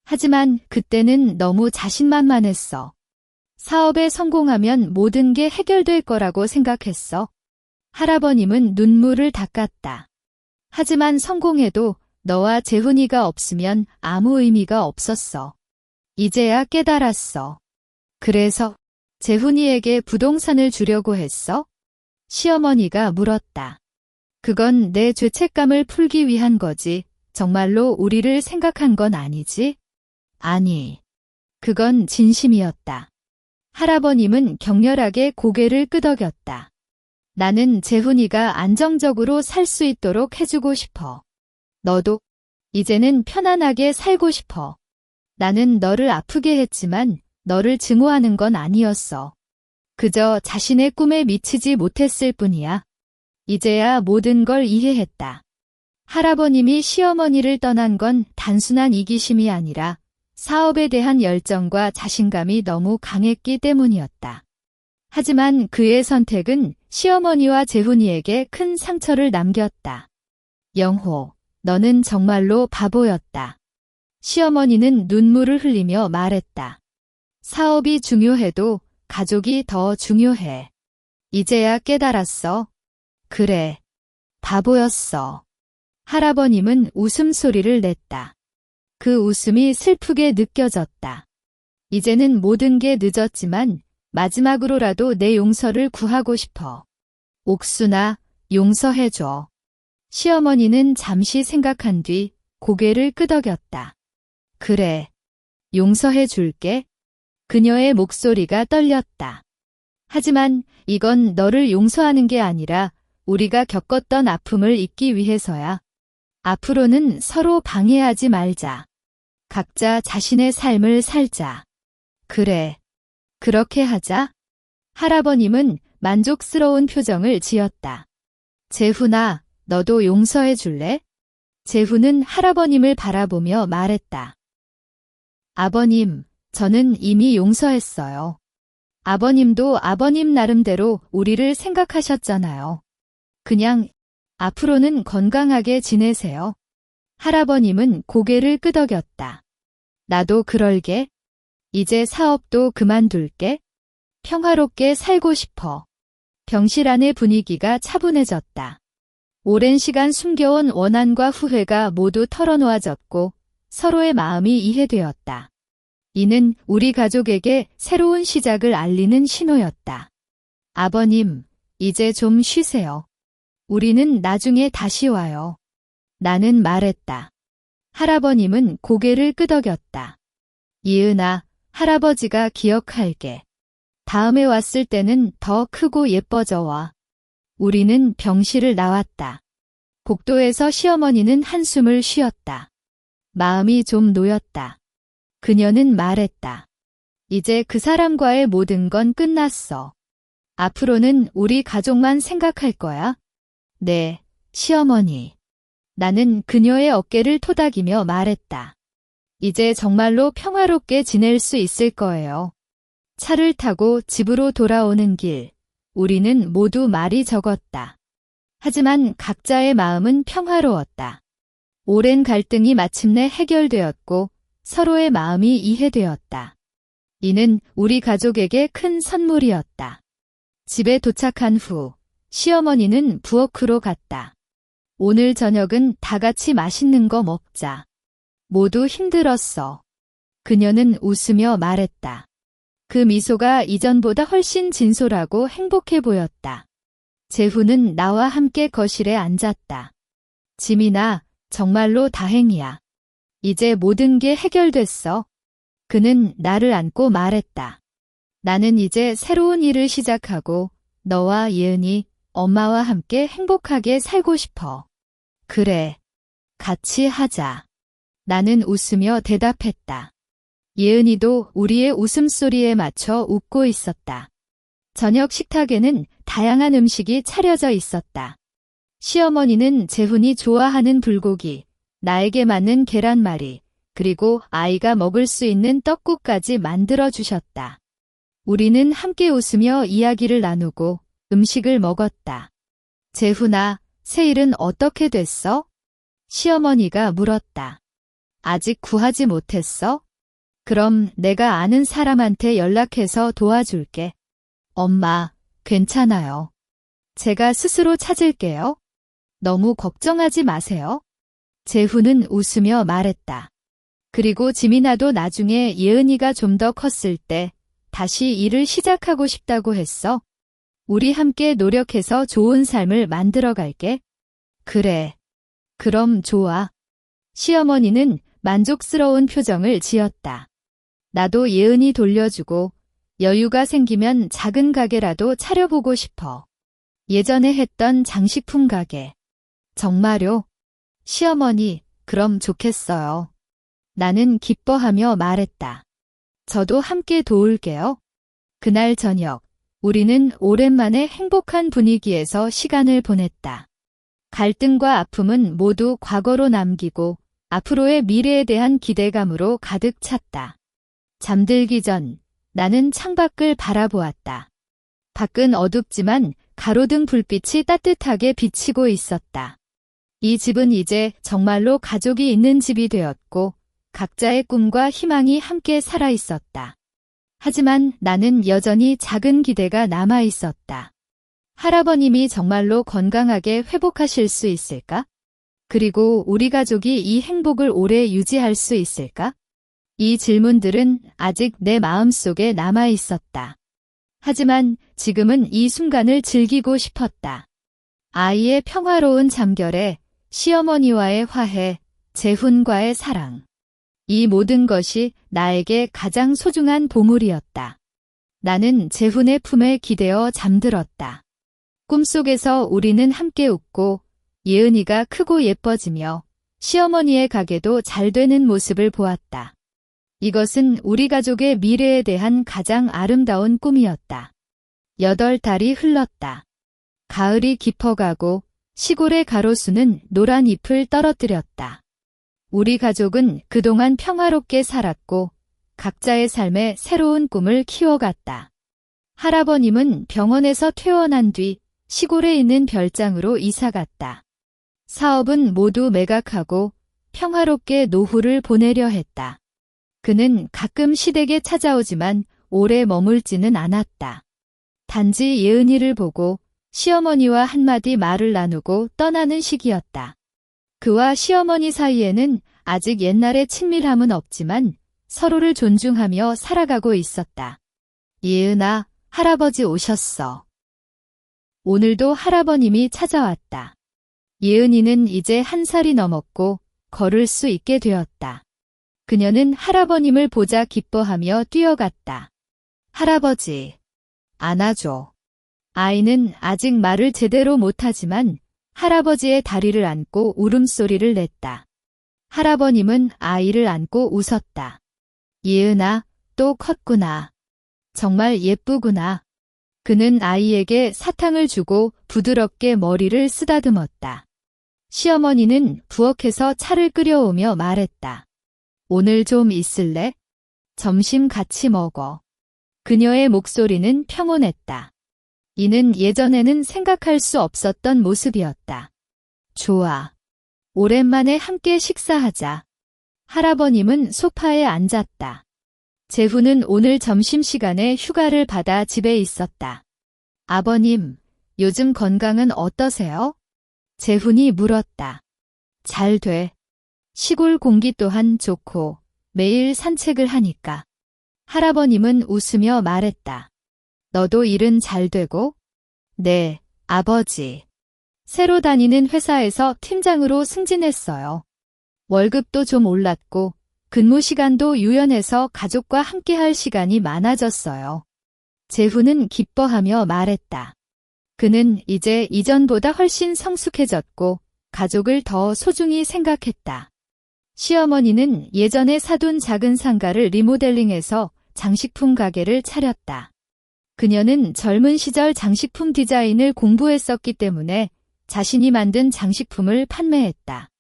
하지만 그때는 너무 자신만만했어. 사업에 성공하면 모든 게 해결될 거라고 생각했어. 할아버님은 눈물을 닦았다. 하지만 성공해도 너와 재훈이가 없으면 아무 의미가 없었어. 이제야 깨달았어. 그래서 재훈이에게 부동산을 주려고 했어? 시어머니가 물었다. 그건 내 죄책감을 풀기 위한 거지. 정말로 우리를 생각한 건 아니지? 아니, 그건 진심이었다. 할아버님은 격렬하게 고개를 끄덕였다. 나는 재훈이가 안정적으로 살 수 있도록 해주고 싶어. 너도 이제는 편안하게 살고 싶어. 나는 너를 아프게 했지만 너를 증오하는 건 아니었어. 그저 자신의 꿈에 미치지 못했을 뿐이야. 이제야 모든 걸 이해했다. 할아버님이 시어머니를 떠난 건 단순한 이기심이 아니라 사업에 대한 열정과 자신감이 너무 강했기 때문이었다. 하지만 그의 선택은 시어머니와 재훈이에게 큰 상처를 남겼다. 영호, 너는 정말로 바보였다. 시어머니는 눈물을 흘리며 말했다. 사업이 중요해도 가족이 더 중요해. 이제야 깨달았어. 그래. 바보였어. 할아버님은 웃음소리를 냈다. 그 웃음이 슬프게 느껴졌다. 이제는 모든 게 늦었지만 마지막으로라도 내 용서를 구하고 싶어. 옥순아, 용서해줘. 시어머니는 잠시 생각한 뒤 고개를 끄덕였다. 그래. 용서해 줄게. 그녀의 목소리가 떨렸다. 하지만 이건 너를 용서하는 게 아니라 우리가 겪었던 아픔을 잊기 위해서야. 앞으로는 서로 방해하지 말자. 각자 자신의 삶을 살자. 그래. 그렇게 하자. 할아버님은 만족스러운 표정을 지었다. 재훈아, 너도 용서해 줄래? 재훈은 할아버님을 바라보며 말했다. 아버님, 저는 이미 용서했어요. 아버님도 아버님 나름대로 우리를 생각하셨잖아요. 그냥 앞으로는 건강하게 지내세요. 할아버님은 고개를 끄덕였다. 나도 그럴게. 이제 사업도 그만둘게. 평화롭게 살고 싶어. 병실 안의 분위기가 차분해졌다. 오랜 시간 숨겨온 원한과 후회가 모두 털어놓아졌고 서로의 마음이 이해되었다. 이는 우리 가족에게 새로운 시작을 알리는 신호였다. 아버님, 이제 좀 쉬세요. 우리는 나중에 다시 와요. 나는 말했다. 할아버님은 고개를 끄덕였다. 이은아, 할아버지가 기억할게. 다음에 왔을 때는 더 크고 예뻐져 와. 우리는 병실을 나왔다. 복도에서 시어머니는 한숨을 쉬었다. 마음이 좀 놓였다. 그녀는 말했다. 이제 그 사람과의 모든 건 끝났어. 앞으로는 우리 가족만 생각할 거야. 네, 시어머니. 나는 그녀의 어깨를 토닥이며 말했다. 이제 정말로 평화롭게 지낼 수 있을 거예요. 차를 타고 집으로 돌아오는 길, 우리는 모두 말이 적었다. 하지만 각자의 마음은 평화로웠다. 오랜 갈등이 마침내 해결되었고 서로의 마음이 이해되었다. 이는 우리 가족에게 큰 선물이었다. 집에 도착한 후 시어머니는 부엌으로 갔다. 오늘 저녁은 다 같이 맛있는 거 먹자. 모두 힘들었어. 그녀는 웃으며 말했다. 그 미소가 이전보다 훨씬 진솔하고 행복해 보였다. 재훈은 나와 함께 거실에 앉았다. 지민아, 정말로 다행이야. 이제 모든 게 해결됐어. 그는 나를 안고 말했다. 나는 이제 새로운 일을 시작하고 너와 예은이, 엄마와 함께 행복하게 살고 싶어. 그래. 같이 하자. 나는 웃으며 대답했다. 예은이도 우리의 웃음소리에 맞춰 웃고 있었다. 저녁 식탁에는 다양한 음식이 차려져 있었다. 시어머니는 재훈이 좋아하는 불고기, 나에게 맞는 계란말이, 그리고 아이가 먹을 수 있는 떡국까지 만들어 주셨다. 우리는 함께 웃으며 이야기를 나누고 음식을 먹었다. 재훈아, 새 일은 어떻게 됐어? 시어머니가 물었다. 아직 구하지 못했어? 그럼 내가 아는 사람한테 연락해서 도와줄게. 엄마, 괜찮아요. 제가 스스로 찾을게요. 너무 걱정하지 마세요. 재훈은 웃으며 말했다. 그리고 지민아도 나중에 예은이가 좀 더 컸을 때 다시 일을 시작하고 싶다고 했어. 우리 함께 노력해서 좋은 삶을 만들어 갈게. 그래. 그럼 좋아. 시어머니는 만족스러운 표정을 지었다. 나도 예은이 돌려주고 여유가 생기면 작은 가게라도 차려보고 싶어. 예전에 했던 장식품 가게. 정말요? 시어머니, 그럼 좋겠어요. 나는 기뻐하며 말했다. 저도 함께 도울게요. 그날 저녁, 우리는 오랜만에 행복한 분위기에서 시간을 보냈다. 갈등과 아픔은 모두 과거로 남기고 앞으로의 미래에 대한 기대감으로 가득 찼다. 잠들기 전 나는 창밖을 바라보았다. 밖은 어둡지만 가로등 불빛이 따뜻하게 비치고 있었다. 이 집은 이제 정말로 가족이 있는 집이 되었고 각자의 꿈과 희망이 함께 살아 있었다. 하지만 나는 여전히 작은 기대가 남아 있었다. 할아버님이 정말로 건강하게 회복하실 수 있을까? 그리고 우리 가족이 이 행복을 오래 유지할 수 있을까? 이 질문들은 아직 내 마음속에 남아 있었다. 하지만 지금은 이 순간을 즐기고 싶었다. 아이의 평화로운 잠결에 시어머니와의 화해, 재훈과의 사랑. 이 모든 것이 나에게 가장 소중한 보물이었다. 나는 재훈의 품에 기대어 잠들었다. 꿈속에서 우리는 함께 웃고 예은이가 크고 예뻐지며 시어머니의 가게도 잘 되는 모습을 보았다. 이것은 우리 가족의 미래에 대한 가장 아름다운 꿈이었다. 8달이 흘렀다. 가을이 깊어가고 시골의 가로수는 노란 잎을 떨어뜨렸다. 우리 가족은 그동안 평화롭게 살았고 각자의 삶에 새로운 꿈을 키워갔다. 할아버님은 병원에서 퇴원한 뒤 시골에 있는 별장으로 이사갔다. 사업은 모두 매각하고 평화롭게 노후를 보내려 했다. 그는 가끔 시댁에 찾아오지만 오래 머물지는 않았다. 단지 예은이를 보고 시어머니와 한마디 말을 나누고 떠나는 시기였다. 그와 시어머니 사이에는 아직 옛날의 친밀함은 없지만 서로를 존중하며 살아가고 있었다. 예은아, 할아버지 오셨어. 오늘도 할아버님이 찾아왔다. 예은이는 이제 1살이 넘었고 걸을 수 있게 되었다. 그녀는 할아버님을 보자 기뻐하며 뛰어갔다. 할아버지, 안아줘. 아이는 아직 말을 제대로 못하지만 할아버지의 다리를 안고 울음소리를 냈다. 할아버님은 아이를 안고 웃었다. 예은아, 또 컸구나. 정말 예쁘구나. 그는 아이에게 사탕을 주고 부드럽게 머리를 쓰다듬었다. 시어머니는 부엌에서 차를 끓여오며 말했다. 오늘 좀 있을래? 점심 같이 먹어. 그녀의 목소리는 평온했다. 이는 예전에는 생각할 수 없었던 모습이었다. 좋아. 오랜만에 함께 식사하자. 할아버님은 소파에 앉았다. 재훈은 오늘 점심시간에 휴가를 받아 집에 있었다. 아버님, 요즘 건강은 어떠세요? 재훈이 물었다. 잘 돼. 시골 공기 또한 좋고 매일 산책을 하니까. 할아버님은 웃으며 말했다. 너도 일은 잘 되고? 네, 아버지. 새로 다니는 회사에서 팀장으로 승진했어요. 월급도 좀 올랐고 근무 시간도 유연해서 가족과 함께할 시간이 많아졌어요. 재훈은 기뻐하며 말했다. 그는 이제 이전보다 훨씬 성숙해졌고 가족을 더 소중히 생각했다. 시어머니는 예전에 사둔 작은 상가를 리모델링해서 장식품 가게를 차렸다. 그녀는 젊은 시절 장식품 디자인을 공부했었기 때문에 자신이 만든 장식품을 판매했다.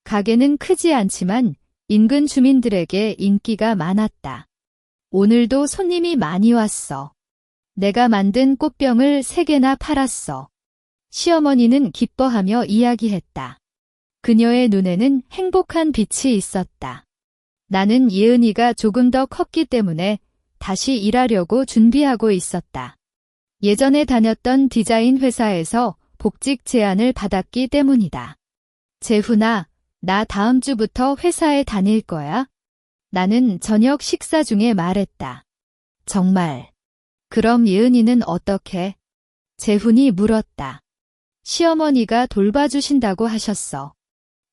가게는 크지 않지만 인근 주민들에게 인기가 많았다. 오늘도 손님이 많이 왔어. 내가 만든 꽃병을 3개나 팔았어. 시어머니는 기뻐하며 이야기했다. 그녀의 눈에는 행복한 빛이 있었다. 나는 예은이가 조금 더 컸기 때문에 다시 일하려고 준비하고 있었다. 예전에 다녔던 디자인 회사에서 복직 제안을 받았기 때문이다. 재훈아, 나 다음 주부터 회사에 다닐 거야. 나는 저녁 식사 중에 말했다. 정말. 그럼 예은이는 어떻게? 재훈이 물었다. 시어머니가 돌봐주신다고 하셨어.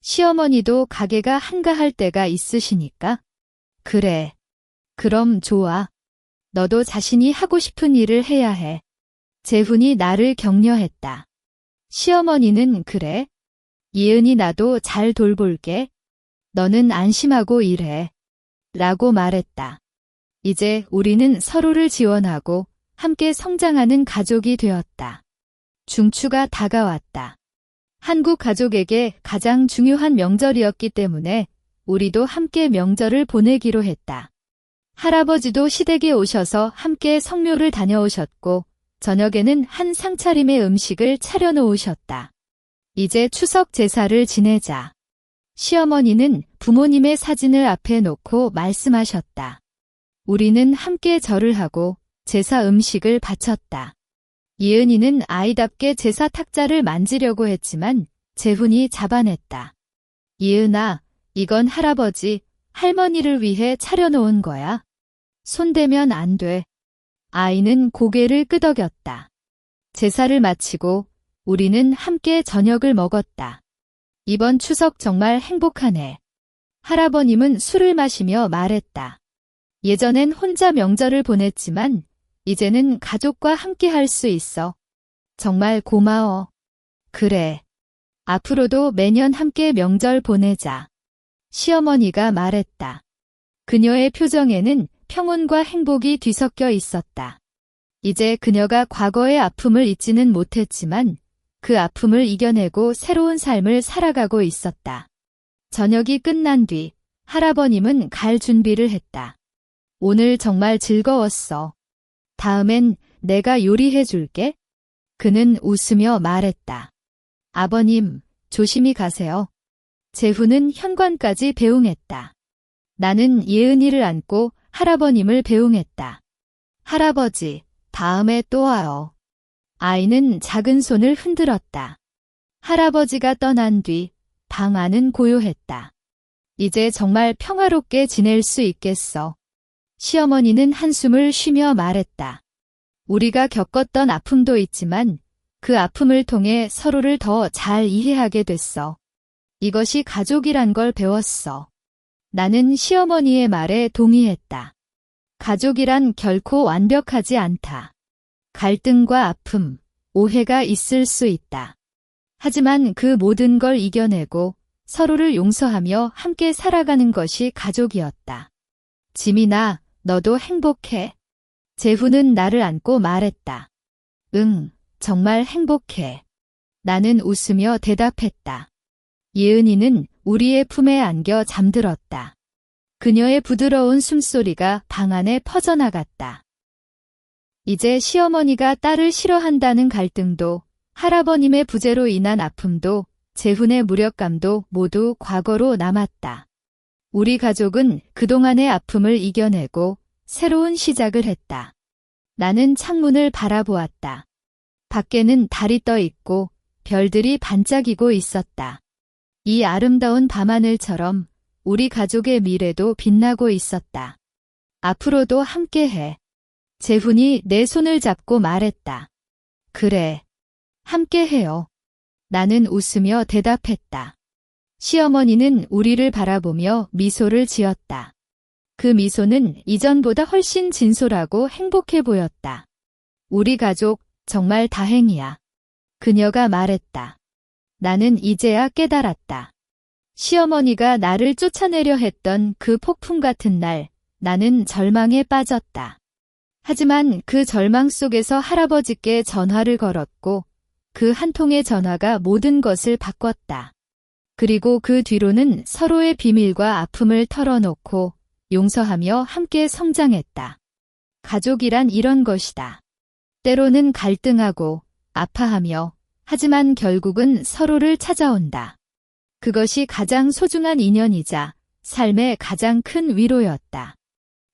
시어머니도 가게가 한가할 때가 있으시니까? 그래. 그럼 좋아. 너도 자신이 하고 싶은 일을 해야 해. 재훈이 나를 격려했다. 시어머니는 그래? 예은이 나도 잘 돌볼게. 너는 안심하고 일해. 라고 말했다. 이제 우리는 서로를 지원하고 함께 성장하는 가족이 되었다. 중추가 다가왔다. 한국 가족에게 가장 중요한 명절이었기 때문에 우리도 함께 명절을 보내기로 했다. 할아버지도 시댁에 오셔서 함께 성묘를 다녀오셨고 저녁에는 한 상차림의 음식을 차려놓으셨다. 이제 추석 제사를 지내자. 시어머니는 부모님의 사진을 앞에 놓고 말씀하셨다. 우리는 함께 절을 하고 제사 음식을 바쳤다. 예은이는 아이답게 제사 탁자를 만지려고 했지만 재훈이 잡아냈다. 예은아, 이건 할아버지, 할머니를 위해 차려놓은 거야. 손대면 안 돼. 아이는 고개를 끄덕였다. 제사를 마치고 우리는 함께 저녁을 먹었다. 이번 추석 정말 행복하네. 할아버님은 술을 마시며 말했다. 예전엔 혼자 명절을 보냈지만 이제는 가족과 함께 할 수 있어. 정말 고마워. 그래. 앞으로도 매년 함께 명절 보내자. 시어머니가 말했다. 그녀의 표정에는 평온과 행복이 뒤섞여 있었다. 이제 그녀가 과거의 아픔을 잊지는 못했지만 그 아픔을 이겨내고 새로운 삶을 살아가고 있었다. 저녁이 끝난 뒤 할아버님은 갈 준비를 했다. 오늘 정말 즐거웠어. 다음엔 내가 요리해 줄게. 그는 웃으며 말했다. 아버님, 조심히 가세요. 재훈은 현관까지 배웅했다. 나는 예은이를 안고 할아버님을 배웅했다. 할아버지, 다음에 또 와요. 아이는 작은 손을 흔들었다. 할아버지가 떠난 뒤 방 안은 고요했다. 이제 정말 평화롭게 지낼 수 있겠어. 시어머니는 한숨을 쉬며 말했다. 우리가 겪었던 아픔도 있지만 그 아픔을 통해 서로를 더 잘 이해하게 됐어. 이것이 가족이란 걸 배웠어. 나는 시어머니의 말에 동의했다. 가족이란 결코 완벽하지 않다. 갈등과 아픔, 오해가 있을 수 있다. 하지만 그 모든 걸 이겨내고 서로를 용서하며 함께 살아가는 것이 가족이었다. 지민아, 너도 행복해. 재훈은 나를 안고 말했다. 응, 정말 행복해. 나는 웃으며 대답했다. 예은이는 우리의 품에 안겨 잠들었다. 그녀의 부드러운 숨소리가 방 안에 퍼져나갔다. 이제 시어머니가 딸을 싫어한다는 갈등도, 할아버님의 부재로 인한 아픔도, 재훈의 무력감도 모두 과거로 남았다. 우리 가족은 그동안의 아픔을 이겨내고 새로운 시작을 했다. 나는 창문을 바라보았다. 밖에는 달이 떠 있고 별들이 반짝이고 있었다. 이 아름다운 밤하늘처럼 우리 가족의 미래도 빛나고 있었다. 앞으로도 함께해. 재훈이 내 손을 잡고 말했다. 그래. 함께해요. 나는 웃으며 대답했다. 시어머니는 우리를 바라보며 미소를 지었다. 그 미소는 이전보다 훨씬 진솔하고 행복해 보였다. 우리 가족 정말 다행이야. 그녀가 말했다. 나는 이제야 깨달았다. 시어머니가 나를 쫓아내려 했던 그 폭풍 같은 날, 나는 절망에 빠졌다. 하지만 그 절망 속에서 할아버지께 전화를 걸었고 그 한 통의 전화가 모든 것을 바꿨다. 그리고 그 뒤로는 서로의 비밀과 아픔을 털어놓고 용서하며 함께 성장했다. 가족이란 이런 것이다. 때로는 갈등하고 아파하며 하지만 결국은 서로를 찾아온다. 그것이 가장 소중한 인연이자 삶의 가장 큰 위로였다.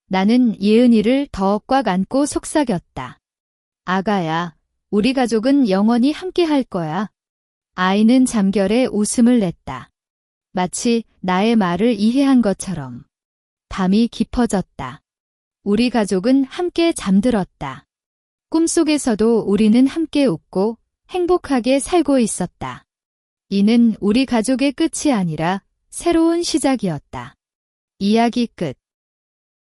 나는 예은이를 더 꽉 안고 속삭였다. 아가야, 우리 가족은 영원히 함께 할 거야. 아이는 잠결에 웃음을 냈다. 마치 나의 말을 이해한 것처럼. 밤이 깊어졌다. 우리 가족은 함께 잠들었다. 꿈속에서도 우리는 함께 웃고 행복하게 살고 있었다. 이는 우리 가족의 끝이 아니라 새로운 시작이었다. 이야기 끝.